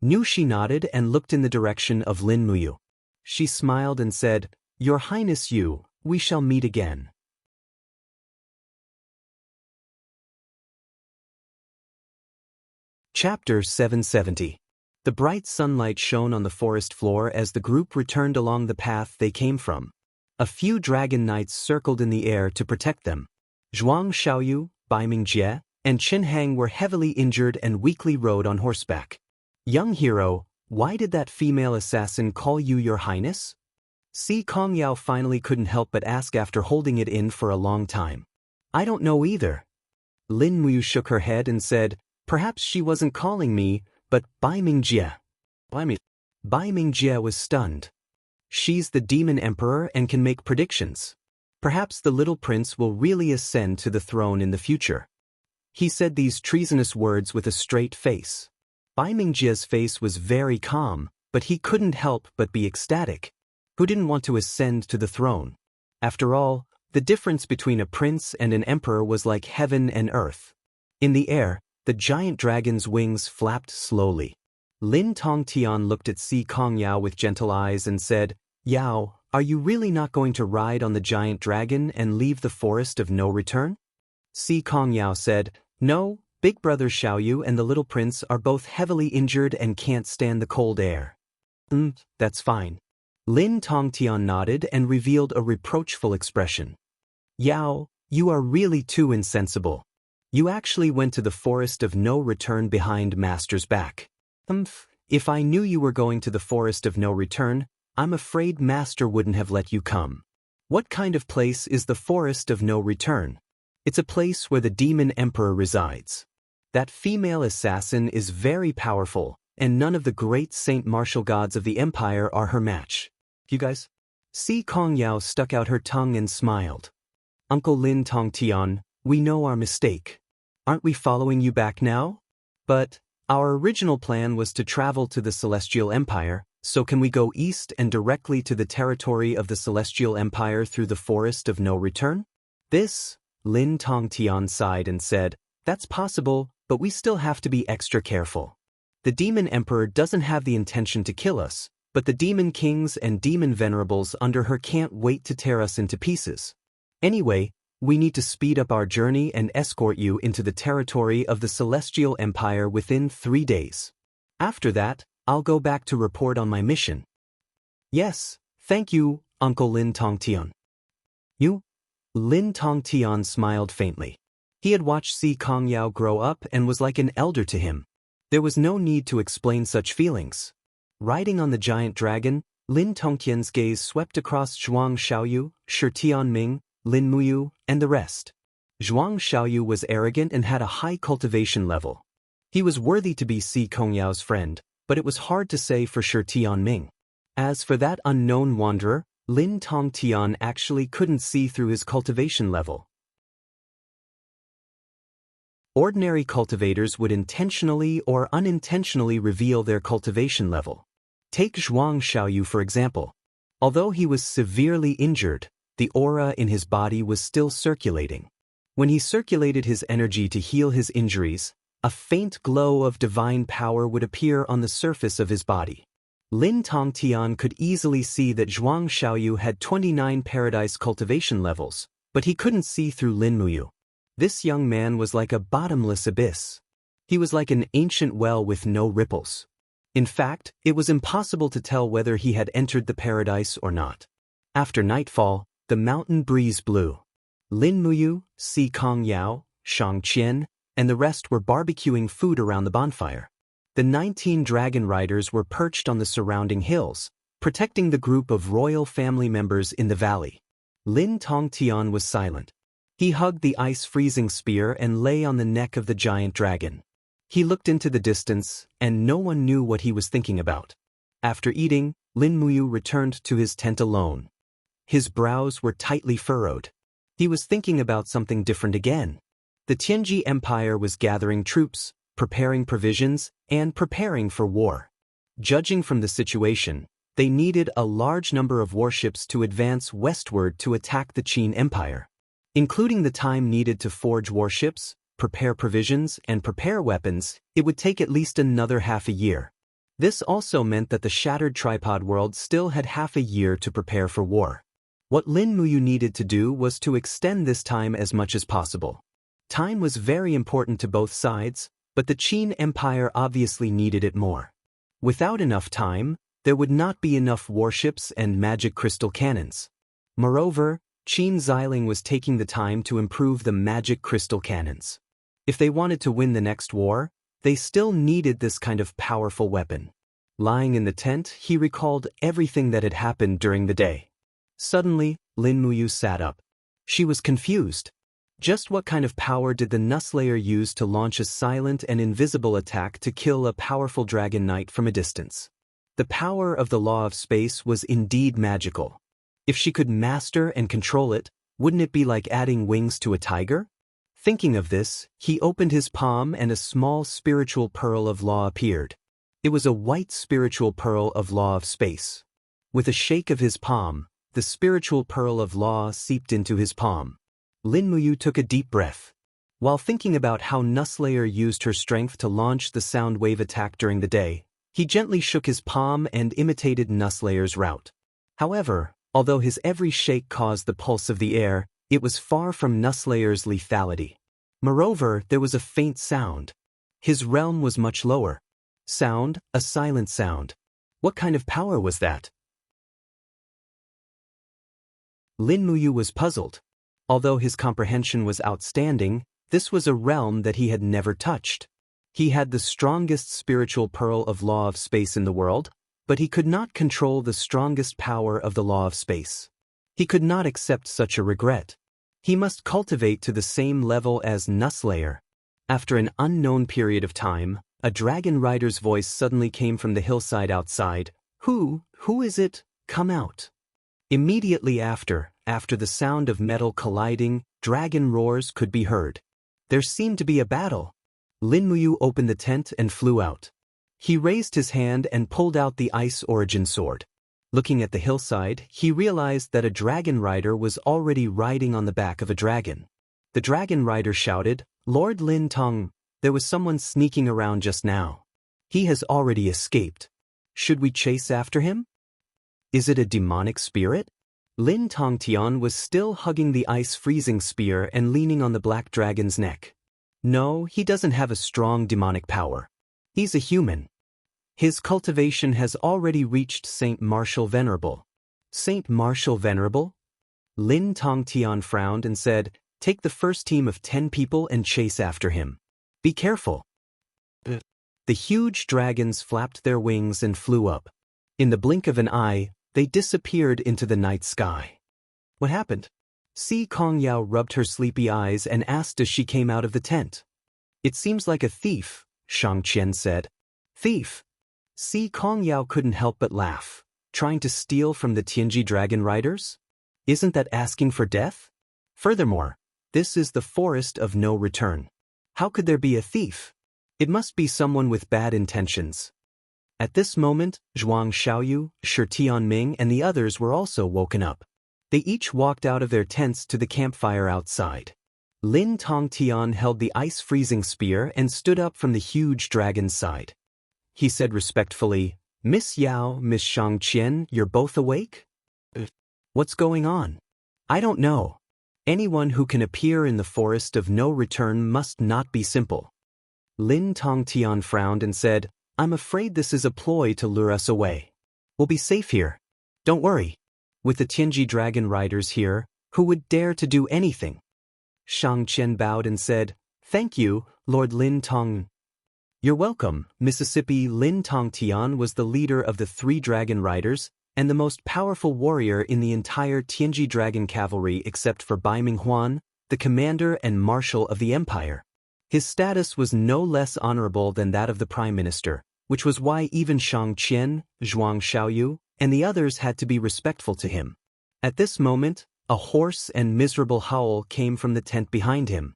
Nushi nodded and looked in the direction of Lin Muyu. She smiled and said, "Your Highness we shall meet again." Chapter 770. The bright sunlight shone on the forest floor as the group returned along the path they came from. A few dragon knights circled in the air to protect them. Zhuang Xiaoyu, Bai Mingjie, and Qin Hang were heavily injured and weakly rode on horseback. Young hero, why did that female assassin call you your highness? Si Kongyao finally couldn't help but ask after holding it in for a long time. I don't know either. Lin Muyu shook her head and said, perhaps she wasn't calling me, but Bai Mingjie. Bai Mingjie was stunned. She's the demon emperor and can make predictions. Perhaps the little prince will really ascend to the throne in the future. He said these treasonous words with a straight face. Bai Mingjie's face was very calm, but he couldn't help but be ecstatic. Who didn't want to ascend to the throne? After all, the difference between a prince and an emperor was like heaven and earth. In the air, the giant dragon's wings flapped slowly. Lin Tongtian looked at Si Kongyao with gentle eyes and said, Yao, are you really not going to ride on the giant dragon and leave the forest of no return? Si Kongyao said, no, big brother Xiaoyu and the little prince are both heavily injured and can't stand the cold air. That's fine. Lin Tongtian nodded and revealed a reproachful expression. Yao, you are really too insensible. You actually went to the forest of no return behind Master's back. If I knew you were going to the forest of no return, I'm afraid Master wouldn't have let you come. What kind of place is the forest of no return? It's a place where the demon emperor resides. That female assassin is very powerful, and none of the great saint martial gods of the empire are her match. You guys? Si Kongyao stuck out her tongue and smiled. Uncle Lin Tongtian, we know our mistake. Aren't we following you back now? But our original plan was to travel to the Celestial Empire, so can we go east and directly to the territory of the Celestial Empire through the Forest of No Return? This, Lin Tongtian sighed and said, that's possible, but we still have to be extra careful. The Demon Emperor doesn't have the intention to kill us, but the Demon Kings and Demon Venerables under her can't wait to tear us into pieces. Anyway, we need to speed up our journey and escort you into the territory of the Celestial Empire within 3 days. After that, I'll go back to report on my mission. Yes, thank you, Uncle Lin Tongtian. You? Lin Tongtian smiled faintly. He had watched Si Kongyao grow up and was like an elder to him. There was no need to explain such feelings. Riding on the giant dragon, Lin Tongtian's gaze swept across Zhuang Xiaoyu, Shi Tianming, Lin Muyu, and the rest. Zhuang Xiaoyu was arrogant and had a high cultivation level. He was worthy to be Si Kongyao's friend, but it was hard to say for Shi Tianming. As for that unknown wanderer, Lin Tongtian actually couldn't see through his cultivation level. Ordinary cultivators would intentionally or unintentionally reveal their cultivation level. Take Zhuang Xiaoyu for example. Although he was severely injured, the aura in his body was still circulating. When he circulated his energy to heal his injuries, a faint glow of divine power would appear on the surface of his body. Lin Tongtian could easily see that Zhuang Xiaoyu had 29 paradise cultivation levels, but he couldn't see through Lin Muyu. This young man was like a bottomless abyss. He was like an ancient well with no ripples. In fact, it was impossible to tell whether he had entered the paradise or not. After nightfall, the mountain breeze blew. Lin Muyu, Si Kongyao, Shang Qian, and the rest were barbecuing food around the bonfire. The 19 dragon riders were perched on the surrounding hills, protecting the group of royal family members in the valley. Lin Tongtian was silent. He hugged the ice-freezing spear and lay on the neck of the giant dragon. He looked into the distance, and no one knew what he was thinking about. After eating, Lin Muyu returned to his tent alone. His brows were tightly furrowed. He was thinking about something different again. The Tianji Empire was gathering troops, preparing provisions, and preparing for war. Judging from the situation, they needed a large number of warships to advance westward to attack the Qin Empire. Including the time needed to forge warships, prepare provisions, and prepare weapons, it would take at least another half a year. This also meant that the shattered tripod world still had half a year to prepare for war. What Lin Muyu needed to do was to extend this time as much as possible. Time was very important to both sides, but the Qin Empire obviously needed it more. Without enough time, there would not be enough warships and magic crystal cannons. Moreover, Qin Xiling was taking the time to improve the magic crystal cannons. If they wanted to win the next war, they still needed this kind of powerful weapon. Lying in the tent, he recalled everything that had happened during the day. Suddenly, Lin Muyu sat up. She was confused. Just what kind of power did the Nusslayer use to launch a silent and invisible attack to kill a powerful dragon knight from a distance? The power of the law of space was indeed magical. If she could master and control it, wouldn't it be like adding wings to a tiger? Thinking of this, he opened his palm and a small spiritual pearl of law appeared. It was a white spiritual pearl of law of space. With a shake of his palm, the spiritual pearl of law seeped into his palm. Lin Muyu took a deep breath. While thinking about how Nusslayer used her strength to launch the sound wave attack during the day, he gently shook his palm and imitated Nusslayer's route. However, although his every shake caused the pulse of the air, it was far from Nusslayer's lethality. Moreover, there was a faint sound. His realm was much lower. Sound, a silent sound. What kind of power was that? Lin Muyu was puzzled. Although his comprehension was outstanding, this was a realm that he had never touched. He had the strongest spiritual pearl of law of space in the world, but he could not control the strongest power of the law of space. He could not accept such a regret. He must cultivate to the same level as Nusslayer. After an unknown period of time, a dragon rider's voice suddenly came from the hillside outside. Who is it? Come out. Immediately after the sound of metal colliding, dragon roars could be heard. There seemed to be a battle. Lin Muyu opened the tent and flew out. He raised his hand and pulled out the Ice Origin sword. Looking at the hillside, he realized that a dragon rider was already riding on the back of a dragon. The dragon rider shouted, "Lord Lin Tong, there was someone sneaking around just now. He has already escaped. Should we chase after him? Is it a demonic spirit?" Lin Tongtian was still hugging the ice-freezing spear and leaning on the black dragon's neck. No, he doesn't have a strong demonic power. He's a human. His cultivation has already reached Saint Martial Venerable. Saint Martial Venerable? Lin Tongtian frowned and said, "Take the first team of 10 people and chase after him. Be careful." The huge dragons flapped their wings and flew up. In the blink of an eye, they disappeared into the night sky. What happened? Si Kongyao rubbed her sleepy eyes and asked as she came out of the tent. "It seems like a thief," Shang Qian said. "Thief?" Si Kongyao couldn't help but laugh. "Trying to steal from the Tianji dragon riders? Isn't that asking for death? Furthermore, this is the forest of no return. How could there be a thief? It must be someone with bad intentions." At this moment, Zhuang Xiaoyu, Shi Tianming and the others were also woken up. They each walked out of their tents to the campfire outside. Lin Tongtian held the ice-freezing spear and stood up from the huge dragon's side. He said respectfully, "Miss Yao, Miss Shangqian, you're both awake? What's going on?" "I don't know. Anyone who can appear in the forest of no return must not be simple." Lin Tongtian frowned and said, "I'm afraid this is a ploy to lure us away. We'll be safe here. Don't worry. With the Tianji dragon riders here, who would dare to do anything?" Shang Qian bowed and said, "Thank you, Lord Lin Tong." "You're welcome." Mississippi Lin Tongtian was the leader of the 3 dragon riders and the most powerful warrior in the entire Tianji dragon cavalry except for Bai Minghuan, the commander and marshal of the empire. His status was no less honorable than that of the prime minister, which was why even Shang Qian, Zhuang Xiaoyu, and the others had to be respectful to him. At this moment, a hoarse and miserable howl came from the tent behind him.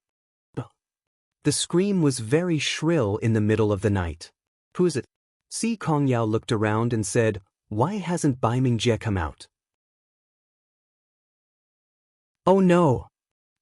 The scream was very shrill in the middle of the night. "Who is it?" Si Kongyao looked around and said, "Why hasn't Bai Mingjie come out?" "Oh no!"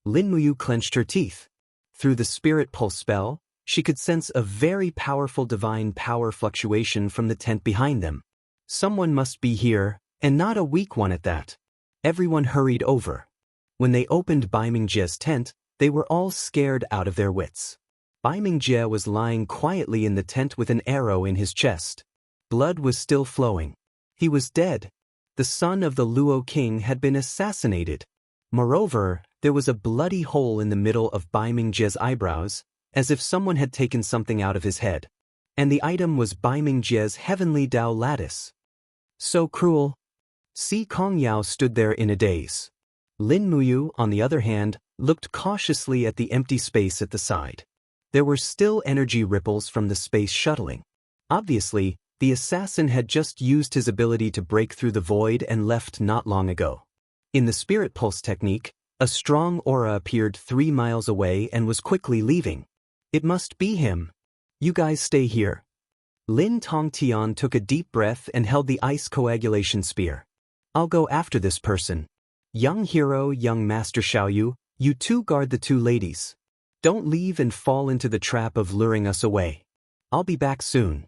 Lin Muyu clenched her teeth. Through the spirit pulse spell, she could sense a very powerful divine power fluctuation from the tent behind them. Someone must be here, and not a weak one at that. Everyone hurried over. When they opened Bai Mingjie's tent, they were all scared out of their wits. Bai Mingjie was lying quietly in the tent with an arrow in his chest. Blood was still flowing. He was dead. The son of the Luo king had been assassinated. Moreover, there was a bloody hole in the middle of Bai Mingjie's eyebrows, as if someone had taken something out of his head. And the item was Bai Mingjie's heavenly Dao lattice. So cruel. Si Kongyao stood there in a daze. Lin Muyu, on the other hand, looked cautiously at the empty space at the side. There were still energy ripples from the space shuttling. Obviously, the assassin had just used his ability to break through the void and left not long ago. In the spirit pulse technique, a strong aura appeared 3 miles away and was quickly leaving. It must be him. You guys stay here. Lin Tongtian took a deep breath and held the ice coagulation spear. I'll go after this person. Young hero, young master Xiaoyu, you two guard the two ladies. Don't leave and fall into the trap of luring us away. I'll be back soon.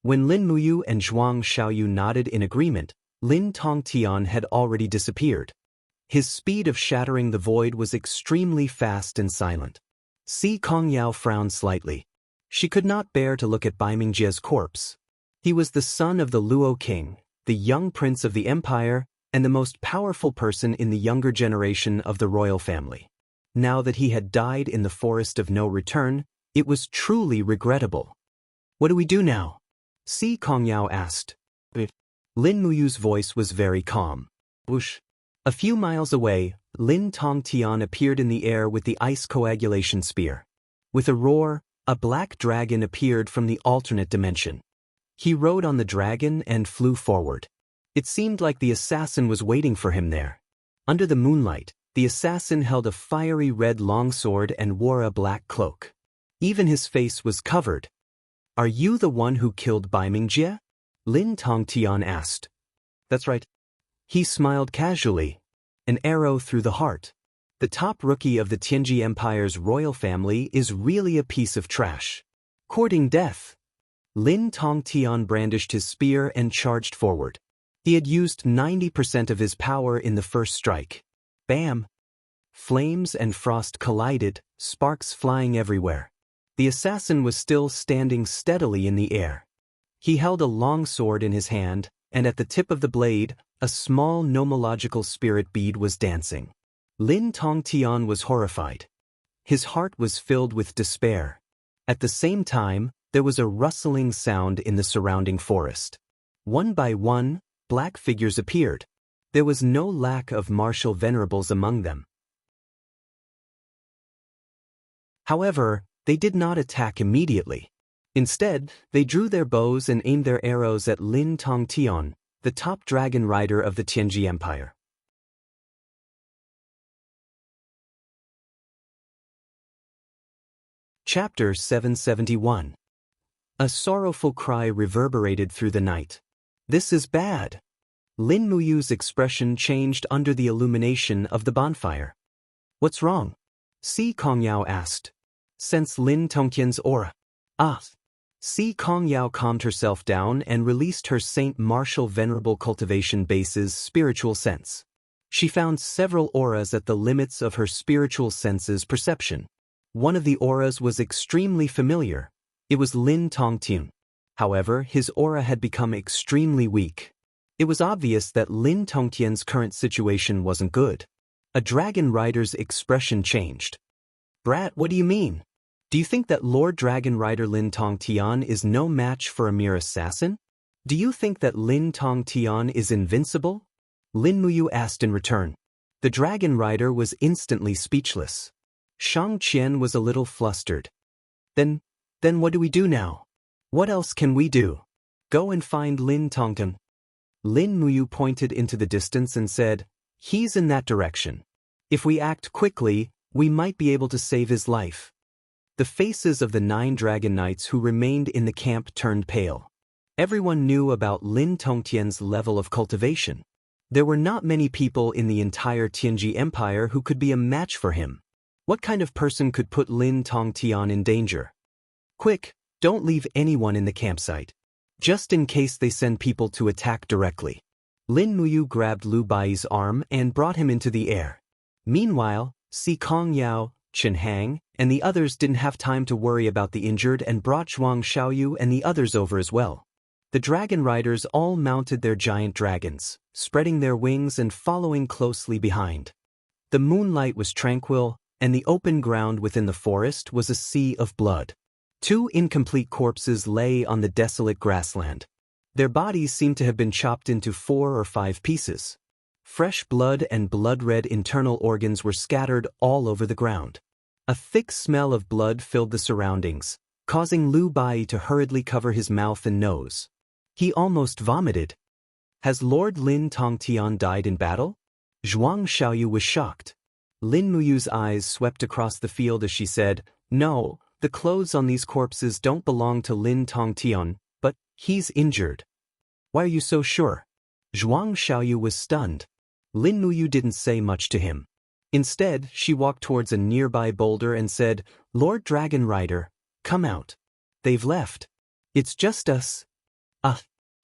When Lin Muyu and Zhuang Xiaoyu nodded in agreement, Lin Tongtian had already disappeared. His speed of shattering the void was extremely fast and silent. Si Kongyao frowned slightly. She could not bear to look at Bai Mingjie's corpse. He was the son of the Luo king, the young prince of the empire, and the most powerful person in the younger generation of the royal family. Now that he had died in the forest of no return, it was truly regrettable. What do we do now? Si Kongyao asked. Lin Muyu's voice was very calm. Whoosh. A few miles away, Lin Tongtian appeared in the air with the ice coagulation spear. With a roar, a black dragon appeared from the alternate dimension. He rode on the dragon and flew forward. It seemed like the assassin was waiting for him there. Under the moonlight, the assassin held a fiery red longsword and wore a black cloak. Even his face was covered. Are you the one who killed Bai Mingjie? Lin Tongtian asked. That's right. He smiled casually. An arrow through the heart. The top rookie of the Tianji Empire's royal family is really a piece of trash. Courting death. Lin Tongtian brandished his spear and charged forward. He had used 90% of his power in the first strike. Bam! Flames and frost collided, sparks flying everywhere. The assassin was still standing steadily in the air. He held a long sword in his hand, and at the tip of the blade, a small nomological spirit bead was dancing. Lin Tongtian was horrified. His heart was filled with despair. At the same time, there was a rustling sound in the surrounding forest. One by one, black figures appeared. There was no lack of martial venerables among them. However, they did not attack immediately. Instead, they drew their bows and aimed their arrows at Lin Tongtian, the top dragon rider of the Tianji Empire. Chapter 771. A sorrowful cry reverberated through the night. This is bad. Lin Muyu's expression changed under the illumination of the bonfire. What's wrong? Si Kongyao asked. Sense Lin Tongtian's aura. Ah. Si Kongyao calmed herself down and released her Saint Martial Venerable Cultivation Base's spiritual sense. She found several auras at the limits of her spiritual sense's perception. One of the auras was extremely familiar. It was Lin Tongtian. However, his aura had become extremely weak. It was obvious that Lin Tongtian's current situation wasn't good. A dragon rider's expression changed. Brat, what do you mean? Do you think that Lord Dragon Rider Lin Tongtian is no match for a mere assassin? Do you think that Lin Tongtian is invincible? Lin Muyu asked in return. The dragon rider was instantly speechless. Shang Qian was a little flustered. Then what do we do now? What else can we do? Go and find Lin Tongtian. Lin Muyu pointed into the distance and said, he's in that direction. If we act quickly, we might be able to save his life. The faces of the 9 dragon knights who remained in the camp turned pale. Everyone knew about Lin Tongtian's level of cultivation. There were not many people in the entire Tianji Empire who could be a match for him. What kind of person could put Lin Tongtian in danger? Quick, don't leave anyone in the campsite. Just in case they send people to attack directly. Lin Muyu grabbed Lu Bai's arm and brought him into the air. Meanwhile, Si Kongyao, Chen Hang, and the others didn't have time to worry about the injured and brought Zhuang Xiaoyu and the others over as well. The dragon riders all mounted their giant dragons, spreading their wings and following closely behind. The moonlight was tranquil, and the open ground within the forest was a sea of blood. 2 incomplete corpses lay on the desolate grassland. Their bodies seemed to have been chopped into 4 or 5 pieces. Fresh blood and blood-red internal organs were scattered all over the ground. A thick smell of blood filled the surroundings, causing Liu Bai to hurriedly cover his mouth and nose. He almost vomited. Has Lord Lin Tongtian died in battle? Zhuang Xiaoyu was shocked. Lin Muyu's eyes swept across the field as she said, "No, the clothes on these corpses don't belong to Lin Tongtian, but he's injured." "Why are you so sure?" Zhuang Xiaoyu was stunned. Lin Muyu didn't say much to him. Instead, she walked towards a nearby boulder and said, "Lord Dragon Rider, come out. They've left. It's just us."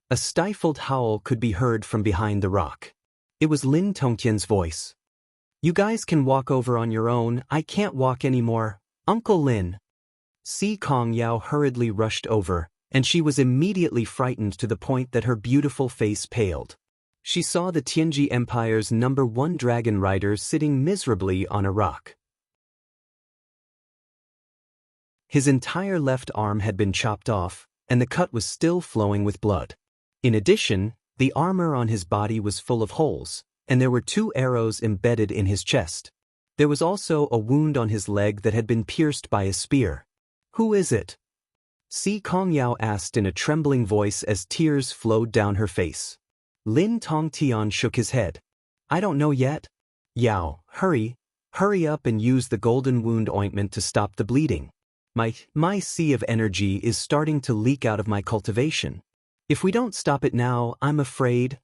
A stifled howl could be heard from behind the rock. It was Lin Tongtian's voice. "You guys can walk over on your own, I can't walk anymore, Uncle Lin." Si Kong Yao hurriedly rushed over, and she was immediately frightened to the point that her beautiful face paled. She saw the Tianji Empire's #1 dragon rider sitting miserably on a rock. His entire left arm had been chopped off, and the cut was still flowing with blood. In addition, the armor on his body was full of holes, and there were 2 arrows embedded in his chest. There was also a wound on his leg that had been pierced by a spear. "Who is it?" Si Kong Yao asked in a trembling voice as tears flowed down her face. Lin Tongtian shook his head. "I don't know yet." "Yao, hurry up and use the golden wound ointment to stop the bleeding. My sea of energy is starting to leak out of my cultivation. If we don't stop it now, I'm afraid."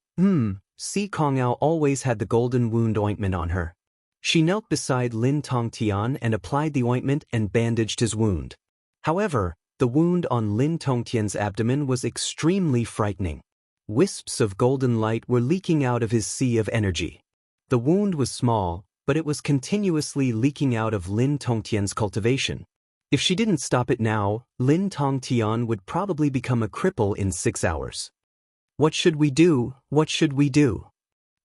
Si Kong Yao always had the golden wound ointment on her. She knelt beside Lin Tongtian and applied the ointment and bandaged his wound. However, the wound on Lin Tongtian's abdomen was extremely frightening. Wisps of golden light were leaking out of his sea of energy. The wound was small, but it was continuously leaking out of Lin Tongtian's cultivation. If she didn't stop it now, Lin Tongtian would probably become a cripple in 6 hours. "What should we do? What should we do?"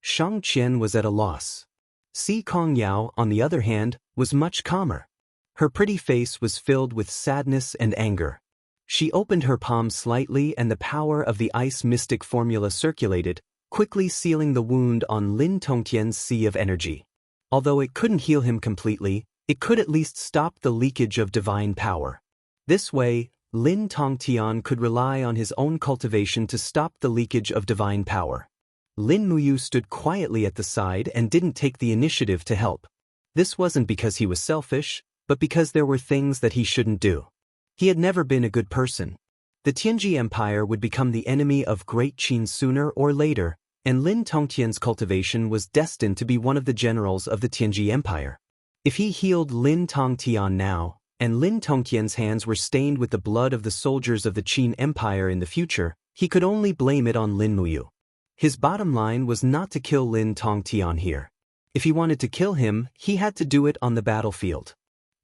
Shang Qian was at a loss. Si Kong Yao, on the other hand, was much calmer. Her pretty face was filled with sadness and anger. She opened her palm slightly and the power of the ice mystic formula circulated, quickly sealing the wound on Lin Tongtian's sea of energy. Although it couldn't heal him completely, it could at least stop the leakage of divine power. This way, Lin Tongtian could rely on his own cultivation to stop the leakage of divine power. Lin Muyu stood quietly at the side and didn't take the initiative to help. This wasn't because he was selfish, but because there were things that he shouldn't do. He had never been a good person. The Tianji Empire would become the enemy of Great Qin sooner or later, and Lin Tongtian's cultivation was destined to be one of the generals of the Tianji Empire. If he healed Lin Tongtian now, and Lin Tongtian's hands were stained with the blood of the soldiers of the Qin Empire in the future, he could only blame it on Lin Muyu. His bottom line was not to kill Lin Tongtian here. If he wanted to kill him, he had to do it on the battlefield.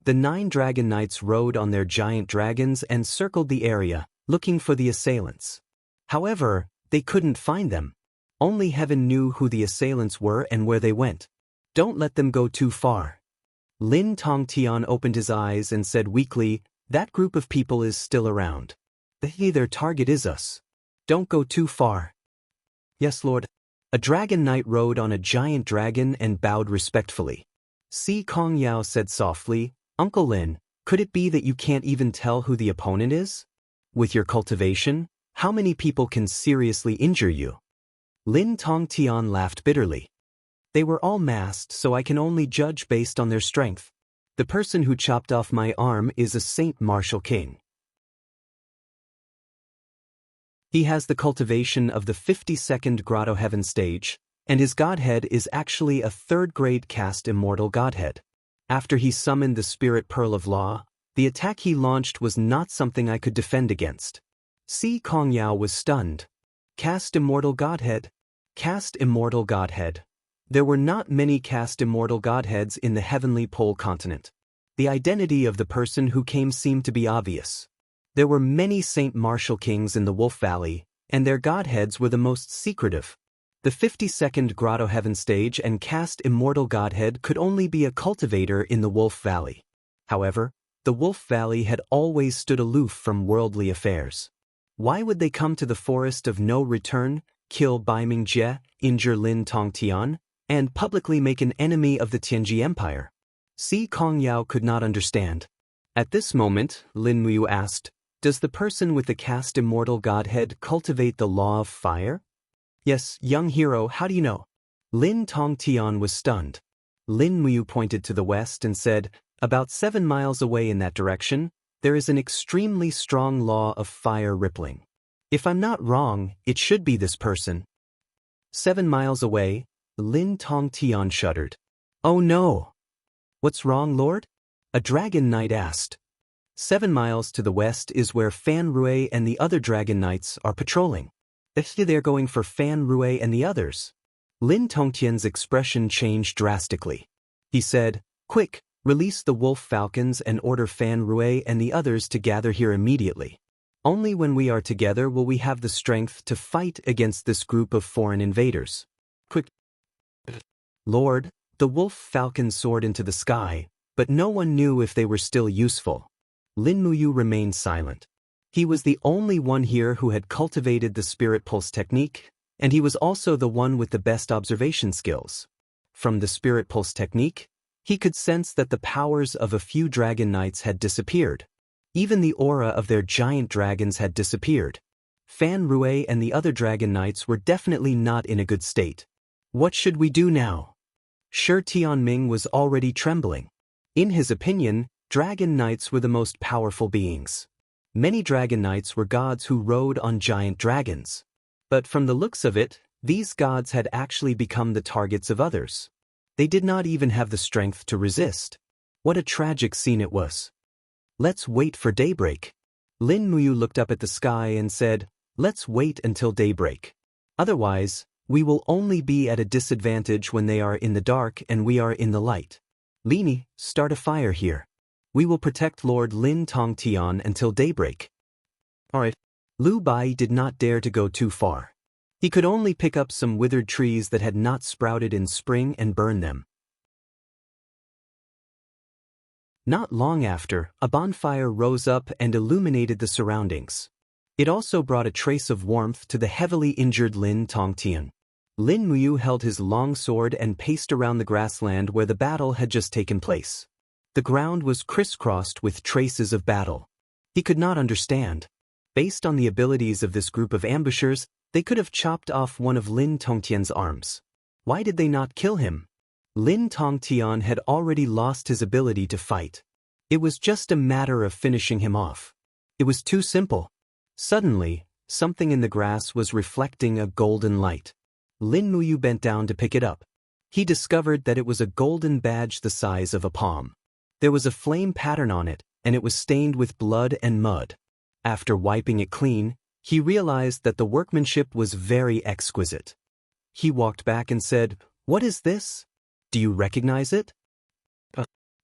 The 9 dragon knights rode on their giant dragons and circled the area, looking for the assailants. However, they couldn't find them. Only heaven knew who the assailants were and where they went. "Don't let them go too far." Lin Tongtian opened his eyes and said weakly, "That group of people is still around. Their target is us. Don't go too far." "Yes, Lord." A dragon knight rode on a giant dragon and bowed respectfully. Si Kong Yao said softly, "Uncle Lin, could it be that you can't even tell who the opponent is? With your cultivation, how many people can seriously injure you?" Lin Tongtian laughed bitterly. "They were all masked, so I can only judge based on their strength. The person who chopped off my arm is a Saint Martial King. He has the cultivation of the 52nd Grotto Heaven stage, and his godhead is actually a 3rd-grade caste immortal godhead. After he summoned the Spirit Pearl of Law, the attack he launched was not something I could defend against." Si Kong Yao was stunned. Caste immortal godhead? Caste immortal godhead. There were not many caste immortal godheads in the heavenly pole continent. The identity of the person who came seemed to be obvious. There were many Saint Martial Kings in the Wolf Valley, and their godheads were the most secretive. The 52nd Grotto Heaven stage and cast immortal godhead could only be a cultivator in the Wolf Valley. However, the Wolf Valley had always stood aloof from worldly affairs. Why would they come to the forest of no return, kill Bai Mingjie, injure Lin Tongtian, and publicly make an enemy of the Tianji Empire? Si Kongyao could not understand. At this moment, Lin Muyu asked, "Does the person with the cast immortal godhead cultivate the law of fire?" "Yes, young hero, how do you know?" Lin Tongtian was stunned. Lin Muyu pointed to the west and said, "About 7 miles away in that direction, there is an extremely strong law of fire rippling. If I'm not wrong, it should be this person." 7 miles away, Lin Tongtian shuddered. "Oh no!" "What's wrong, Lord?" a dragon knight asked. 7 miles to the west is where Fan Rui and the other dragon knights are patrolling. They're going for Fan Rui and the others. Lin Tongtian's expression changed drastically. He said, "Quick, release the wolf falcons and order Fan Rui and the others to gather here immediately. Only when we are together will we have the strength to fight against this group of foreign invaders. Quick." Lord, the wolf falcons soared into the sky, but no one knew if they were still useful. Lin Muyu remained silent. He was the only one here who had cultivated the spirit pulse technique, and he was also the one with the best observation skills. From the spirit pulse technique, he could sense that the powers of a few dragon knights had disappeared. Even the aura of their giant dragons had disappeared. Fan Rui and the other dragon knights were definitely not in a good state. What should we do now? Shi Tianming was already trembling. In his opinion, dragon knights were the most powerful beings. Many dragon knights were gods who rode on giant dragons. But from the looks of it, these gods had actually become the targets of others. They did not even have the strength to resist. What a tragic scene it was. "Let's wait for daybreak." Lin Muyu looked up at the sky and said, "Let's wait until daybreak. Otherwise, we will only be at a disadvantage when they are in the dark and we are in the light. Lini, start a fire here. We will protect Lord Lin Tongtian until daybreak." Alright. Lu Bai did not dare to go too far. He could only pick up some withered trees that had not sprouted in spring and burn them. Not long after, a bonfire rose up and illuminated the surroundings. It also brought a trace of warmth to the heavily injured Lin Tongtian. Lin Muyu held his long sword and paced around the grassland where the battle had just taken place. The ground was crisscrossed with traces of battle. He could not understand. Based on the abilities of this group of ambushers, they could have chopped off one of Lin Tongtian's arms. Why did they not kill him? Lin Tongtian had already lost his ability to fight. It was just a matter of finishing him off. It was too simple. Suddenly, something in the grass was reflecting a golden light. Lin Muyu bent down to pick it up. He discovered that it was a golden badge the size of a palm. There was a flame pattern on it, and it was stained with blood and mud. After wiping it clean, he realized that the workmanship was very exquisite. He walked back and said, "What is this? Do you recognize it?"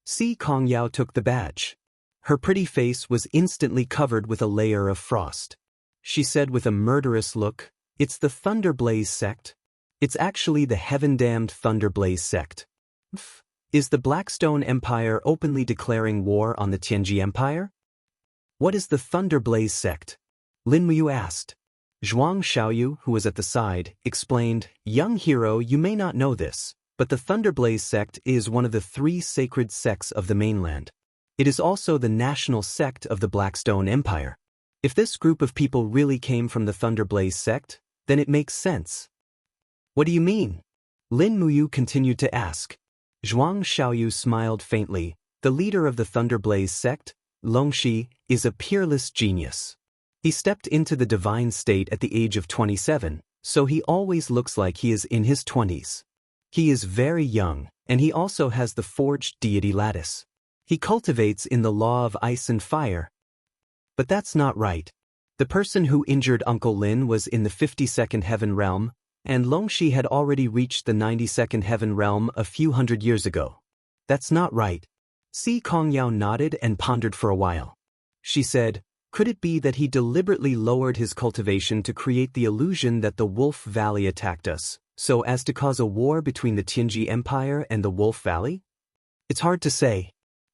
Si Kongyao took the badge. Her pretty face was instantly covered with a layer of frost. She said with a murderous look, "It's the Thunderblaze sect. It's actually the heaven-damned Thunderblaze sect. Is the Blackstone Empire openly declaring war on the Tianji Empire?" "What is the Thunderblaze sect?" Lin Muyu asked. Zhuang Xiaoyu, who was at the side, explained, "Young hero, you may not know this, but the Thunderblaze sect is one of the 3 sacred sects of the mainland. It is also the national sect of the Blackstone Empire. If this group of people really came from the Thunderblaze sect, then it makes sense." "What do you mean?" Lin Muyu continued to ask. Zhuang Xiaoyu smiled faintly. "The leader of the Thunderblaze sect, Longxi, is a peerless genius. He stepped into the divine state at the age of 27, so he always looks like he is in his 20s. He is very young, and he also has the forged deity lattice. He cultivates in the law of ice and fire." "But that's not right. The person who injured Uncle Lin was in the 52nd heaven realm, and Longxi had already reached the 92nd heaven realm a few hundred years ago." "That's not right." Si Kongyao nodded and pondered for a while. She said, Could it be that he deliberately lowered his cultivation to create the illusion that the Wolf Valley attacked us, so as to cause a war between the Tianji Empire and the Wolf Valley? It's hard to say.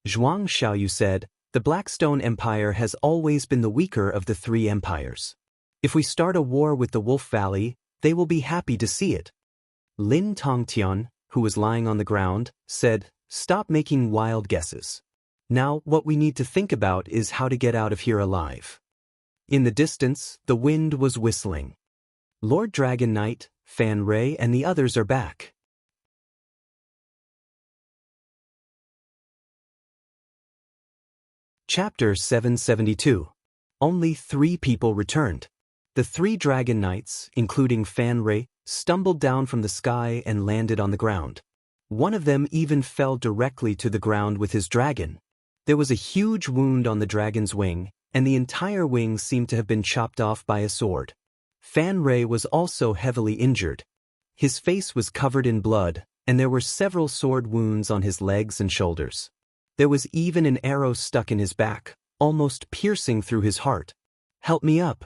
Zhuang Xiaoyu said, the Blackstone Empire has always been the weaker of the three empires. If we start a war with the Wolf Valley, they will be happy to see it. Lin Tongtian, who was lying on the ground, said, stop making wild guesses. Now, what we need to think about is how to get out of here alive. In the distance, the wind was whistling. Lord Dragon Knight, Fan Rei, and the others are back. Chapter 772. Only 3 people returned. The 3 Dragon Knights, including Fan Rei, stumbled down from the sky and landed on the ground. One of them even fell directly to the ground with his dragon. There was a huge wound on the dragon's wing, and the entire wing seemed to have been chopped off by a sword. Fan Rei was also heavily injured. His face was covered in blood, and there were several sword wounds on his legs and shoulders. There was even an arrow stuck in his back, almost piercing through his heart. Help me up.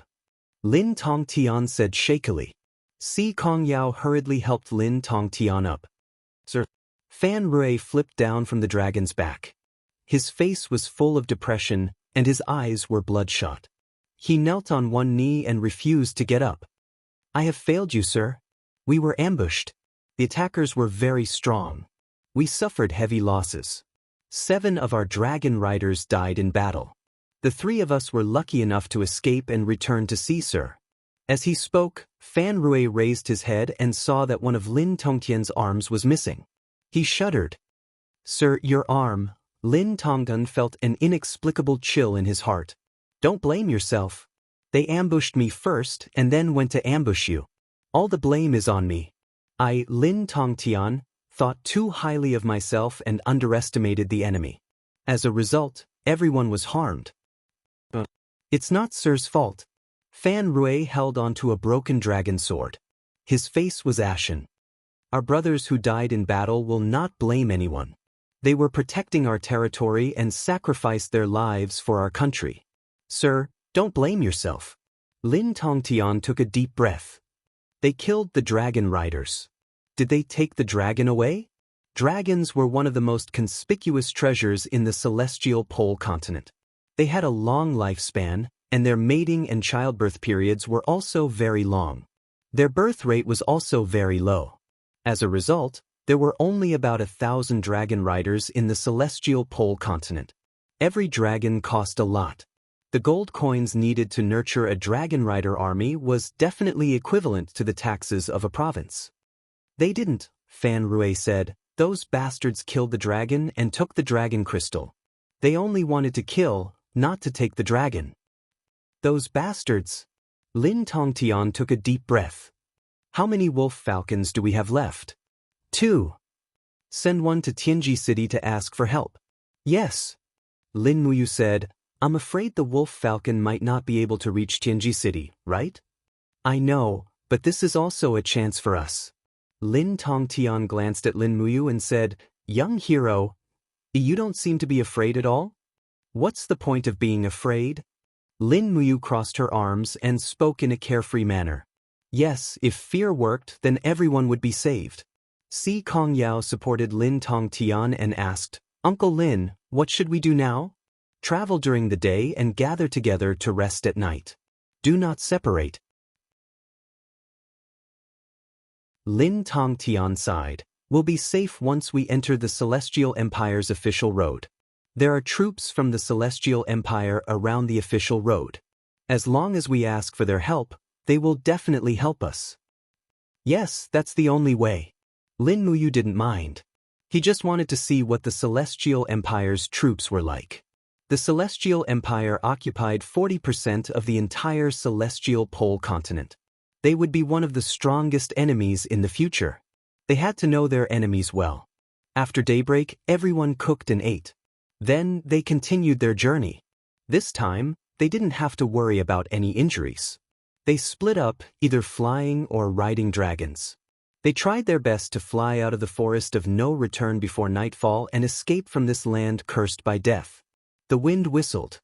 Lin Tongtian said shakily. Si Kongyao hurriedly helped Lin Tongtian up. Sir. Fan Rei flipped down from the dragon's back. His face was full of depression, and his eyes were bloodshot. He knelt on one knee and refused to get up. I have failed you, sir. We were ambushed. The attackers were very strong. We suffered heavy losses. 7 of our dragon riders died in battle. The 3 of us were lucky enough to escape and return to sea, sir. As he spoke, Fan Rei raised his head and saw that one of Lin Tongtian's arms was missing. He shuddered. Sir, your arm. Lin Tongtian felt an inexplicable chill in his heart. Don't blame yourself. They ambushed me first and then went to ambush you. All the blame is on me. I, Lin Tongtian, thought too highly of myself and underestimated the enemy. As a result, everyone was harmed. It's not Sir's fault. Fan Rei held onto a broken dragon sword. His face was ashen. Our brothers who died in battle will not blame anyone. They were protecting our territory and sacrificed their lives for our country. Sir, don't blame yourself. Lin Tongtian took a deep breath. They killed the dragon riders. Did they take the dragon away? Dragons were one of the most conspicuous treasures in the celestial pole continent. They had a long lifespan, and their mating and childbirth periods were also very long. Their birth rate was also very low. As a result, there were only about 1,000 dragon riders in the celestial pole continent. Every dragon cost a lot. The gold coins needed to nurture a dragon rider army was definitely equivalent to the taxes of a province. They didn't, Fan Rei said. Those bastards killed the dragon and took the dragon crystal. They only wanted to kill, not to take the dragon. Those bastards. Lin Tongtian took a deep breath. How many wolf falcons do we have left? 2. Send one to Tianji City to ask for help. Yes. Lin Muyu said, I'm afraid the wolf falcon might not be able to reach Tianji City, right? I know, but this is also a chance for us. Lin Tongtian glanced at Lin Muyu and said, Young hero, you don't seem to be afraid at all? What's the point of being afraid? Lin Muyu crossed her arms and spoke in a carefree manner. Yes, if fear worked, then everyone would be saved. Si Kongyao supported Lin Tongtian and asked, Uncle Lin, what should we do now? Travel during the day and gather together to rest at night. Do not separate. Lin Tongtian sighed. We'll be safe once we enter the Celestial Empire's official road. There are troops from the Celestial Empire around the official road. As long as we ask for their help, they will definitely help us. Yes, that's the only way. Lin Muyu didn't mind. He just wanted to see what the Celestial Empire's troops were like. The Celestial Empire occupied 40% of the entire Celestial Pole continent. They would be one of the strongest enemies in the future. They had to know their enemies well. After daybreak, everyone cooked and ate. Then they continued their journey. This time, they didn't have to worry about any injuries. They split up, either flying or riding dragons. They tried their best to fly out of the forest of no return before nightfall and escape from this land cursed by death. The wind whistled.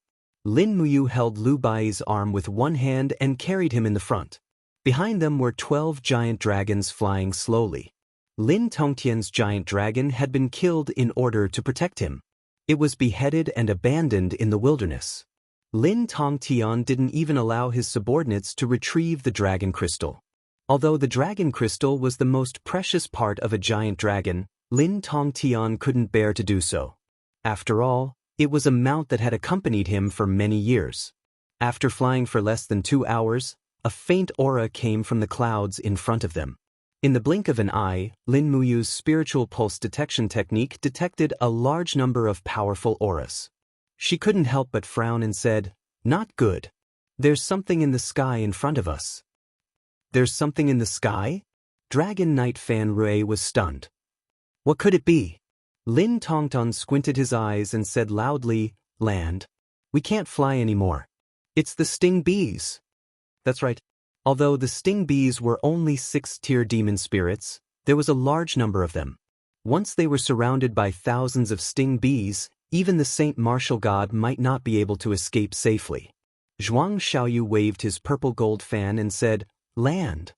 Lin Muyu held Lu Bai's arm with one hand and carried him in the front. Behind them were 12 giant dragons flying slowly. Lin Tongtian's giant dragon had been killed in order to protect him. It was beheaded and abandoned in the wilderness. Lin Tongtian didn't even allow his subordinates to retrieve the dragon crystal. Although the dragon crystal was the most precious part of a giant dragon, Lin Tongtian couldn't bear to do so. After all, it was a mount that had accompanied him for many years. After flying for less than 2 hours, a faint aura came from the clouds in front of them. In the blink of an eye, Lin Muyu's spiritual pulse detection technique detected a large number of powerful auras. She couldn't help but frown and said, "Not good. There's something in the sky in front of us." "There's something in the sky?" Dragon Knight Fan Rui was stunned. "What could it be?" Lin Tongtan squinted his eyes and said loudly, "Land. We can't fly anymore. It's the sting bees." That's right. Although the sting bees were only 6th-tier demon spirits, there was a large number of them. Once they were surrounded by thousands of sting bees, even the Saint Martial God might not be able to escape safely. Zhuang Xiaoyu waved his purple-gold fan and said, "Land."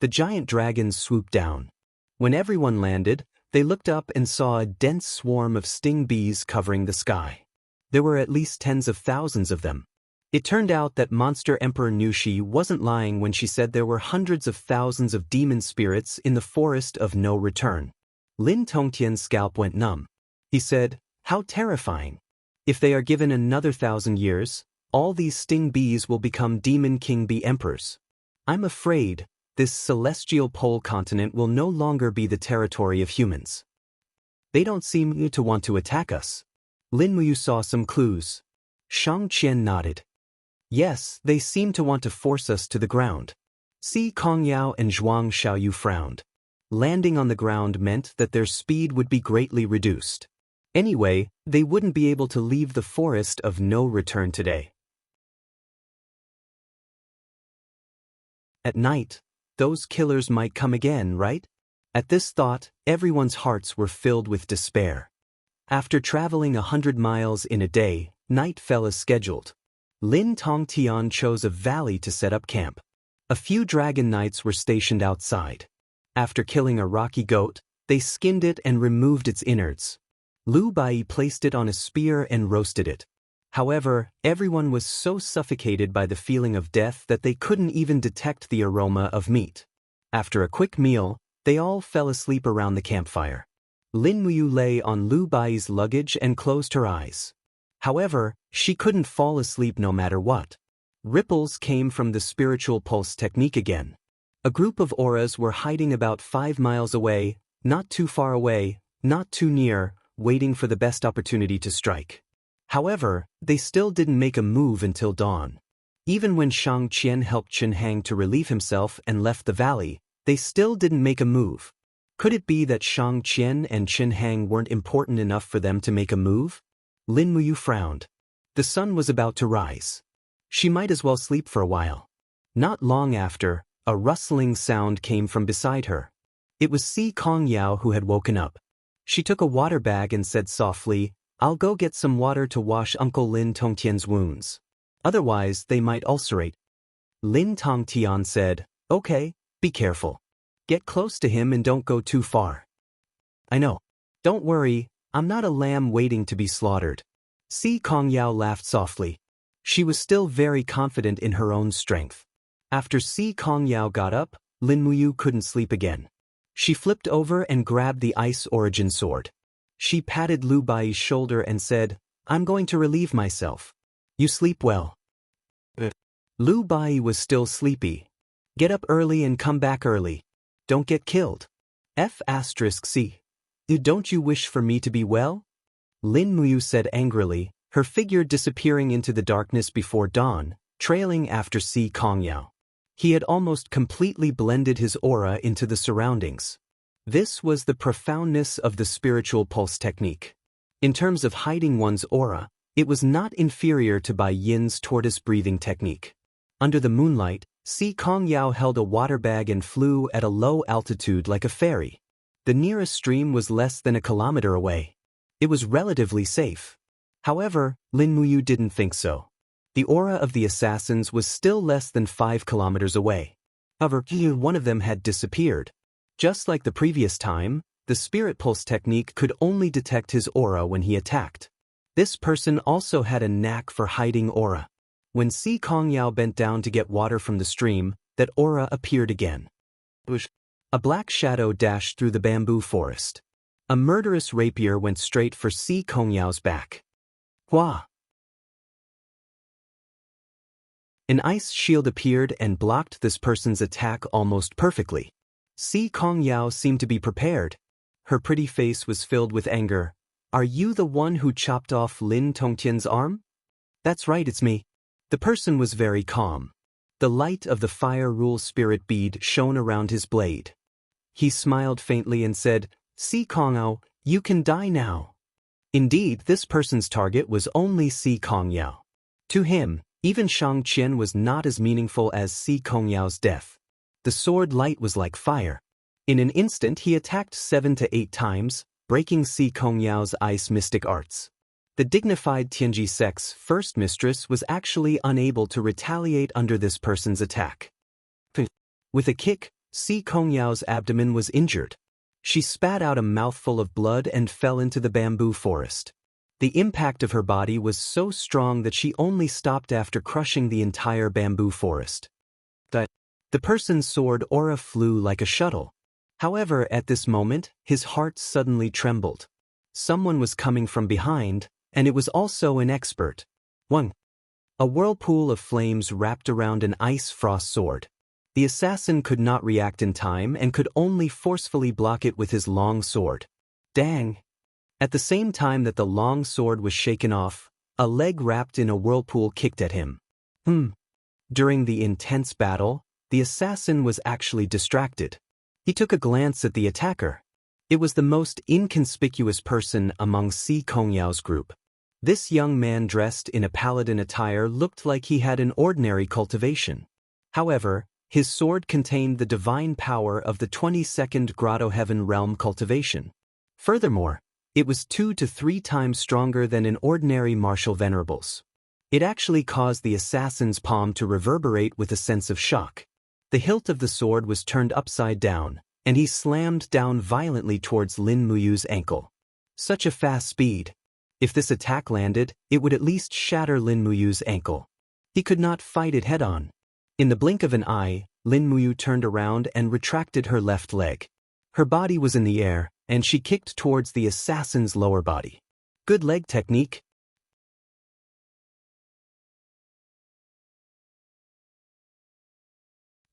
The giant dragons swooped down. When everyone landed, they looked up and saw a dense swarm of sting bees covering the sky. There were at least tens of thousands of them. It turned out that Monster Emperor Nushi wasn't lying when she said there were hundreds of thousands of demon spirits in the forest of no return. Lin Tongtian's scalp went numb. He said, "How terrifying. If they are given another 1,000 years, all these sting bees will become demon king bee emperors. I'm afraid this celestial pole continent will no longer be the territory of humans. They don't seem to want to attack us." Lin Muyu saw some clues. Shang Qian nodded. "Yes, they seem to want to force us to the ground." Si Kongyao and Zhuang Xiaoyu frowned. Landing on the ground meant that their speed would be greatly reduced. Anyway, they wouldn't be able to leave the forest of no return today. At night, those killers might come again, right? At this thought, everyone's hearts were filled with despair. After traveling 100 miles in a day, night fell as scheduled. Lin Tongtian chose a valley to set up camp. A few dragon knights were stationed outside. After killing a rocky goat, they skinned it and removed its innards. Lu Bai placed it on a spear and roasted it. However, everyone was so suffocated by the feeling of death that they couldn't even detect the aroma of meat. After a quick meal, they all fell asleep around the campfire. Lin Muyu lay on Lu Bai's luggage and closed her eyes. However, she couldn't fall asleep no matter what. Ripples came from the spiritual pulse technique again. A group of auras were hiding about 5 miles away, not too far away, not too near, waiting for the best opportunity to strike. However, they still didn't make a move until dawn. Even when Shang Qian helped Chen Hang to relieve himself and left the valley, they still didn't make a move. Could it be that Shang Qian and Chen Hang weren't important enough for them to make a move? Lin Muyu frowned. The sun was about to rise. She might as well sleep for a while. Not long after, a rustling sound came from beside her. It was Si Kongyao who had woken up. She took a water bag and said softly, "I'll go get some water to wash Uncle Lin Tongtian's wounds. Otherwise, they might ulcerate." Lin Tongtian said, "Okay, be careful. Get close to him and don't go too far." "I know. Don't worry, I'm not a lamb waiting to be slaughtered." Si Kongyao laughed softly. She was still very confident in her own strength. After Si Kongyao got up, Lin Muyu couldn't sleep again. She flipped over and grabbed the Ice Origin sword. She patted Lu Bai's shoulder and said, "I'm going to relieve myself. You sleep well." Lu Bai was still sleepy. "Get up early and come back early. Don't get killed. F*C. Don't you wish for me to be well?" Lin Muyu said angrily, her figure disappearing into the darkness before dawn, trailing after Si Kongyao. He had almost completely blended his aura into the surroundings. This was the profoundness of the spiritual pulse technique. In terms of hiding one's aura, it was not inferior to Bai Yin's tortoise-breathing technique. Under the moonlight, Si Kongyao held a water bag and flew at a low altitude like a fairy. The nearest stream was less than a kilometer away. It was relatively safe. However, Lin Muyu didn't think so. The aura of the assassins was still less than 5 kilometers away. However, one of them had disappeared. Just like the previous time, the spirit pulse technique could only detect his aura when he attacked. This person also had a knack for hiding aura. When Si Kongyao bent down to get water from the stream, that aura appeared again. A black shadow dashed through the bamboo forest. A murderous rapier went straight for Si Kongyao's back. Hua! An ice shield appeared and blocked this person's attack almost perfectly. Si Kongyao seemed to be prepared. Her pretty face was filled with anger. Are you the one who chopped off Lin Tongtian's arm? That's right, it's me. The person was very calm. The light of the fire rule spirit bead shone around his blade. He smiled faintly and said, Si Kongyao, you can die now. Indeed, this person's target was only Si Kongyao. To him, even Shang Qian was not as meaningful as Si Kongyao's death. The sword light was like fire. In an instant he attacked 7 to 8 times, breaking Si Kongyao's ice mystic arts. The dignified Tianji sect's first mistress was actually unable to retaliate under this person's attack. With a kick, Si Kongyao's abdomen was injured. She spat out a mouthful of blood and fell into the bamboo forest. The impact of her body was so strong that she only stopped after crushing the entire bamboo forest. The person's sword aura flew like a shuttle. However, at this moment, his heart suddenly trembled. Someone was coming from behind, and it was also an expert. 1. A whirlpool of flames wrapped around an ice frost sword. The assassin could not react in time and could only forcefully block it with his long sword. Dang! At the same time that the long sword was shaken off, a leg wrapped in a whirlpool kicked at him. During the intense battle, the assassin was actually distracted. He took a glance at the attacker. It was the most inconspicuous person among Si Kongyao's group. This young man dressed in a paladin attire looked like he had an ordinary cultivation. However, his sword contained the divine power of the 22nd Grotto Heaven Realm cultivation. Furthermore, it was 2 to 3 times stronger than an ordinary martial venerables. It actually caused the assassin's palm to reverberate with a sense of shock. The hilt of the sword was turned upside down, and he slammed down violently towards Lin Muyu's ankle. Such a fast speed. If this attack landed, it would at least shatter Lin Muyu's ankle. He could not fight it head-on. In the blink of an eye, Lin Muyu turned around and retracted her left leg. Her body was in the air, and she kicked towards the assassin's lower body. Good leg technique.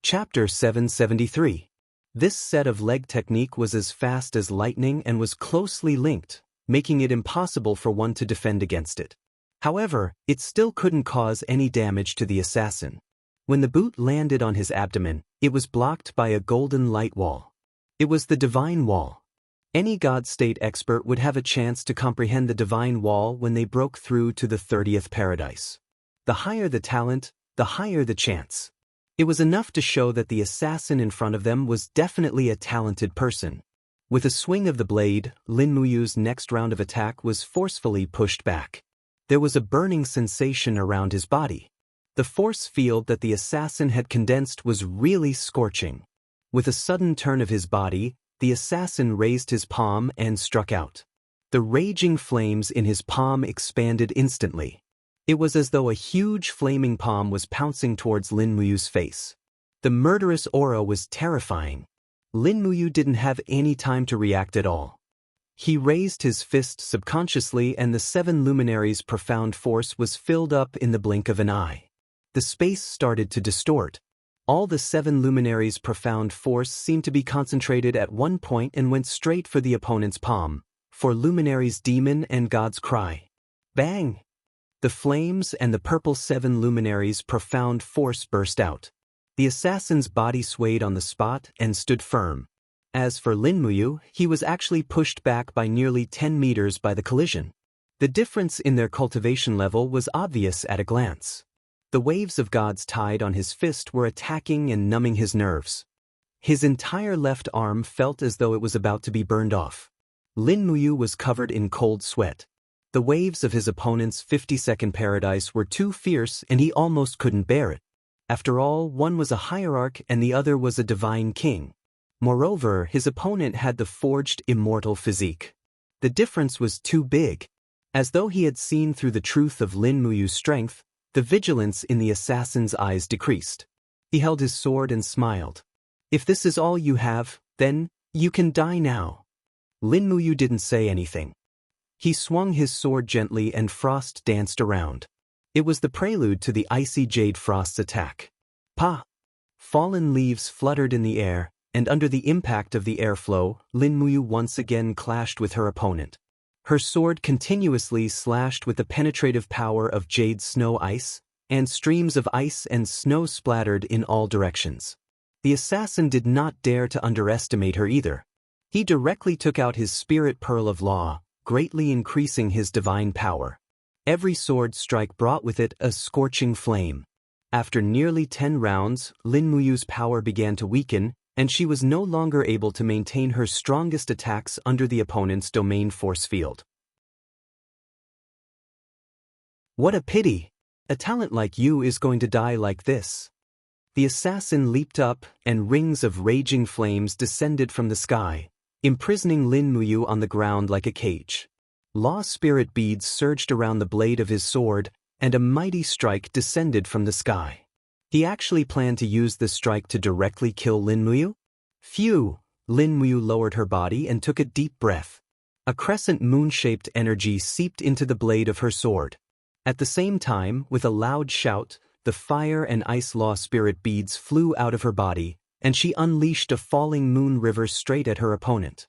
Chapter 773. This set of leg technique was as fast as lightning and was closely linked, making it impossible for one to defend against it. However, it still couldn't cause any damage to the assassin. When the boot landed on his abdomen, it was blocked by a golden light wall. It was the divine wall. Any God state expert would have a chance to comprehend the divine wall when they broke through to the 30th paradise. The higher the talent, the higher the chance. It was enough to show that the assassin in front of them was definitely a talented person. With a swing of the blade, Lin Muyu's next round of attack was forcefully pushed back. There was a burning sensation around his body. The force field that the assassin had condensed was really scorching. With a sudden turn of his body, the assassin raised his palm and struck out. The raging flames in his palm expanded instantly. It was as though a huge flaming palm was pouncing towards Lin Muyu's face. The murderous aura was terrifying. Lin Muyu didn't have any time to react at all. He raised his fist subconsciously and the 7 luminaries' profound force was filled up in the blink of an eye. The space started to distort. All the 7 luminaries' profound force seemed to be concentrated at one point and went straight for the opponent's palm, for luminaries' demon and God's cry. Bang! The flames and the purple 7 luminaries' profound force burst out. The assassin's body swayed on the spot and stood firm. As for Lin Muyu, he was actually pushed back by nearly 10 meters by the collision. The difference in their cultivation level was obvious at a glance. The waves of God's tide on his fist were attacking and numbing his nerves. His entire left arm felt as though it was about to be burned off. Lin Muyu was covered in cold sweat. The waves of his opponent's 50-second paradise were too fierce and he almost couldn't bear it. After all, one was a hierarch and the other was a divine king. Moreover, his opponent had the forged immortal physique. The difference was too big. As though he had seen through the truth of Lin Muyu's strength, the vigilance in the assassin's eyes decreased. He held his sword and smiled. "If this is all you have, then you can die now." Lin Muyu didn't say anything. He swung his sword gently and frost danced around. It was the prelude to the icy jade frost's attack. Pa! Fallen leaves fluttered in the air, and under the impact of the airflow, Lin Muyu once again clashed with her opponent. Her sword continuously slashed with the penetrative power of jade snow ice, and streams of ice and snow splattered in all directions. The assassin did not dare to underestimate her either. He directly took out his spirit pearl of law, greatly increasing his divine power. Every sword strike brought with it a scorching flame. After nearly 10 rounds, Lin Muyu's power began to weaken, and she was no longer able to maintain her strongest attacks under the opponent's domain force field. "What a pity! A talent like you is going to die like this." The assassin leaped up, and rings of raging flames descended from the sky, imprisoning Lin Muyu on the ground like a cage. Law spirit beads surged around the blade of his sword, and a mighty strike descended from the sky. He actually planned to use this strike to directly kill Lin Muyu? Phew! Lin Muyu lowered her body and took a deep breath. A crescent moon-shaped energy seeped into the blade of her sword. At the same time, with a loud shout, the fire and ice law spirit beads flew out of her body, and she unleashed a falling moon river straight at her opponent.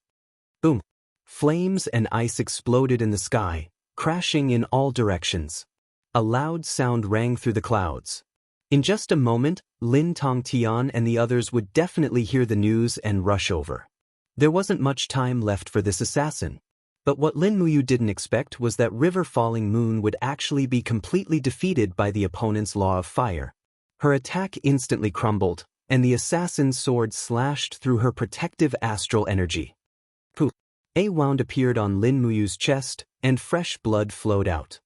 Boom! Flames and ice exploded in the sky, crashing in all directions. A loud sound rang through the clouds. In just a moment, Lin Tongtian and the others would definitely hear the news and rush over. There wasn't much time left for this assassin. But what Lin Muyu didn't expect was that River Falling Moon would actually be completely defeated by the opponent's law of fire. Her attack instantly crumbled, and the assassin's sword slashed through her protective astral energy. Poof! A wound appeared on Lin Muyu's chest, and fresh blood flowed out.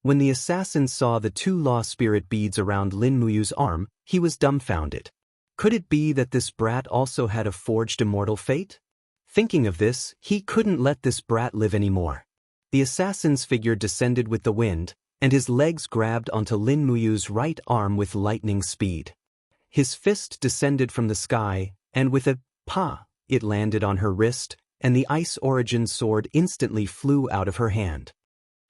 When the assassin saw the 2 law spirit beads around Lin Muyu's arm, he was dumbfounded. Could it be that this brat also had a forged immortal fate? Thinking of this, he couldn't let this brat live anymore. The assassin's figure descended with the wind, and his legs grabbed onto Lin Muyu's right arm with lightning speed. His fist descended from the sky, and with a pa, it landed on her wrist, and the ice origin sword instantly flew out of her hand.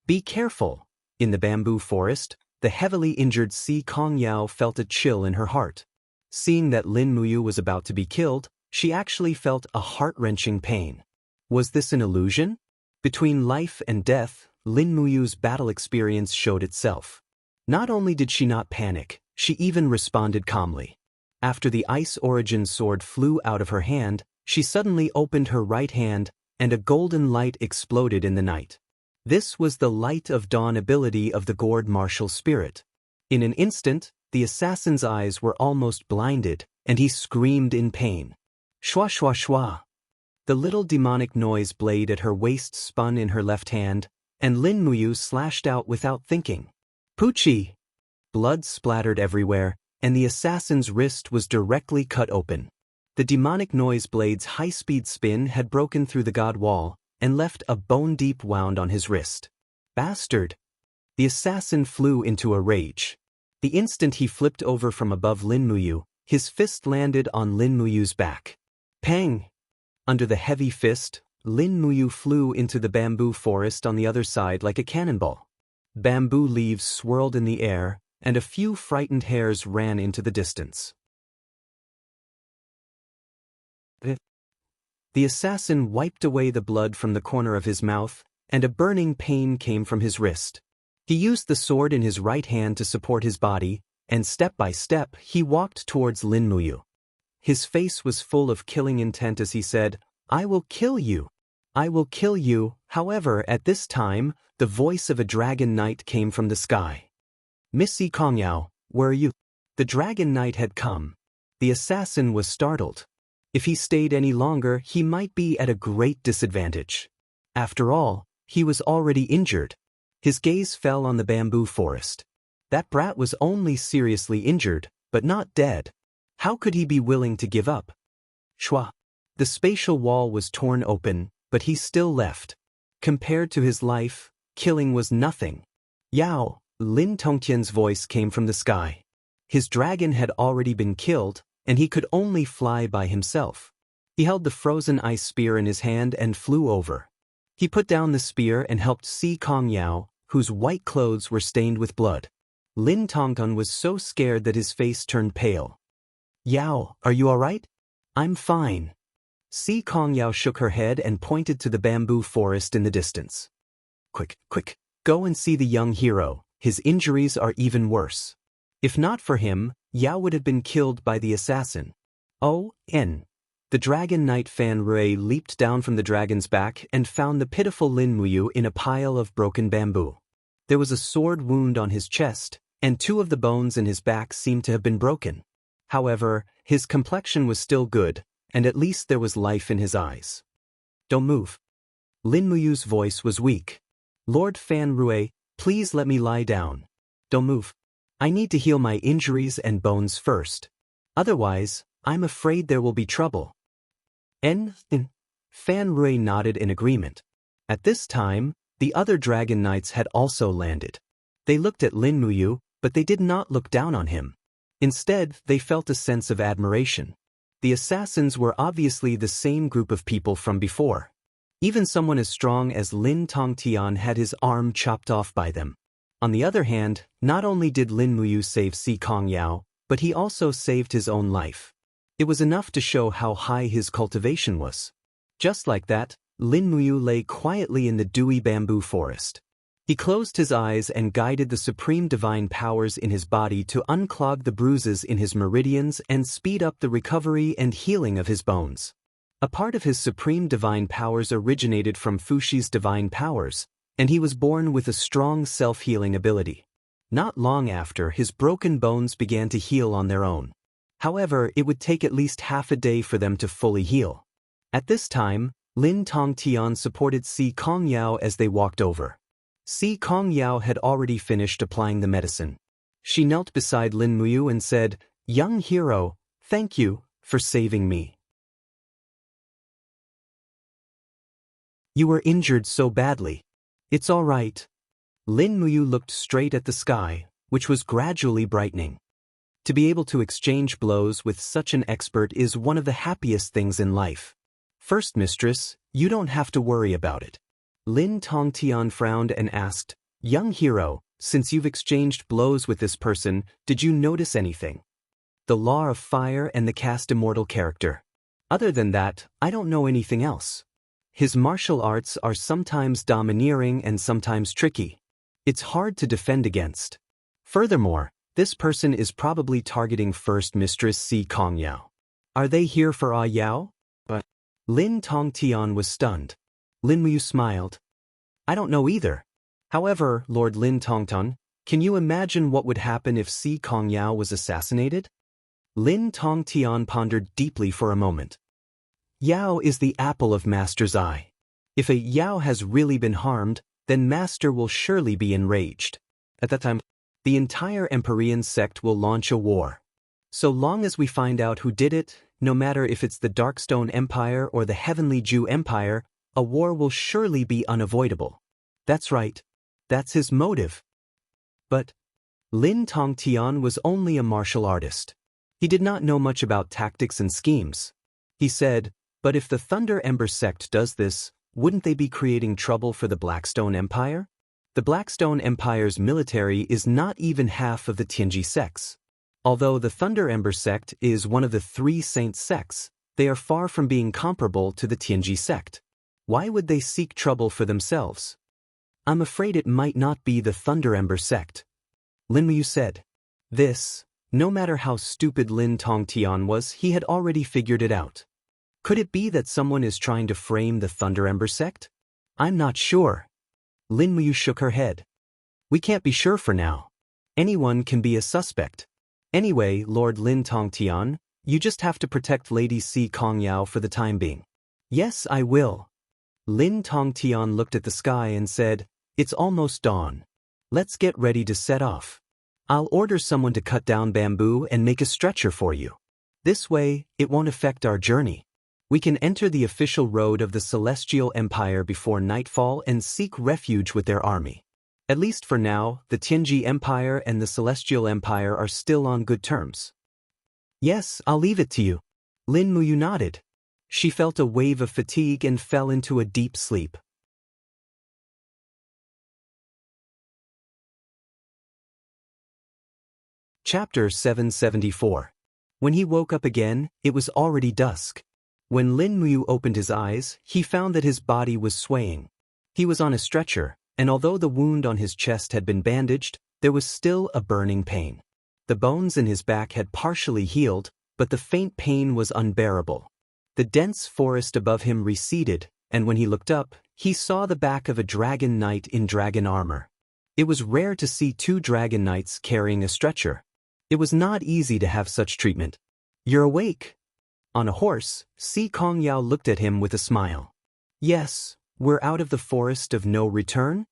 "Be careful!" In the bamboo forest, the heavily injured Si Kongyao felt a chill in her heart. Seeing that Lin Muyu was about to be killed, she actually felt a heart-wrenching pain. Was this an illusion? Between life and death, Lin Muyu's battle experience showed itself. Not only did she not panic, she even responded calmly. After the ice origin sword flew out of her hand, she suddenly opened her right hand, and a golden light exploded in the night. This was the light of dawn ability of the gourd martial spirit. In an instant, the assassin's eyes were almost blinded, and he screamed in pain. Shwa shwa shwa! The little demonic noise blade at her waist spun in her left hand, and Lin Muyu slashed out without thinking. Poochie! Blood splattered everywhere, and the assassin's wrist was directly cut open. The demonic noise blade's high-speed spin had broken through the god wall, and left a bone-deep wound on his wrist. Bastard! The assassin flew into a rage. The instant he flipped over from above Lin Muyu, his fist landed on Lin Muyu's back. Pang! Under the heavy fist, Lin Muyu flew into the bamboo forest on the other side like a cannonball. Bamboo leaves swirled in the air, and a few frightened hares ran into the distance. The assassin wiped away the blood from the corner of his mouth, and a burning pain came from his wrist. He used the sword in his right hand to support his body, and step by step he walked towards Lin Muyu. His face was full of killing intent as he said, "I will kill you. I will kill you." However, at this time, the voice of a dragon knight came from the sky. "Missy Kongyao, where are you?" The dragon knight had come. The assassin was startled. If he stayed any longer, he might be at a great disadvantage. After all, he was already injured. His gaze fell on the bamboo forest. That brat was only seriously injured, but not dead. How could he be willing to give up? Shwa. The spatial wall was torn open, but he still left. Compared to his life, killing was nothing. Yao, Lin Tongtian's voice came from the sky. His dragon had already been killed, and he could only fly by himself. He held the frozen ice spear in his hand and flew over. He put down the spear and helped Si Kong Yao, whose white clothes were stained with blood. Lin Tongtian was so scared that his face turned pale. Yao, are you all right? I'm fine. Si Kong Yao shook her head and pointed to the bamboo forest in the distance. Quick, quick, go and see the young hero. His injuries are even worse. If not for him, Yao would have been killed by the assassin. Oh, N. The dragon knight Fan Rui leaped down from the dragon's back and found the pitiful Lin Muyu in a pile of broken bamboo. There was a sword wound on his chest, and 2 of the bones in his back seemed to have been broken. However, his complexion was still good, and at least there was life in his eyes. Don't move. Lin Muyu's voice was weak. Lord Fan Rui, please let me lie down. Don't move. I need to heal my injuries and bones first. Otherwise, I'm afraid there will be trouble. Fan Rui nodded in agreement. At this time, the other dragon knights had also landed. They looked at Lin Muyu, but they did not look down on him. Instead, they felt a sense of admiration. The assassins were obviously the same group of people from before. Even someone as strong as Lin Tongtian had his arm chopped off by them. On the other hand, not only did Lin Muyu save Si Kong Yao, but he also saved his own life. It was enough to show how high his cultivation was. Just like that, Lin Muyu lay quietly in the dewy bamboo forest. He closed his eyes and guided the supreme divine powers in his body to unclog the bruises in his meridians and speed up the recovery and healing of his bones. A part of his supreme divine powers originated from Fushi's divine powers, and he was born with a strong self-healing ability. Not long after, his broken bones began to heal on their own. However, it would take at least half a day for them to fully heal. At this time, Lin Tongtian supported Si Kong Yao as they walked over. Si Kong Yao had already finished applying the medicine. She knelt beside Lin Muyu and said, "Young hero, thank you for saving me. You were injured so badly. It's all right." Lin Muyu looked straight at the sky, which was gradually brightening. To be able to exchange blows with such an expert is one of the happiest things in life. First, mistress, you don't have to worry about it. Lin Tongtian frowned and asked, "Young hero, since you've exchanged blows with this person, did you notice anything? The law of fire and the cast immortal character. Other than that, I don't know anything else. His martial arts are sometimes domineering and sometimes tricky. It's hard to defend against. Furthermore, this person is probably targeting First Mistress Si Kong Yao. Are they here for Ah Yao?" But Lin Tongtian was stunned. Lin Muyu smiled. "I don't know either. However, Lord Lin Tongtian, can you imagine what would happen if Si Kong Yao was assassinated?" Lin Tongtian pondered deeply for a moment. Yao is the apple of Master's eye. If a Yao has really been harmed, then Master will surely be enraged. At that time, the entire Empyrean sect will launch a war. So long as we find out who did it, no matter if it's the Darkstone Empire or the Heavenly Jew Empire, a war will surely be unavoidable. That's right. That's his motive. But Lin Tongtian was only a martial artist. He did not know much about tactics and schemes. He said, "But if the Thunder Ember sect does this, wouldn't they be creating trouble for the Blackstone Empire? The Blackstone Empire's military is not even half of the Tianji sects. Although the Thunder Ember sect is one of the 3 saint sects, they are far from being comparable to the Tianji sect. Why would they seek trouble for themselves? I'm afraid it might not be the Thunder Ember sect." Lin Muyu said. This, no matter how stupid Lin Tongtian was, he had already figured it out. Could it be that someone is trying to frame the Thunder Ember sect? I'm not sure. Lin Muyu shook her head. We can't be sure for now. Anyone can be a suspect. Anyway, Lord Lin Tongtian, you just have to protect Lady Si Kong Yao for the time being. Yes, I will. Lin Tongtian looked at the sky and said, "It's almost dawn. Let's get ready to set off. I'll order someone to cut down bamboo and make a stretcher for you. This way, it won't affect our journey. We can enter the official road of the Celestial Empire before nightfall and seek refuge with their army. At least for now, the Tianji Empire and the Celestial Empire are still on good terms." "Yes, I'll leave it to you." Lin Muyu nodded. She felt a wave of fatigue and fell into a deep sleep. Chapter 774. When he woke up again, it was already dusk. When Lin Muyu opened his eyes, he found that his body was swaying. He was on a stretcher, and although the wound on his chest had been bandaged, there was still a burning pain. The bones in his back had partially healed, but the faint pain was unbearable. The dense forest above him receded, and when he looked up, he saw the back of a dragon knight in dragon armor. It was rare to see two dragon knights carrying a stretcher. It was not easy to have such treatment. "You're awake." On a horse, Si Kong Yao looked at him with a smile. "Yes, we're out of the forest of no return?"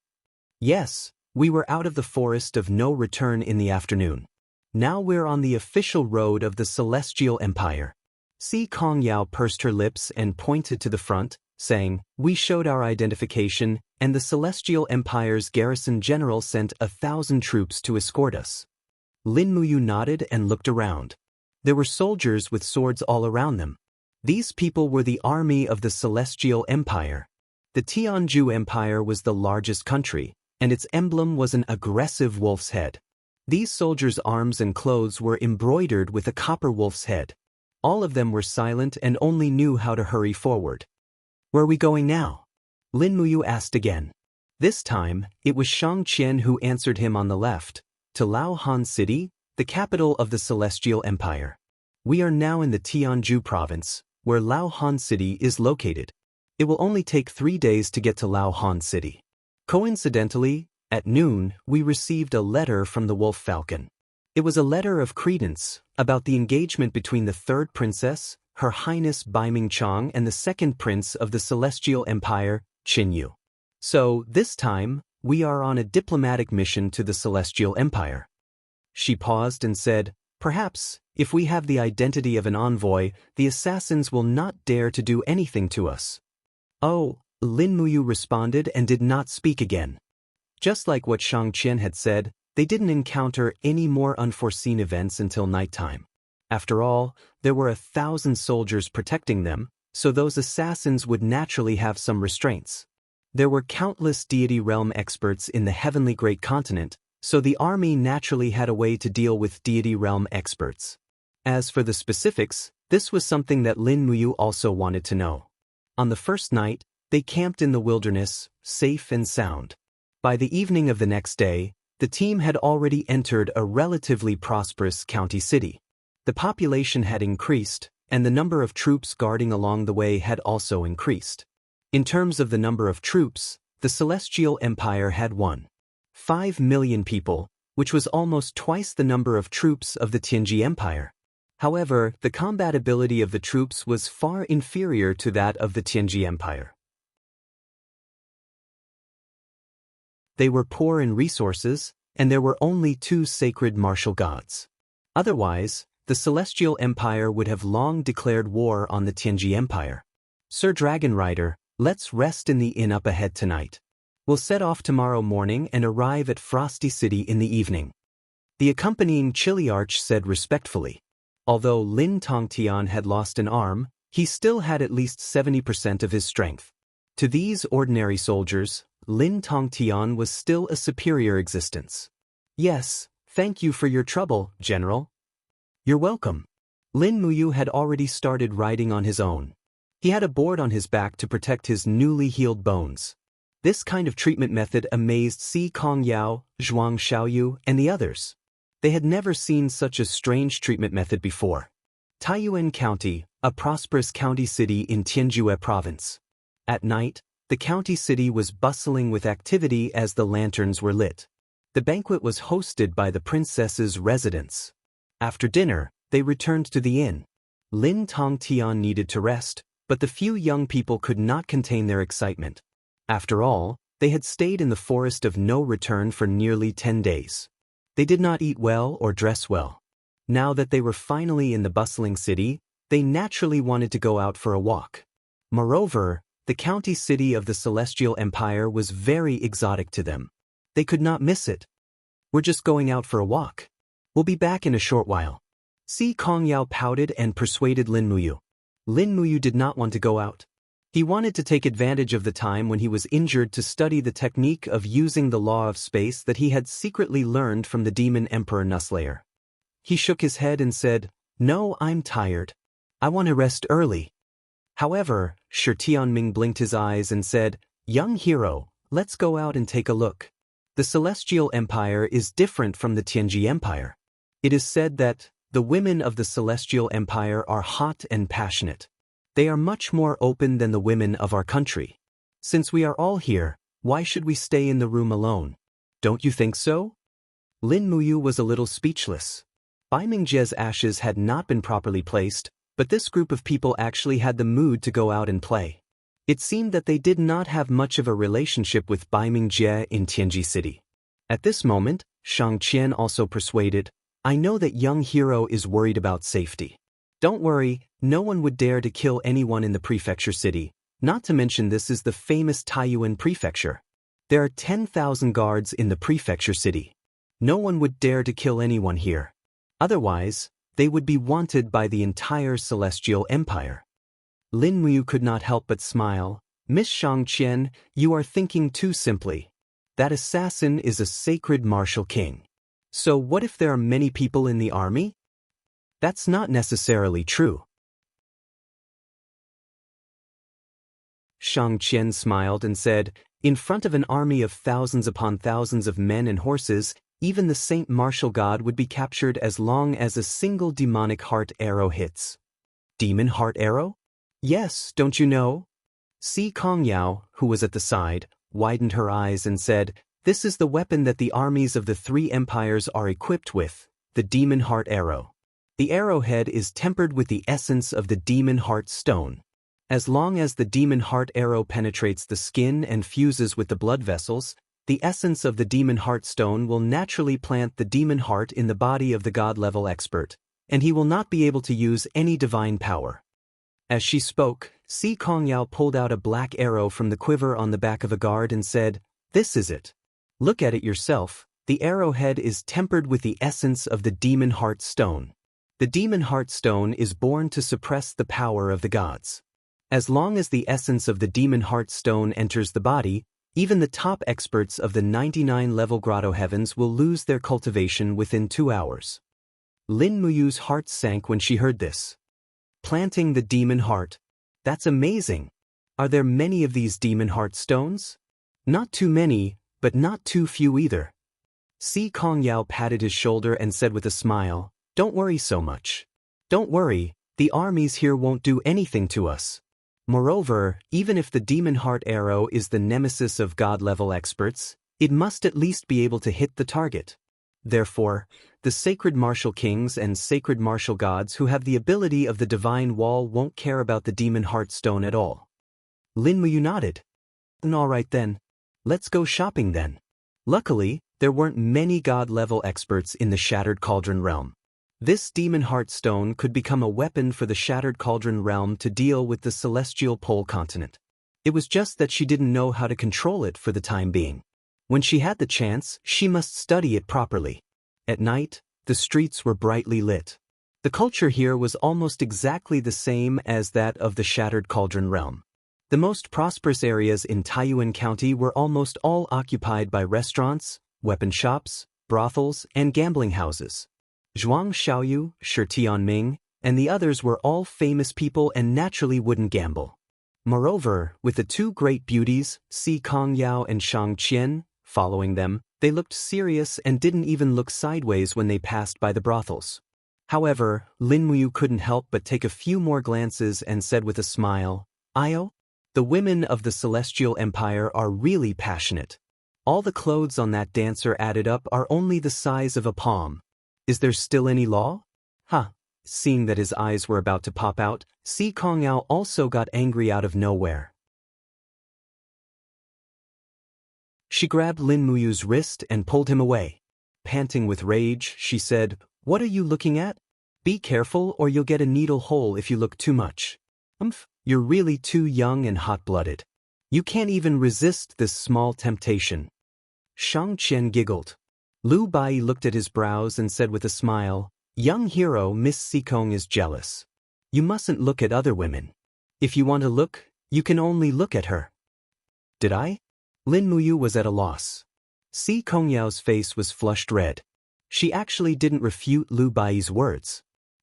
"Yes, we were out of the forest of no return in the afternoon. Now we're on the official road of the Celestial Empire." Si Kong Yao pursed her lips and pointed to the front, saying, "We showed our identification, and the Celestial Empire's garrison general sent 1,000 troops to escort us." Lin Muyu nodded and looked around. There were soldiers with swords all around them. These people were the army of the Celestial Empire. The Tianju Empire was the largest country, and its emblem was an aggressive wolf's head. These soldiers' arms and clothes were embroidered with a copper wolf's head. All of them were silent and only knew how to hurry forward. "Where are we going now?" Lin Muyu asked again. This time, it was Shang Qian who answered him on the left. "To Lao Han City, the capital of the Celestial Empire. We are now in the Tianju province, where Lao Han City is located. It will only take 3 days to get to Lao Han City." Coincidentally, at noon, we received a letter from the Wolf Falcon. It was a letter of credence about the engagement between the third princess, Her Highness Baiming Chang, and the second prince of the Celestial Empire, Qin Yu. "So, this time, we are on a diplomatic mission to the Celestial Empire." She paused and said, "Perhaps, if we have the identity of an envoy, the assassins will not dare to do anything to us." "Oh," Lin Muyu responded and did not speak again. Just like what Shang Qian had said, they didn't encounter any more unforeseen events until nighttime. After all, there were 1,000 soldiers protecting them, so those assassins would naturally have some restraints. There were countless deity realm experts in the heavenly great continent, so the army naturally had a way to deal with deity realm experts. As for the specifics, this was something that Lin Muyu also wanted to know. On the first night, they camped in the wilderness, safe and sound. By the evening of the next day, the team had already entered a relatively prosperous county city. The population had increased, and the number of troops guarding along the way had also increased. In terms of the number of troops, the Celestial Empire had 1.5 million people, which was almost twice the number of troops of the Tianji Empire. However, the combat ability of the troops was far inferior to that of the Tianji Empire. They were poor in resources, and there were only 2 sacred martial gods. Otherwise, the Celestial Empire would have long declared war on the Tianji Empire. "Sir Dragon Rider, let's rest in the inn up ahead tonight. We'll set off tomorrow morning and arrive at Frosty City in the evening," the accompanying Chiliarch said respectfully. Although Lin Tongtian had lost an arm, he still had at least 70% of his strength. To these ordinary soldiers, Lin Tongtian was still a superior existence. "Yes, thank you for your trouble, General." "You're welcome." Lin Muyu had already started riding on his own. He had a board on his back to protect his newly healed bones. This kind of treatment method amazed Si Kong Yao, Zhuang Xiaoyu, and the others. They had never seen such a strange treatment method before. Taiyuan County, a prosperous county city in Tianjue Province. At night, the county city was bustling with activity as the lanterns were lit. The banquet was hosted by the princess's residence. After dinner, they returned to the inn. Lin Tongtian needed to rest, But the few young people could not contain their excitement. After all, they had stayed in the forest of no return for nearly 10 days. They did not eat well or dress well. Now that they were finally in the bustling city, they naturally wanted to go out for a walk. Moreover, the county city of the Celestial Empire was very exotic to them. They could not miss it. "We're just going out for a walk. We'll be back in a short while." Si Kongyao pouted and persuaded Lin Muyu. Lin Muyu did not want to go out. He wanted to take advantage of the time when he was injured to study the technique of using the law of space that he had secretly learned from the demon emperor Nuslayer. He shook his head and said, "No, I'm tired. I want to rest early." However, Shi Tianming blinked his eyes and said, "Young hero, let's go out and take a look. The Celestial Empire is different from the Tianji Empire. It is said that the women of the Celestial Empire are hot and passionate. They are much more open than the women of our country. Since we are all here, why should we stay in the room alone? Don't you think so?" Lin Muyu was a little speechless. Bai Mingjie's ashes had not been properly placed, but this group of people actually had the mood to go out and play. It seemed that they did not have much of a relationship with Bai Mingjie in Tianji City. At this moment, Shang Qian also persuaded, "I know that young hero is worried about safety. Don't worry, no one would dare to kill anyone in the prefecture city, not to mention this is the famous Taiyuan prefecture. There are 10,000 guards in the prefecture city. No one would dare to kill anyone here. Otherwise, they would be wanted by the entire Celestial Empire." Lin Muyu could not help but smile. "Miss Shang Qian, you are thinking too simply. That assassin is a sacred martial king. So what if there are many people in the army? That's not necessarily true." Shang Qian smiled and said, "In front of an army of thousands upon thousands of men and horses, even the Saint Martial God would be captured as long as a single demonic heart arrow hits." "Demon heart arrow?" "Yes, don't you know?" Si Kongyao, who was at the side, widened her eyes and said, "This is the weapon that the armies of the three empires are equipped with, the demon heart arrow. The arrowhead is tempered with the essence of the demon heart stone. As long as the demon heart arrow penetrates the skin and fuses with the blood vessels, the essence of the demon heart stone will naturally plant the demon heart in the body of the god-level expert, and he will not be able to use any divine power." As she spoke, Si Kongyao pulled out a black arrow from the quiver on the back of a guard and said, "This is it. Look at it yourself. The arrowhead is tempered with the essence of the demon heart stone. The demon heart stone is born to suppress the power of the gods. As long as the essence of the demon heart stone enters the body, even the top experts of the 99-level grotto heavens will lose their cultivation within 2 hours." Lin Muyu's heart sank when she heard this. Planting the demon heart. That's amazing. Are there many of these demon heart stones? Not too many, but not too few either. Si Kongyao patted his shoulder and said with a smile, "Don't worry so much. Don't worry, the armies here won't do anything to us. Moreover, even if the demon heart arrow is the nemesis of god-level experts, it must at least be able to hit the target. Therefore, the sacred martial kings and sacred martial gods who have the ability of the divine wall won't care about the demon heart stone at all." Lin Muyu nodded. "All right then. Let's go shopping then." Luckily, there weren't many god-level experts in the Shattered Cauldron realm. This demon heart stone could become a weapon for the Shattered Cauldron realm to deal with the celestial pole continent. It was just that she didn't know how to control it for the time being. When she had the chance, she must study it properly. At night, the streets were brightly lit. The culture here was almost exactly the same as that of the Shattered Cauldron realm. The most prosperous areas in Taiyuan County were almost all occupied by restaurants, weapon shops, brothels, and gambling houses. Zhuang Xiaoyu, Shi Tianming, and the others were all famous people and naturally wouldn't gamble. Moreover, with the two great beauties, Si Kongyao and Shang Qian, following them, they looked serious and didn't even look sideways when they passed by the brothels. However, Lin Muyu couldn't help but take a few more glances and said with a smile, "Io? The women of the Celestial Empire are really passionate. All the clothes on that dancer added up are only the size of a palm. Is there still any law?" "Huh. Seeing that his eyes were about to pop out, Si Kongyao also got angry out of nowhere. She grabbed Lin Muyu's wrist and pulled him away. Panting with rage, she said, "What are you looking at? Be careful or you'll get a needle hole if you look too much. You're really too young and hot-blooded. You can't even resist this small temptation." Shang Qian giggled. Lu Bai looked at his brows and said with a smile, "Young hero Miss Sikong is jealous. You mustn't look at other women. If you want to look, you can only look at her." "Did I?" Lin Muyu was at a loss. Si Kongyao's face was flushed red. She actually didn't refute Lu Bai's words.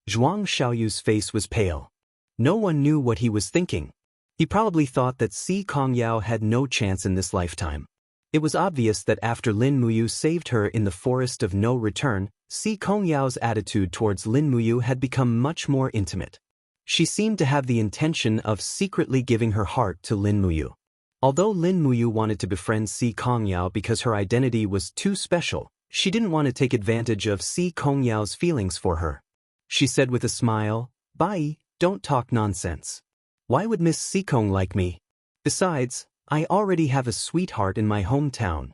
Zhuang Xiaoyu's face was pale. No one knew what he was thinking. He probably thought that Si Kongyao had no chance in this lifetime. It was obvious that after Lin Muyu saved her in the forest of no return, Si Kongyao's attitude towards Lin Muyu had become much more intimate. She seemed to have the intention of secretly giving her heart to Lin Muyu. Although Lin Muyu wanted to befriend Si Kongyao because her identity was too special, she didn't want to take advantage of Si Kongyao's feelings for her. She said with a smile, "Bai, don't talk nonsense. Why would Miss Sikong like me? Besides, I already have a sweetheart in my hometown."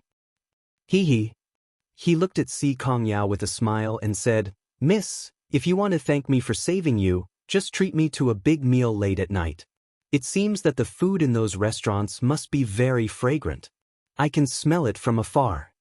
He looked at Si Kongyao with a smile and said, "Miss, if you want to thank me for saving you, just treat me to a big meal late at night. It seems that the food in those restaurants must be very fragrant. I can smell it from afar."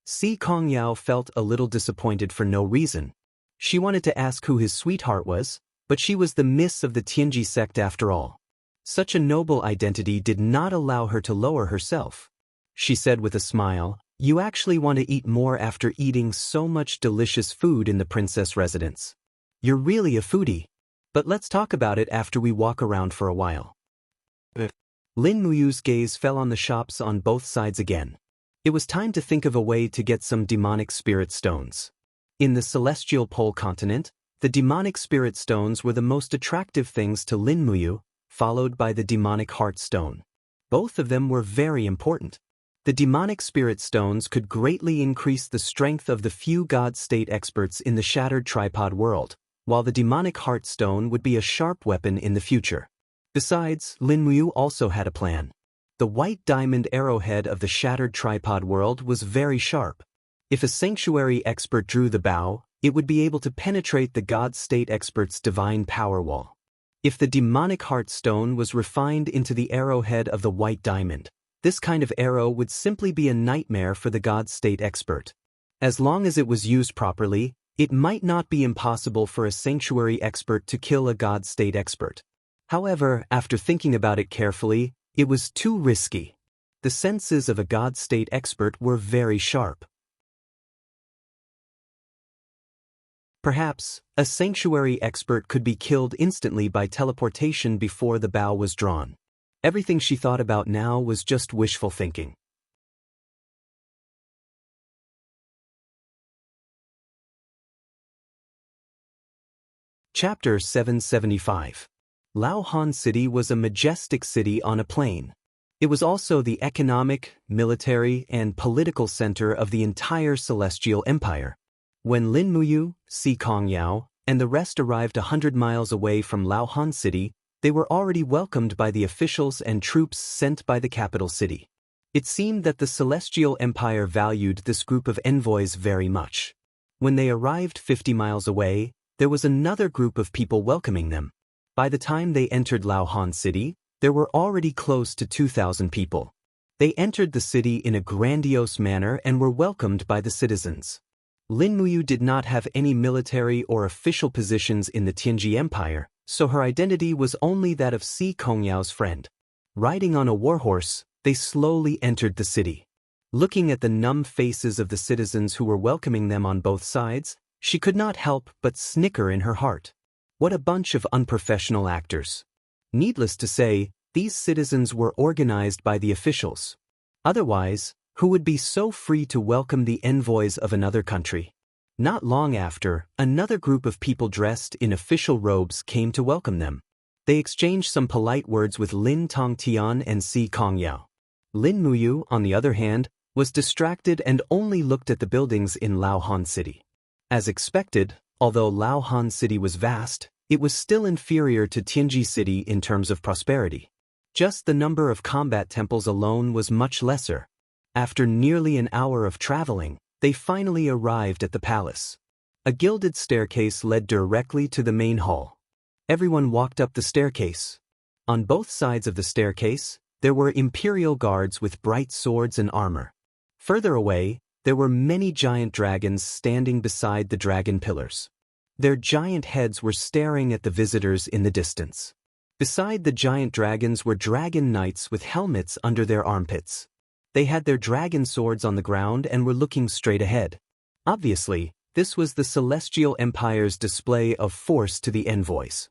Si Kongyao felt a little disappointed for no reason. She wanted to ask who his sweetheart was, but she was the miss of the Tianji sect after all. Such a noble identity did not allow her to lower herself. She said with a smile, "You actually want to eat more after eating so much delicious food in the princess residence. You're really a foodie. But let's talk about it after we walk around for a while." Lin Muyu's gaze fell on the shops on both sides again. It was time to think of a way to get some demonic spirit stones. In the celestial pole continent, the demonic spirit stones were the most attractive things to Lin Muyu, followed by the demonic heart stone. Both of them were very important. The demonic spirit stones could greatly increase the strength of the few god state experts in the shattered tripod world, while the demonic heart stone would be a sharp weapon in the future. Besides, Lin Muyu also had a plan. The white diamond arrowhead of the shattered tripod world was very sharp. If a sanctuary expert drew the bow, it would be able to penetrate the god state expert's divine power wall. If the demonic heart stone was refined into the arrowhead of the white diamond, this kind of arrow would simply be a nightmare for the god state expert. As long as it was used properly, it might not be impossible for a sanctuary expert to kill a god state expert. However, after thinking about it carefully, it was too risky. The senses of a god state expert were very sharp. Perhaps, a sanctuary expert could be killed instantly by teleportation before the bow was drawn. Everything she thought about now was just wishful thinking. Chapter 775. Laohan City was a majestic city on a plain. It was also the economic, military, and political center of the entire Celestial Empire. When Lin Muyu, Si Kongyao, and the rest arrived 100 miles away from Laohan City, they were already welcomed by the officials and troops sent by the capital city. It seemed that the Celestial Empire valued this group of envoys very much. When they arrived 50 miles away, there was another group of people welcoming them. By the time they entered Laohan City, there were already close to 2,000 people. They entered the city in a grandiose manner and were welcomed by the citizens. Lin Muyu did not have any military or official positions in the Tianji Empire, so her identity was only that of Si Kongyao's friend. Riding on a warhorse, they slowly entered the city. Looking at the numb faces of the citizens who were welcoming them on both sides, she could not help but snicker in her heart. What a bunch of unprofessional actors. Needless to say, these citizens were organized by the officials. Otherwise, who would be so free to welcome the envoys of another country? Not long after, another group of people dressed in official robes came to welcome them. They exchanged some polite words with Lin Tongtian and Si Kongyao. Lin Muyu, on the other hand, was distracted and only looked at the buildings in Laohan City. As expected, Although Laohan City was vast, it was still inferior to Tianji City in terms of prosperity. Just the number of combat temples alone was much lesser. After nearly an hour of traveling, they finally arrived at the palace. A gilded staircase led directly to the main hall. Everyone walked up the staircase. On both sides of the staircase, there were imperial guards with bright swords and armor. Further away, there were many giant dragons standing beside the dragon pillars. Their giant heads were staring at the visitors in the distance. Beside the giant dragons were dragon knights with helmets under their armpits. They had their dragon swords on the ground and were looking straight ahead. Obviously, this was the Celestial Empire's display of force to the envoys.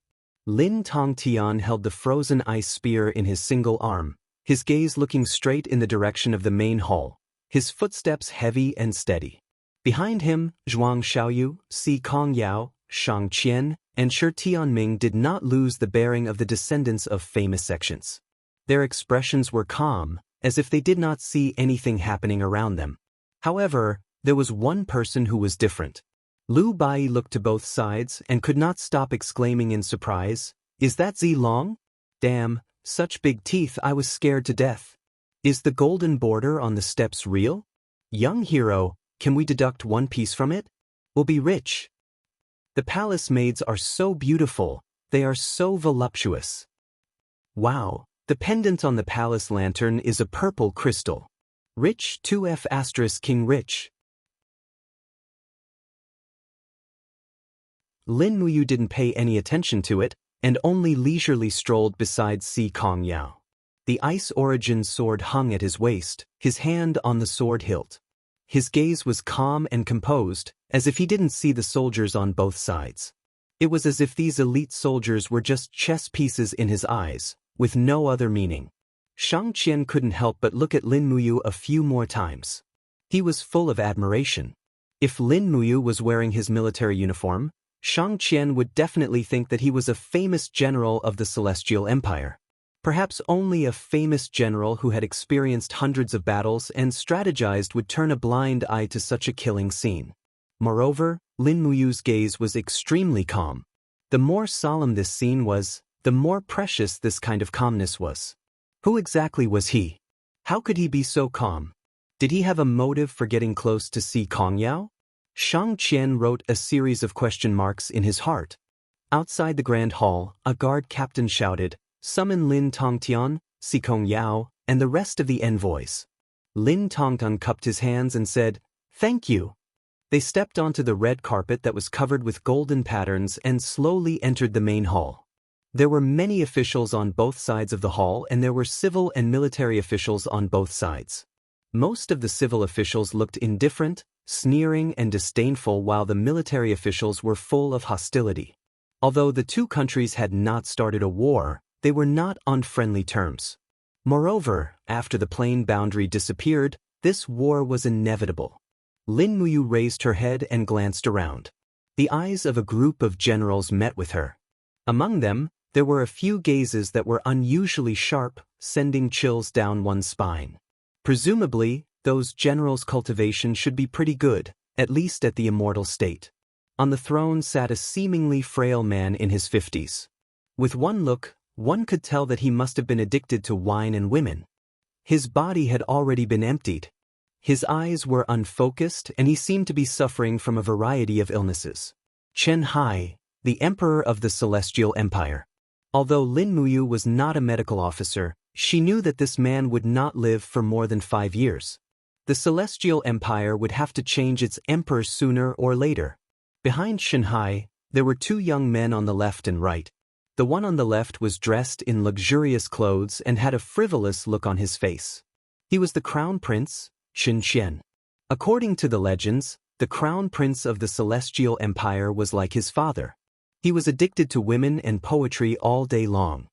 Lin Tongtian held the frozen ice spear in his single arm, his gaze looking straight in the direction of the main hall, his footsteps heavy and steady. Behind him, Zhuang Xiaoyu, Si Kongyao, Shang Qian, and Shi Tianming did not lose the bearing of the descendants of famous sections. Their expressions were calm, as if they did not see anything happening around them. However, there was one person who was different. Lu Bai looked to both sides and could not stop exclaiming in surprise, "Is that Zi Long? Damn, such big teeth, I was scared to death. Is the golden border on the steps real? Young hero, can we deduct one piece from it? We'll be rich." The palace maids are so beautiful, they are so voluptuous. Wow, the pendant on the palace lantern is a purple crystal. Rich 2F * King Rich. Lin Muyu didn't pay any attention to it, and only leisurely strolled beside Si Kongyao. The Ice Origin sword hung at his waist, his hand on the sword hilt. His gaze was calm and composed, as if he didn't see the soldiers on both sides. It was as if these elite soldiers were just chess pieces in his eyes, with no other meaning. Shang Qian couldn't help but look at Lin Muyu a few more times. He was full of admiration. If Lin Muyu was wearing his military uniform, Shang Qian would definitely think that he was a famous general of the Celestial Empire. Perhaps only a famous general who had experienced hundreds of battles and strategized would turn a blind eye to such a killing scene. Moreover, Lin Muyu's gaze was extremely calm. The more solemn this scene was, the more precious this kind of calmness was. Who exactly was he? How could he be so calm? Did he have a motive for getting close to Si Kongyao? Shang Qian wrote a series of question marks in his heart. Outside the grand hall, a guard captain shouted, "Summon Lin Tongtian, Si Kongyao, and the rest of the envoys." Lin Tongtian cupped his hands and said, "Thank you." They stepped onto the red carpet that was covered with golden patterns and slowly entered the main hall. There were many officials on both sides of the hall, and there were civil and military officials on both sides. Most of the civil officials looked indifferent, sneering and disdainful, while the military officials were full of hostility. Although the two countries had not started a war, they were not on friendly terms. Moreover, after the plain boundary disappeared, this war was inevitable. Lin Muyu raised her head and glanced around. The eyes of a group of generals met with her. Among them, there were a few gazes that were unusually sharp, sending chills down one's spine. Presumably, those generals' cultivation should be pretty good, at least at the immortal state. On the throne sat a seemingly frail man in his 50s. With one look, one could tell that he must have been addicted to wine and women. His body had already been emptied. His eyes were unfocused, and he seemed to be suffering from a variety of illnesses. Chen Hai, the Emperor of the Celestial Empire. Although Lin Muyu was not a medical officer, she knew that this man would not live for more than 5 years. The Celestial Empire would have to change its emperor sooner or later. Behind Shanghai, there were two young men on the left and right. The one on the left was dressed in luxurious clothes and had a frivolous look on his face. He was the Crown Prince, Qin Xian. According to the legends, the Crown Prince of the Celestial Empire was like his father. He was addicted to women and poetry all day long.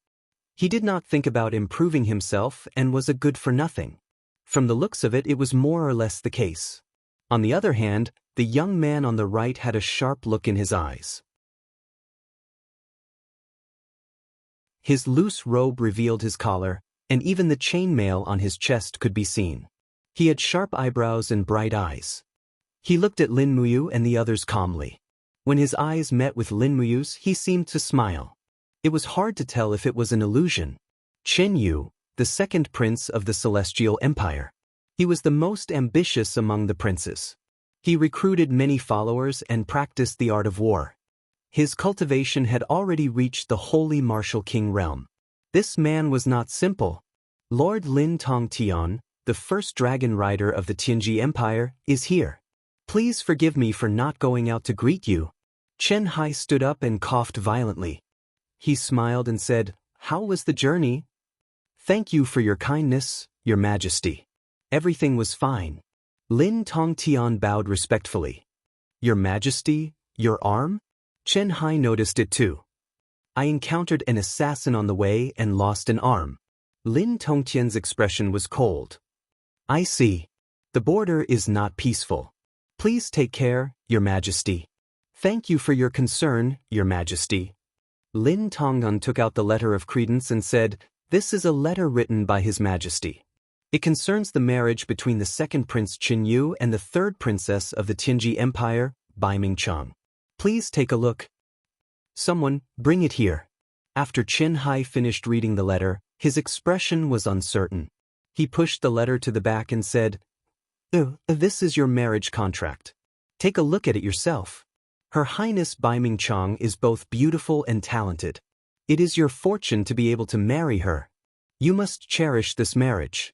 He did not think about improving himself and was a good-for-nothing. From the looks of it, it was more or less the case. On the other hand, the young man on the right had a sharp look in his eyes. His loose robe revealed his collar, and even the chainmail on his chest could be seen. He had sharp eyebrows and bright eyes. He looked at Lin Muyu and the others calmly. When his eyes met with Lin Muyu's, he seemed to smile. It was hard to tell if it was an illusion. Chen Yu, the second prince of the Celestial Empire. He was the most ambitious among the princes. He recruited many followers and practiced the art of war. His cultivation had already reached the holy martial king realm. This man was not simple. Lord Lin Tongtian, the first dragon rider of the Tianji Empire, is here. Please forgive me for not going out to greet you. Chen Hai stood up and coughed violently. He smiled and said, "How was the journey?" "Thank you for your kindness, Your Majesty. Everything was fine." Lin Tongtian bowed respectfully. "Your Majesty, your arm?" Chen Hai noticed it too. "I encountered an assassin on the way and lost an arm." Lin Tongtian's expression was cold. "I see. The border is not peaceful. Please take care, Your Majesty." "Thank you for your concern, Your Majesty." Lin Tongnan took out the letter of credence and said, "This is a letter written by His Majesty. It concerns the marriage between the second Prince Qin Yu and the third princess of the Tianji Empire, Bai Mingcheng. Please take a look." "Someone, bring it here." After Chen Hai finished reading the letter, his expression was uncertain. He pushed the letter to the back and said, "This is your marriage contract. Take a look at it yourself. Her Highness Bai Mingcheng is both beautiful and talented. It is your fortune to be able to marry her. You must cherish this marriage."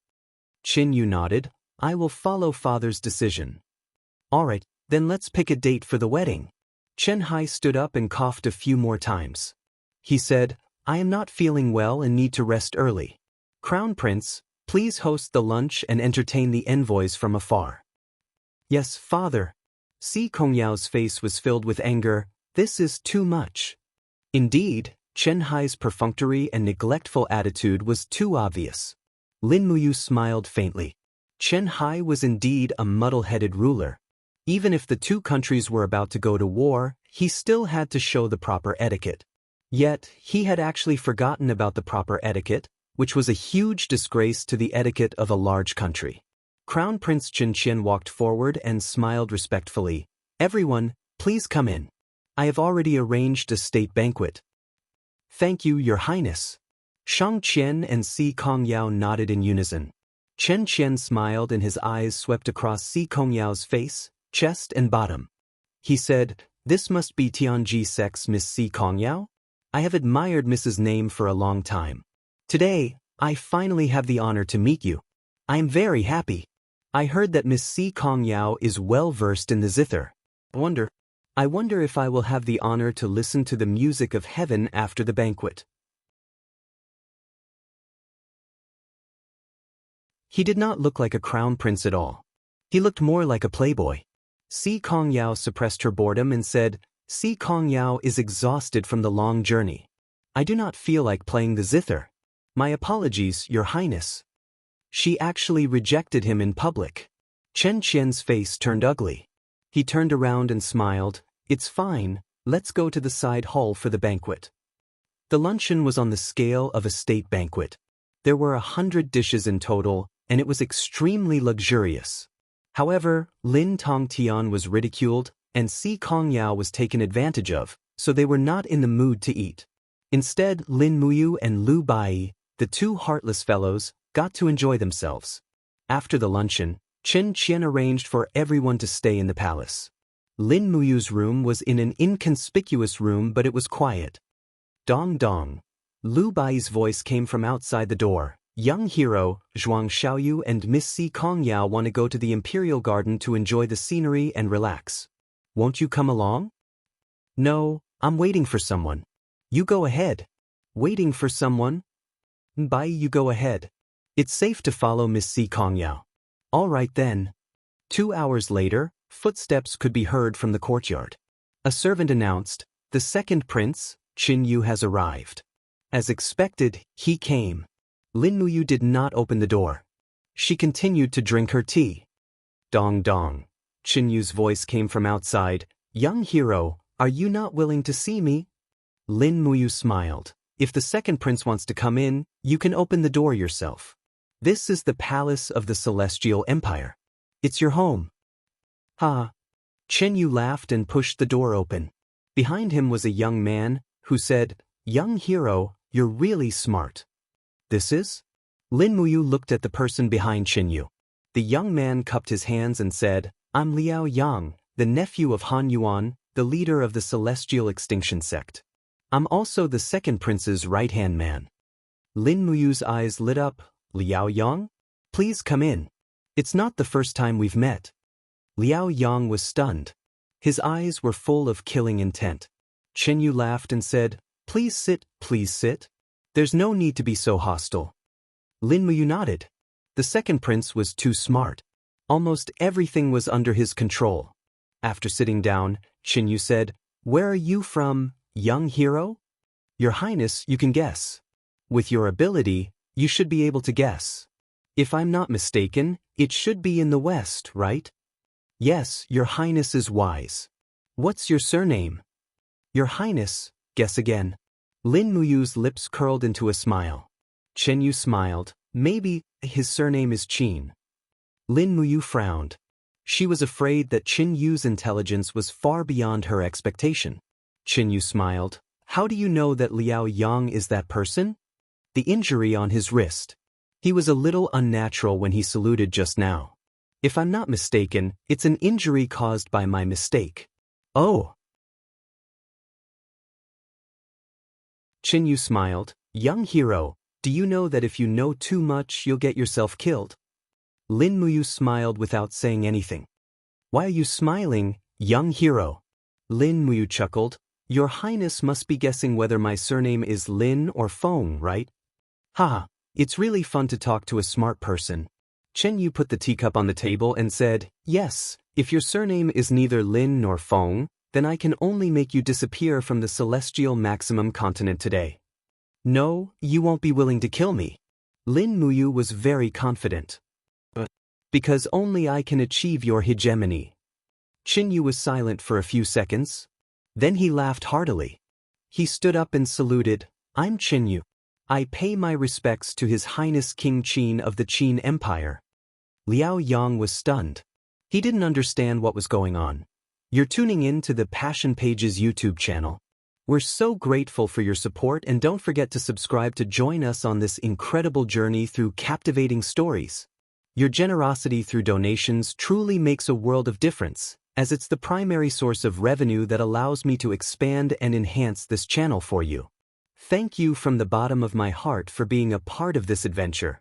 Qin Yu nodded. "I will follow father's decision." "All right, then let's pick a date for the wedding." Chen Hai stood up and coughed a few more times. He said, "I am not feeling well and need to rest early. Crown Prince, please host the lunch and entertain the envoys from afar." "Yes, father." Si Kongyao's face was filled with anger. "This is too much." Indeed, Chen Hai's perfunctory and neglectful attitude was too obvious. Lin Muyu smiled faintly. Chen Hai was indeed a muddle-headed ruler. Even if the two countries were about to go to war, he still had to show the proper etiquette. Yet, he had actually forgotten about the proper etiquette, which was a huge disgrace to the etiquette of a large country. Crown Prince Qin Qian walked forward and smiled respectfully. "Everyone, please come in. I have already arranged a state banquet." "Thank you, Your Highness." Shang Qian and Si Kongyao nodded in unison. Chen Qian smiled and his eyes swept across Si Kongyao's face, chest and bottom. He said, "This must be Tianji Sec's Miss Si Kongyao? I have admired Mrs. name for a long time. Today, I finally have the honor to meet you. I am very happy. I heard that Miss Si Kongyao is well versed in the zither. I wonder if I will have the honor to listen to the music of heaven after the banquet." He did not look like a crown prince at all. He looked more like a playboy. Si Kongyao suppressed her boredom and said, "Si Kongyao is exhausted from the long journey. I do not feel like playing the zither. My apologies, Your Highness." She actually rejected him in public. Chen Qian's face turned ugly. He turned around and smiled. "It's fine, let's go to the side hall for the banquet." The luncheon was on the scale of a state banquet. There were 100 dishes in total, and it was extremely luxurious. However, Lin Tongtian was ridiculed, and Si Kongyao was taken advantage of, so they were not in the mood to eat. Instead, Lin Muyu and Lu Bai, the two heartless fellows, got to enjoy themselves. After the luncheon, Qin Qian arranged for everyone to stay in the palace. Lin Muyu's room was in an inconspicuous room, but it was quiet. Dong dong. Lu Bai's voice came from outside the door. "Young hero, Zhuang Xiaoyu and Miss Si Kongyao want to go to the Imperial Garden to enjoy the scenery and relax. Won't you come along?" "No, I'm waiting for someone." "You go ahead." "Waiting for someone?" "Bai, you go ahead. It's safe to follow Miss Si Kongyao." "All right then." 2 hours later, footsteps could be heard from the courtyard. A servant announced, "The second prince, Qin Yu, has arrived." As expected, he came. Lin Muyu did not open the door. She continued to drink her tea. Dong dong. Qin Yu's voice came from outside. "Young hero, are you not willing to see me?" Lin Muyu smiled. "If the second prince wants to come in, you can open the door yourself. This is the palace of the Celestial Empire. It's your home." "Ha." Qin Yu laughed and pushed the door open. Behind him was a young man, who said, "Young hero, you're really smart." "This is?" Lin Muyu looked at the person behind Qinyu. The young man cupped his hands and said, "I'm Liao Yang, the nephew of Han Yuan, the leader of the Celestial Extinction Sect. I'm also the second prince's right-hand man." Lin Muyu's eyes lit up. "Liao Yang? Please come in. It's not the first time we've met." Liao Yang was stunned. His eyes were full of killing intent. Qinyu laughed and said, please sit. There's no need to be so hostile." Lin Muyu nodded. The second prince was too smart. Almost everything was under his control. After sitting down, Qinyu said, "Where are you from, young hero?" "Your Highness, you can guess. With your ability, you should be able to guess. If I'm not mistaken, it should be in the West, right?" "Yes, your Highness is wise." "What's your surname?" "Your Highness, guess again." Lin Muyu's lips curled into a smile. Qinyu smiled. "Maybe his surname is Qin." Lin Muyu frowned. She was afraid that Qinyu's intelligence was far beyond her expectation. Qinyu smiled. "How do you know that Liao Yang is that person?" "The injury on his wrist. He was a little unnatural when he saluted just now. If I'm not mistaken, it's an injury caused by my mistake." "Oh." Qinyu smiled. "Young hero, do you know that if you know too much, you'll get yourself killed?" Lin Muyu smiled without saying anything. "Why are you smiling, young hero?" Lin Muyu chuckled. "Your Highness must be guessing whether my surname is Lin or Feng, right?" "Haha, it's really fun to talk to a smart person." Qinyu put the teacup on the table and said, "Yes, if your surname is neither Lin nor Feng, then I can only make you disappear from the celestial maximum continent today." "No, you won't be willing to kill me." Lin Muyu was very confident. "Because only I can achieve your hegemony." Qinyu was silent for a few seconds. Then he laughed heartily. He stood up and saluted. "I'm Qinyu. I pay my respects to His Highness King Qin of the Qin Empire." Liao Yang was stunned. He didn't understand what was going on. "You're tuning in to the Passion Pages YouTube channel. We're so grateful for your support, and don't forget to subscribe to join us on this incredible journey through captivating stories. Your generosity through donations truly makes a world of difference, as it's the primary source of revenue that allows me to expand and enhance this channel for you. Thank you from the bottom of my heart for being a part of this adventure."